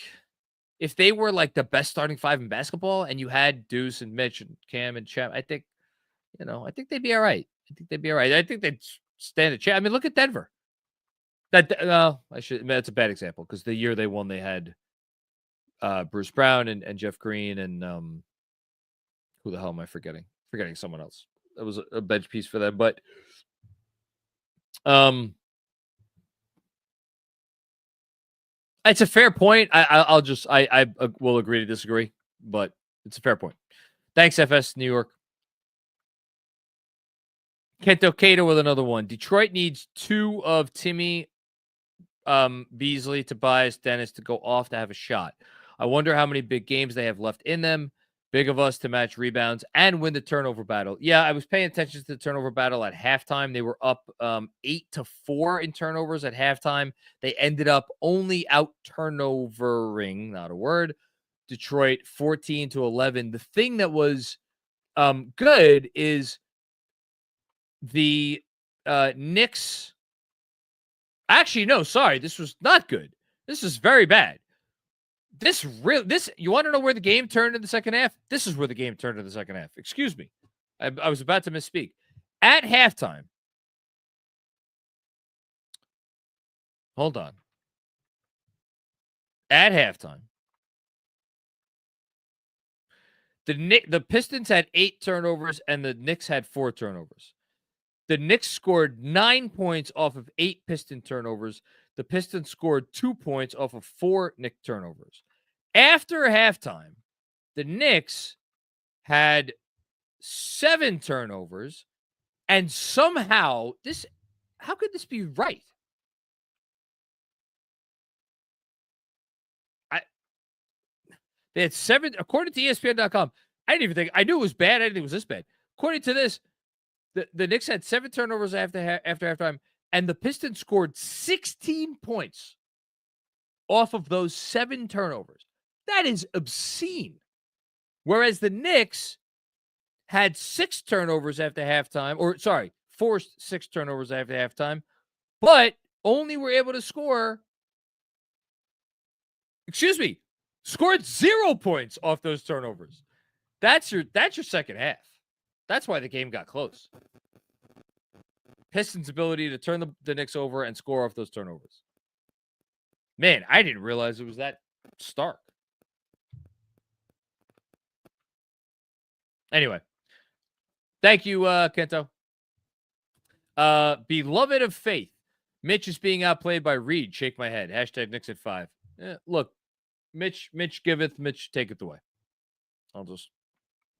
Speaker 1: if they were like the best starting five in basketball and you had Deuce and Mitch and Cam and Chem, I think they'd be all right. I think they'd stand a chance. I mean, look at Denver. That's a bad example because the year they won, they had Bruce Brown and Jeff Green and who the hell am I forgetting? Forgetting someone else. That was a bench piece for them, but it's a fair point. I will agree to disagree, but it's a fair point. Thanks, FS New York. Kento Cato with another one. Detroit needs 2 of Timmy, Beasley, Tobias, Dennis to go off to have a shot. I wonder how many big games they have left in them. Big of us to match rebounds and win the turnover battle. Yeah, I was paying attention to the turnover battle at halftime. They were up 8-4 in turnovers at halftime. They ended up only out turnovering, not a word, Detroit 14-11. The thing that was good is the Knicks. Actually, no, sorry. This was not good. This is very bad. You want to know where the game turned in the second half? This is where the game turned in the second half. Excuse me. I was about to misspeak. At halftime. Hold on. At halftime. The Pistons had 8 turnovers and the Knicks had 4 turnovers. The Knicks scored 9 points off of 8 Piston turnovers. The Pistons scored 2 points off of 4 Knicks turnovers. After halftime, the Knicks had 7 turnovers And somehow how could this be right? They had 7, according to ESPN.com. I knew it was bad. I didn't think it was this bad. According to this, the Knicks had 7 turnovers after halftime, and the Pistons scored 16 points off of those 7 turnovers. That is obscene. Whereas the Knicks had 6 turnovers after halftime, forced 6 turnovers after halftime, but only were able to scored 0 points off those turnovers. That's your second half. That's why the game got close. Pistons' ability to turn the Knicks over and score off those turnovers. Man, I didn't realize it was that stark. Anyway, thank you, Kento. Beloved of faith. Mitch is being outplayed by Reed. Shake my head. Hashtag Knicks at 5. Look, Mitch giveth, Mitch taketh away. I'll just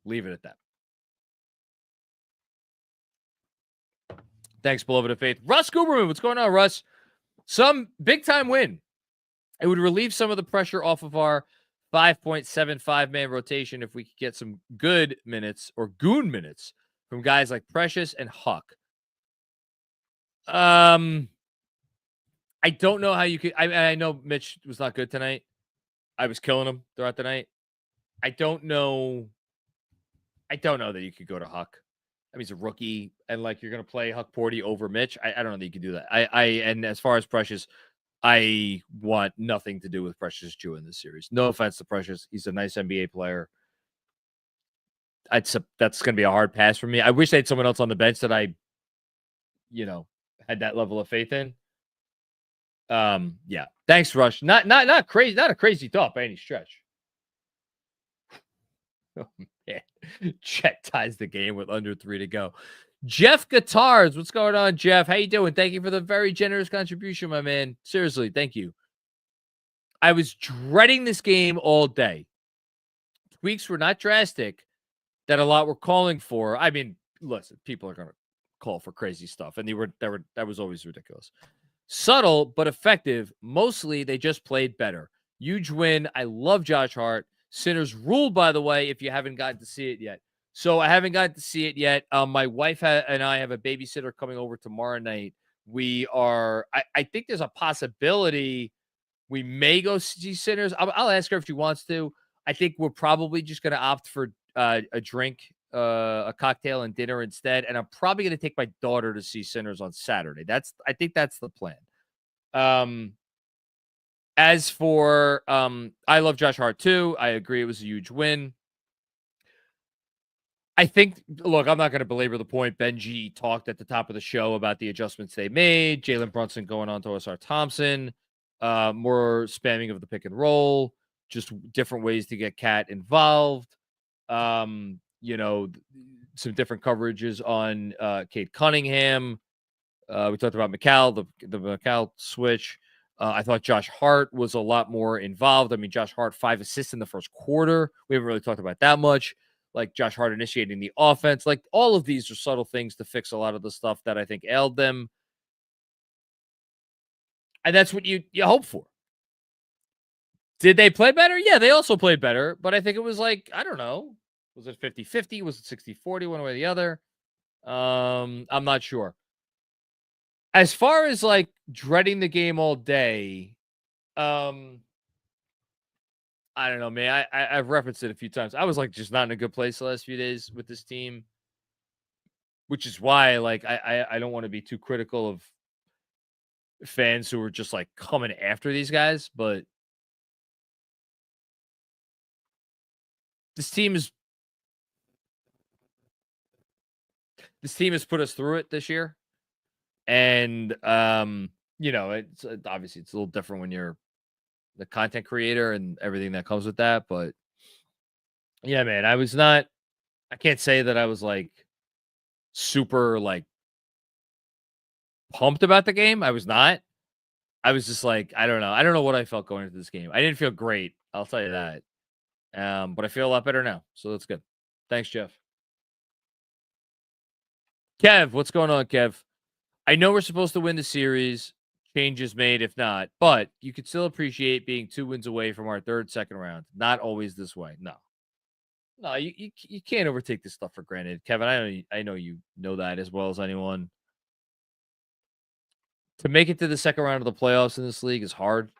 Speaker 1: leave it at that. Thanks, beloved of faith. Russ Gooberman, what's going on, Russ? Some big-time win. It would relieve some of the pressure off of our 5.75-man rotation if we could get some good minutes or goon minutes from guys like Precious and Huck. I don't know how you could. I know Mitch was not good tonight. I was killing him throughout the night. I don't know that you could go to Huck. I mean, he's a rookie, and like you're gonna play Huck Porty over Mitch. I don't know that you can do that. And as far as Precious, I want nothing to do with Precious Jew in this series. No offense to Precious, he's a nice NBA player. That's gonna be a hard pass for me. I wish they had someone else on the bench that I, had that level of faith in. Yeah. Thanks, Rush. Not crazy, not a crazy thought by any stretch. Oh man. Chet ties the game with under 3 to go. Jeff Guitars, what's going on, Jeff? How you doing? Thank you for the very generous contribution, my man. Seriously, thank you. I was dreading this game all day. Tweaks were not drastic that a lot were calling for. I mean, listen, people are gonna call for crazy stuff, and that was always ridiculous. Subtle but effective. Mostly they just played better. Huge win. I love Josh Hart. Sinners ruled, by the way, if you haven't gotten to see it yet. So I haven't gotten to see it yet. My wife and I have a babysitter coming over tomorrow night. We are, I think there's a possibility we may go see Sinners. I'll ask her if she wants to. I think we're probably just going to opt for a drink, a cocktail and dinner instead. And I'm probably going to take my daughter to see Sinners on Saturday. I think that's the plan. As for, I love Josh Hart too. I agree. It was a huge win. I think, look, I'm not going to belabor the point. Benjy talked at the top of the show about the adjustments they made. Jalen Brunson going on to OSR Thompson, more spamming of the pick and roll, just different ways to get Cat involved. Some different coverages on Cade Cunningham. We talked about Mikal, the Mikal switch. I thought Josh Hart was a lot more involved. I mean, Josh Hart, 5 assists in the first quarter. We haven't really talked about that much. Like Josh Hart initiating the offense. Like all of these are subtle things to fix a lot of the stuff that I think ailed them. And that's what you hope for. Did they play better? Yeah, they also played better. But I think it was like, I don't know. Was it 50-50? Was it 60-40? One way or the other? I'm not sure. As far as like dreading the game all day, I don't know, man. I've referenced it a few times. I was like just not in a good place the last few days with this team, which is why like I don't want to be too critical of fans who are just like coming after these guys, but this team has put us through it this year. And it's obviously it's a little different when you're the content creator and everything that comes with that. But yeah, man, I can't say that I was like super like pumped about the game. I was not. I was just like, I don't know what I felt going into this game. I didn't feel great. I'll tell you that. But I feel a lot better now. So that's good. Thanks, Jeff. Kev, what's going on, Kev? I know we're supposed to win the series. Changes made if not, but you could still appreciate being 2 wins away from our second round. Not always this way. No, you can't overtake this stuff for granted, Kevin. I know you know that as well as anyone. To make it to the second round of the playoffs in this league is hard.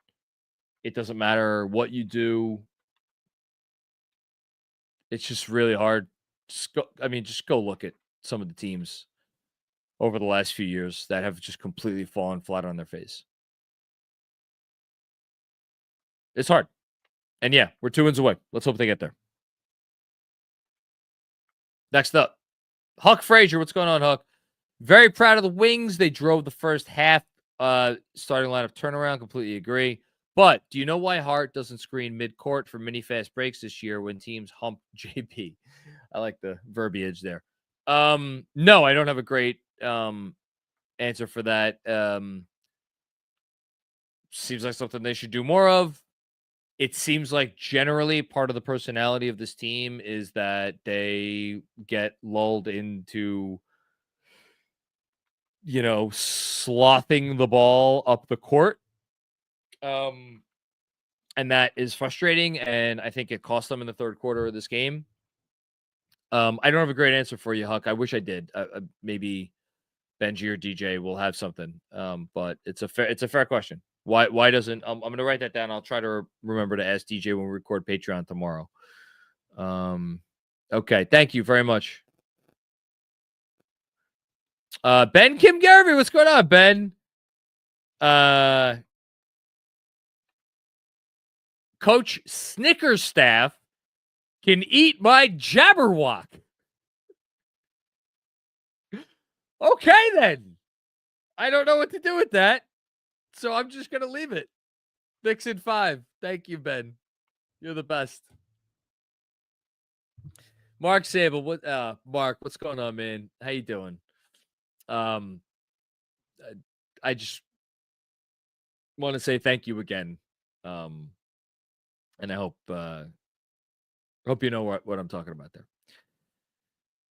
Speaker 1: It doesn't matter what you do. It's just really hard. Just go look at some of the teams over the last few years that have just completely fallen flat on their face. It's hard. And yeah, we're 2 wins away. Let's hope they get there. Next up, Huck Frazier. What's going on, Huck? Very proud of the Wings. They drove the first half starting lineup turnaround. Completely agree. But do you know why Hart doesn't screen mid-court for mini fast breaks this year when teams hump JP? I like the verbiage there. No, I don't have a great answer for that. Seems like something they should do more of. It seems like generally part of the personality of this team is that they get lulled into, slothing the ball up the court. And that is frustrating, and I think it cost them in the third quarter of this game. I don't have a great answer for you, Huck. I wish I did. Maybe Benjy or DJ will have something. But it's a fair question. Why doesn't I'm going to write that down. I'll try to remember to ask DJ when we record Patreon tomorrow. Okay, thank you very much. Ben Kim Garvey, what's going on, Ben? Coach Snickers staff can eat my Jabberwock. Okay, then. I don't know what to do with that, so I'm just going to leave it. Knicks in 5. Thank you, Ben. You're the best. Mark Sable, Mark, what's going on, man? How you doing? I just want to say thank you again. And I hope you know what I'm talking about there.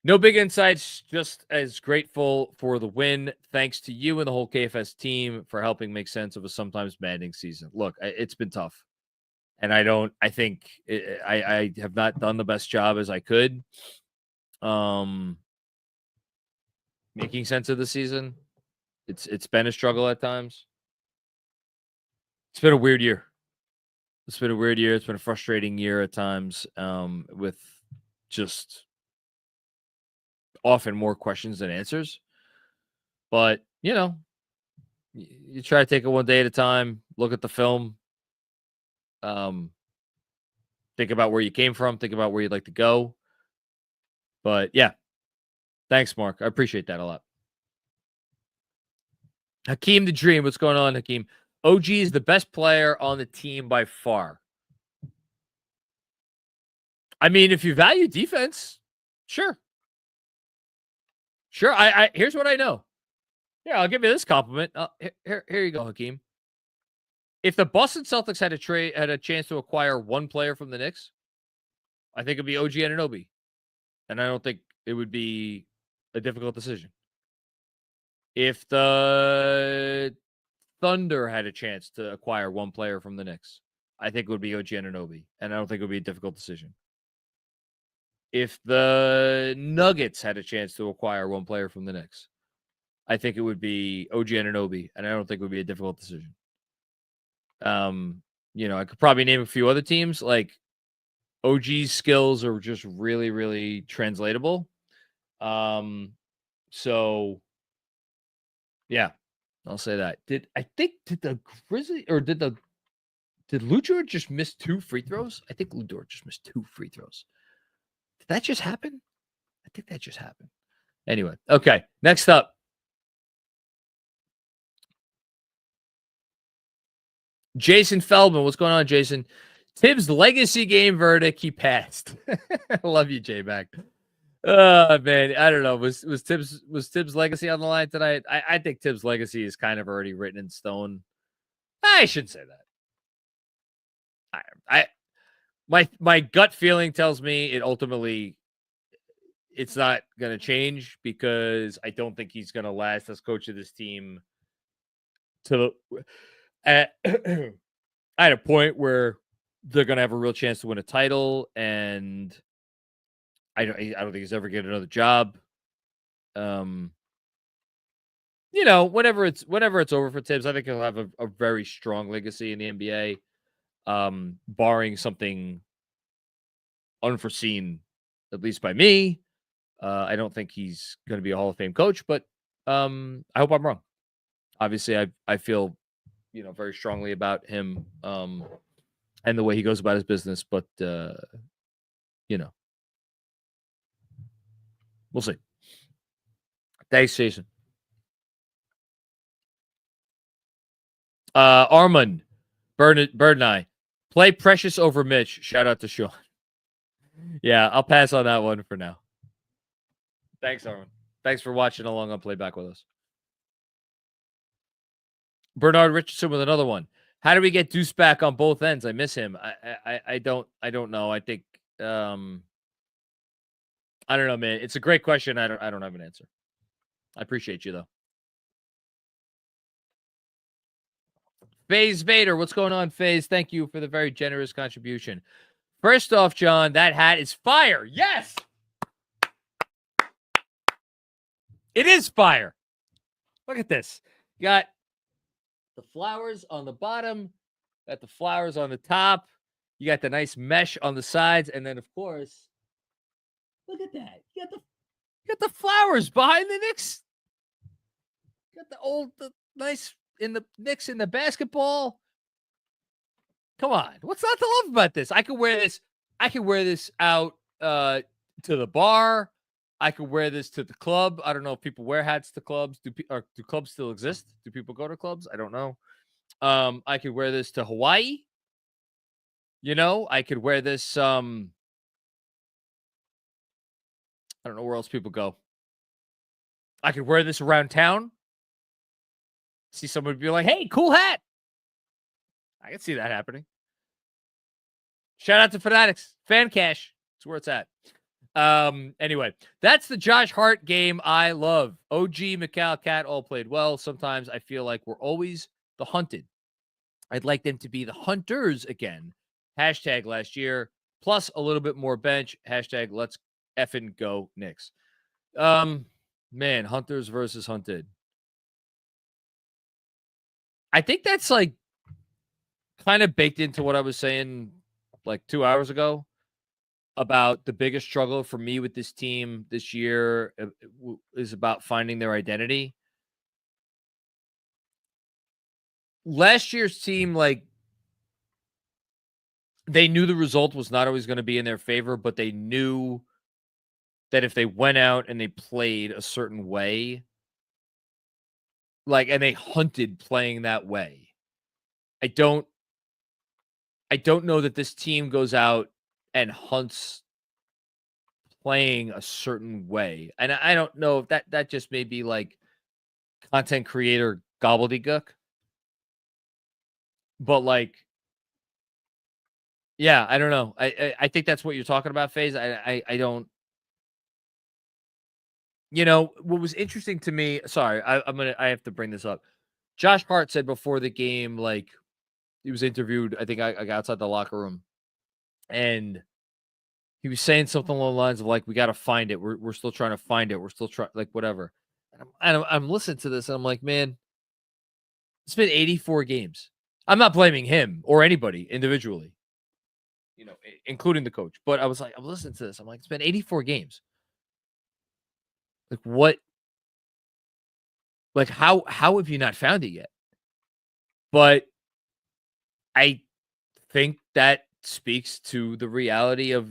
Speaker 1: No big insights, just as grateful for the win. Thanks to you and the whole KFS team for helping make sense of a sometimes maddening season. Look, it's been tough. And I think I have not done the best job as I could making sense of the season. It's been a struggle at times. It's been a weird year. It's been a frustrating year at times, with just often more questions than answers. But, you try to take it one day at a time, look at the film, think about where you came from, think about where you'd like to go. But, yeah, thanks, Mark. I appreciate that a lot. Hakeem the Dream. What's going on, Hakeem? OG is the best player on the team by far. I mean, if you value defense, sure. Sure. Here's what I know. Yeah, I'll give you this compliment. Here you go, Hakeem. If the Boston Celtics had a chance to acquire one player from the Knicks, I think it'd be OG Anunoby. And I don't think it would be a difficult decision. If the Thunder had a chance to acquire one player from the Knicks, I think it would be OG Anunoby, and I don't think it would be a difficult decision. If the Nuggets had a chance to acquire one player from the Knicks, I think it would be OG Anunoby, and I don't think it would be a difficult decision. I could probably name a few other teams. Like, OG's skills are just really, really translatable. So yeah, I'll say that. Did the Grizzlies or did Lou Dort just miss 2 free throws? I think Lou Dort just missed 2 free throws. Did that just happen? I think that just happened. Anyway, okay. Next up. Jason Feldman. What's going on, Jason? Tibbs' legacy game verdict, he passed. I love you, J-Mac. Man, I don't know. Was Tibbs' legacy on the line tonight? I think Tibbs' legacy is kind of already written in stone. I shouldn't say that. My gut feeling tells me it ultimately it's not going to change because I don't think he's going to last as coach of this team at a point where they're going to have a real chance to win a title, and I don't think he's ever get another job. Whenever it's over for Tibbs, I think he'll have a very strong legacy in the NBA, barring something unforeseen, at least by me. I don't think he's going to be a Hall of Fame coach, but I hope I'm wrong. Obviously, I feel very strongly about him and the way he goes about his business, but we'll see. Thanks, Jason. Armand, Bird and I play Precious over Mitch. Shout out to Sean. Yeah, I'll pass on that one for now. Thanks, Armand. Thanks for watching along on Playback with us. Bernard Richardson with another one. How do we get Deuce back on both ends? I miss him. I don't know. I think I don't know, man. It's a great question. I don't have an answer. I appreciate you though. FaZe Vader, what's going on, FaZe? Thank you for the very generous contribution. First off, John, that hat is fire. Yes! It is fire. Look at this. You got the flowers on the bottom, got the flowers on the top. You got the nice mesh on the sides, and then, of course, look at that. You got the flowers behind the Knicks. You got the nice in the Knicks in the basketball. Come on, what's not to love about this? I could wear this. I could wear this out to the bar. I could wear this to the club. I don't know if people wear hats to clubs. Do clubs still exist? Do people go to clubs? I don't know. I could wear this to Hawaii. I could wear this. I don't know where else people go. I could wear this around town. See someone be like, hey, cool hat. I can see that happening. Shout out to Fanatics. Fan Cash. That's where it's at. Anyway, that's the Josh Hart game I love. OG, Mikal, Cat all played well. Sometimes I feel like we're always the hunted. I'd like them to be the hunters again. Hashtag last year. Plus a little bit more bench. Hashtag let's effing go Knicks. Man, hunters versus hunted. I think that's like kind of baked into what I was saying like 2 hours ago about the biggest struggle for me with this team this year is about finding their identity. Last year's team, like, they knew the result was not always going to be in their favor, but they knew that if they went out and they played a certain way, and they hunted playing that way. I don't know that this team goes out and hunts playing a certain way. And I don't know if that just may be like content creator gobbledygook. But yeah, I don't know. I think that's what you're talking about, FaZe. I don't. What was interesting to me, sorry, I have to bring this up. Josh Hart said before the game, he was interviewed, I think I got outside the locker room, and he was saying something along the lines of we got to find it. We're still trying to find it. We're still trying, whatever. And I'm listening to this and I'm like, man, it's been 84 games. I'm not blaming him or anybody individually, including the coach. But I was I'm listening to this. I'm like, it's been 84 games. What? How have you not found it yet? But I think that speaks to the reality of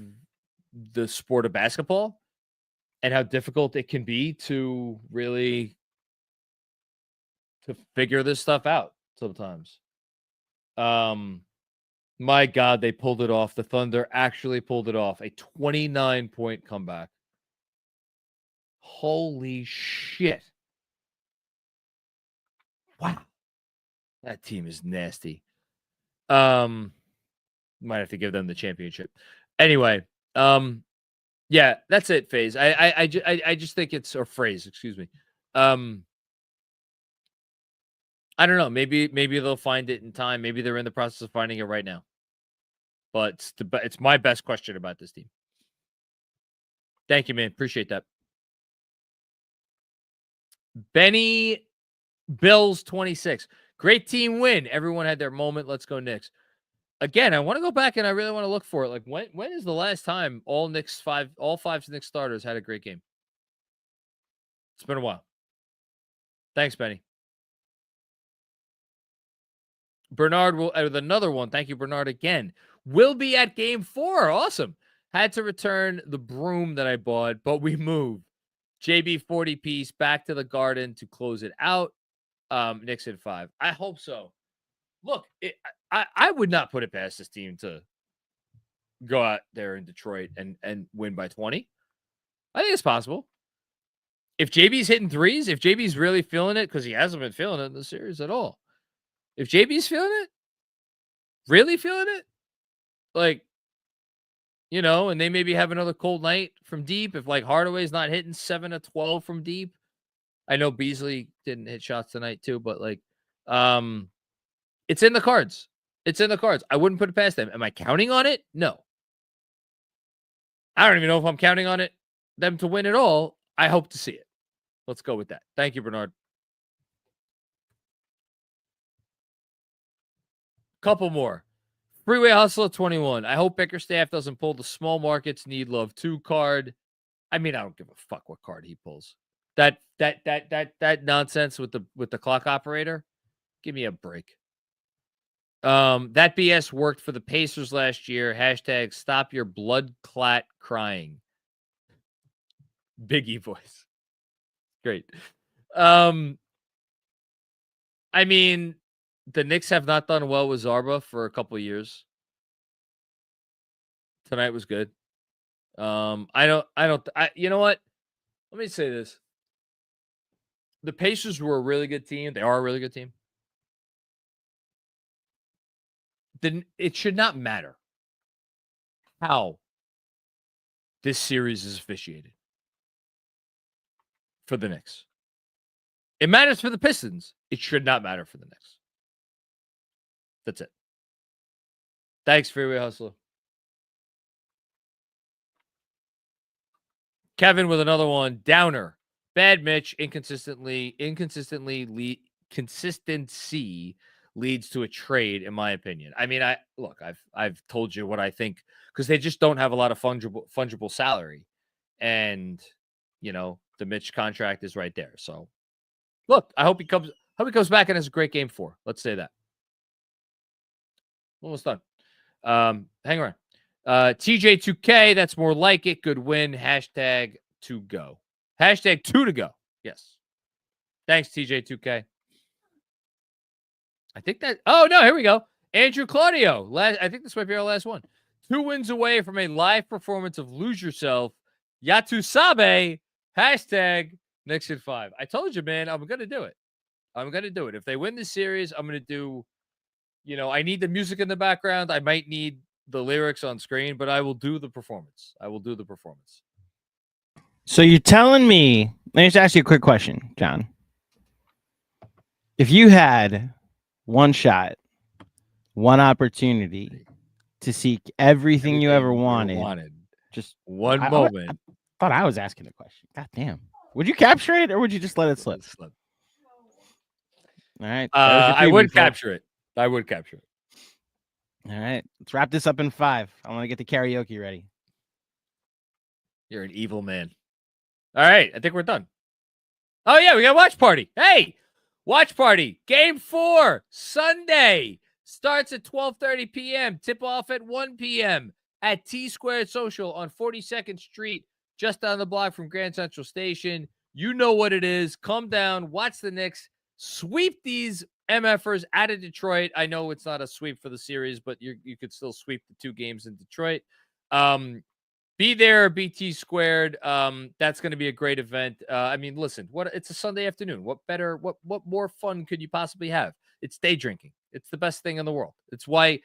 Speaker 1: the sport of basketball and how difficult it can be to really figure this stuff out sometimes. My God, they pulled it off. The Thunder actually pulled it off. A 29-point comeback. Holy shit. Wow. That team is nasty. Might have to give them the championship. Anyway, Yeah, that's it, Phase. I just think it's, or Phrase, excuse me. I don't know. Maybe they'll find it in time. Maybe they're in the process of finding it right now. But it's my best question about this team. Thank you, man. Appreciate that. Benny Bills 26. Great team win. Everyone had their moment. Let's go Knicks. Again, I want to go back and I really want to look for it. Like when is the last time all five Knicks starters had a great game? It's been a while. Thanks, Benny. Bernard will with another one. Thank you, Bernard, again. Will be at game 4. Awesome. Had to return the broom that I bought, but we moved. JB 40 piece back to the Garden to close it out. Knicks in 5. I hope so. Look, I would not put it past this team to go out there in Detroit and win by 20. I think it's possible. If JB's hitting threes, if JB's really feeling it, because he hasn't been feeling it in the series at all. If JB's feeling it, really feeling it, like, you know, and they maybe have another cold night from deep. If like Hardaway's not hitting 7 of 12 from deep. I know Beasley didn't hit shots tonight too, but like, it's in the cards. It's in the cards. I wouldn't put it past them. Am I counting on it? No. I don't even know if I'm counting on it, them to win it all. I hope to see it. Let's go with that. Thank you, Bernard. Couple more. Freeway Hustler 21. I hope Bickerstaff doesn't pull the small markets need love 2 card. I mean, I don't give a fuck what card he pulls. That nonsense with the clock operator. Give me a break. That BS worked for the Pacers last year. Hashtag stop your blood clot crying. Biggie voice. Great. I mean, the Knicks have not done well with Zarba for a couple of years. Tonight was good. You know what? Let me say this. The Pacers were a really good team. They are a really good team. Then it should not matter how this series is officiated for the Knicks. It matters for the Pistons. It should not matter for the Knicks. That's it. Thanks, Freeway Hustler. Kevin with another one. Downer. Bad Mitch. Consistency leads to a trade, in my opinion. I mean, I've told you what I think, because they just don't have a lot of fungible salary. And, you know, the Mitch contract is right there. So look, I hope he comes back and has a great game 4. Let's say that. Almost done. Hang around. TJ2K, that's more like it. Good win. Hashtag to go. Hashtag 2 to go. Yes. Thanks, TJ2K. I think that. Oh, no, here we go. Andrew Claudio. I think this might be our last one. 2 wins away from a live performance of Lose Yourself. Yatu Sabe. Hashtag Knicks in 5. I told you, man, I'm going to do it. I'm going to do it. If they win this series, I'm going to do, you know, I need the music in the background. I might need the lyrics on screen, but I will do the performance.
Speaker 5: So you're telling me, let me just ask you a quick question, John. If you had one shot, one opportunity to seek everything you ever wanted, just
Speaker 1: one moment.
Speaker 5: I thought I was asking a question. God damn. Would you capture it or would you just let it slip? All right.
Speaker 1: I would capture it. I would capture it.
Speaker 5: All right. Let's wrap this up in 5. I want to get the karaoke ready.
Speaker 1: You're an evil man. All right. I think we're done. Oh, yeah. We got watch party. Hey, watch party. Game 4, Sunday. Starts at 12:30 p.m. Tip off at 1 p.m. at T Squared Social on 42nd Street, just down the block from Grand Central Station. You know what it is. Come down, watch the Knicks, sweep these MFers out of Detroit. I know it's not a sweep for the series, but you could still sweep the 2 games in Detroit. Be there, BT Squared. That's going to be a great event. I mean, listen, it's a Sunday afternoon. What more fun could you possibly have? It's day drinking. It's the best thing in the world. It's why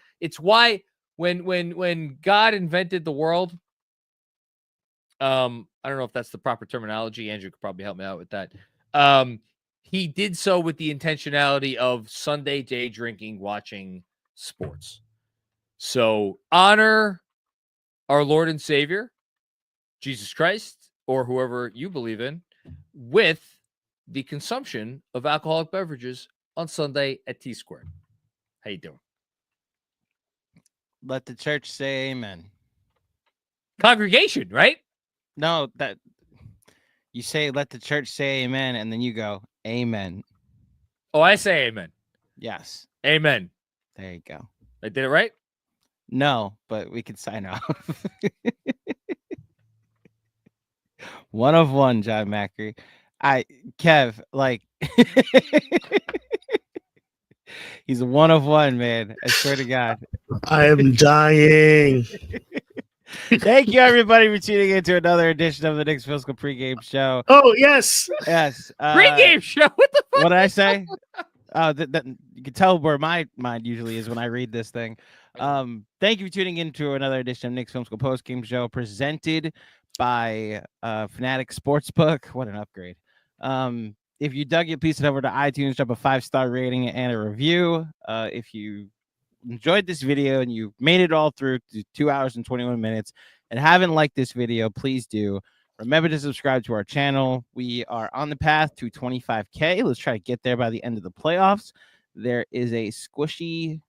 Speaker 1: when God invented the world, I don't know if that's the proper terminology. Andrew could probably help me out with that. He did so with the intentionality of Sunday day drinking, watching sports. So honor our Lord and Savior, Jesus Christ, or whoever you believe in, with the consumption of alcoholic beverages on Sunday at T-Squared. How you doing?
Speaker 5: Let the church say amen.
Speaker 1: Congregation, right?
Speaker 5: No, that you say let the church say amen, and then you go amen.
Speaker 1: Oh, I say amen.
Speaker 5: Yes.
Speaker 1: Amen.
Speaker 5: There you go.
Speaker 1: I did it right?
Speaker 5: No, but we can sign off. 1 of 1, John Macri. Kev, like he's a 1 of 1, man. I swear to God.
Speaker 6: I am dying.
Speaker 5: Thank you, everybody, for tuning in to another edition of the Knicks Film School Pregame Show.
Speaker 6: Oh, yes.
Speaker 5: Yes.
Speaker 1: Pregame show. What the fuck?
Speaker 5: What did I say? Oh, you can tell where my mind usually is when I read this thing. Thank you for tuning in to another edition of Knicks Film School Postgame Show presented by Fanatic Sportsbook. What an upgrade. If you dug it, please head over to iTunes, drop a 5-star rating and a review. If you enjoyed this video and you made it all through to 2 hours and 21 minutes and haven't liked this video, please do. Remember to subscribe to our channel. We are on the path to 25K. Let's try to get there by the end of the playoffs. There is a squishy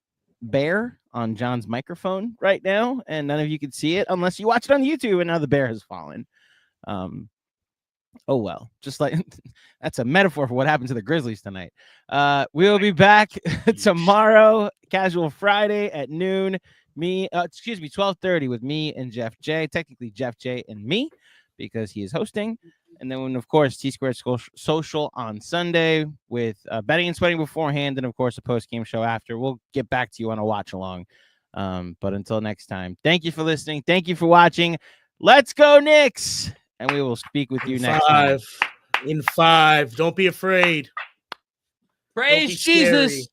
Speaker 5: bear on John's microphone right now, and none of you can see it unless you watch it on YouTube, and now the bear has fallen. Oh, well, just like that's a metaphor for what happened to the Grizzlies tonight. We'll be back tomorrow, Casual Friday at noon. 12:30 with me and Jeff J. Technically Jeff J and me, because he is hosting. And then, of course, T-Squared Social on Sunday with betting and sweating beforehand, and, of course, a post-game show after. We'll get back to you on a watch-along. But until next time, thank you for listening. Thank you for watching. Let's go, Knicks! And we will speak with you next time.
Speaker 6: In 5. Don't be afraid.
Speaker 1: Praise Jesus.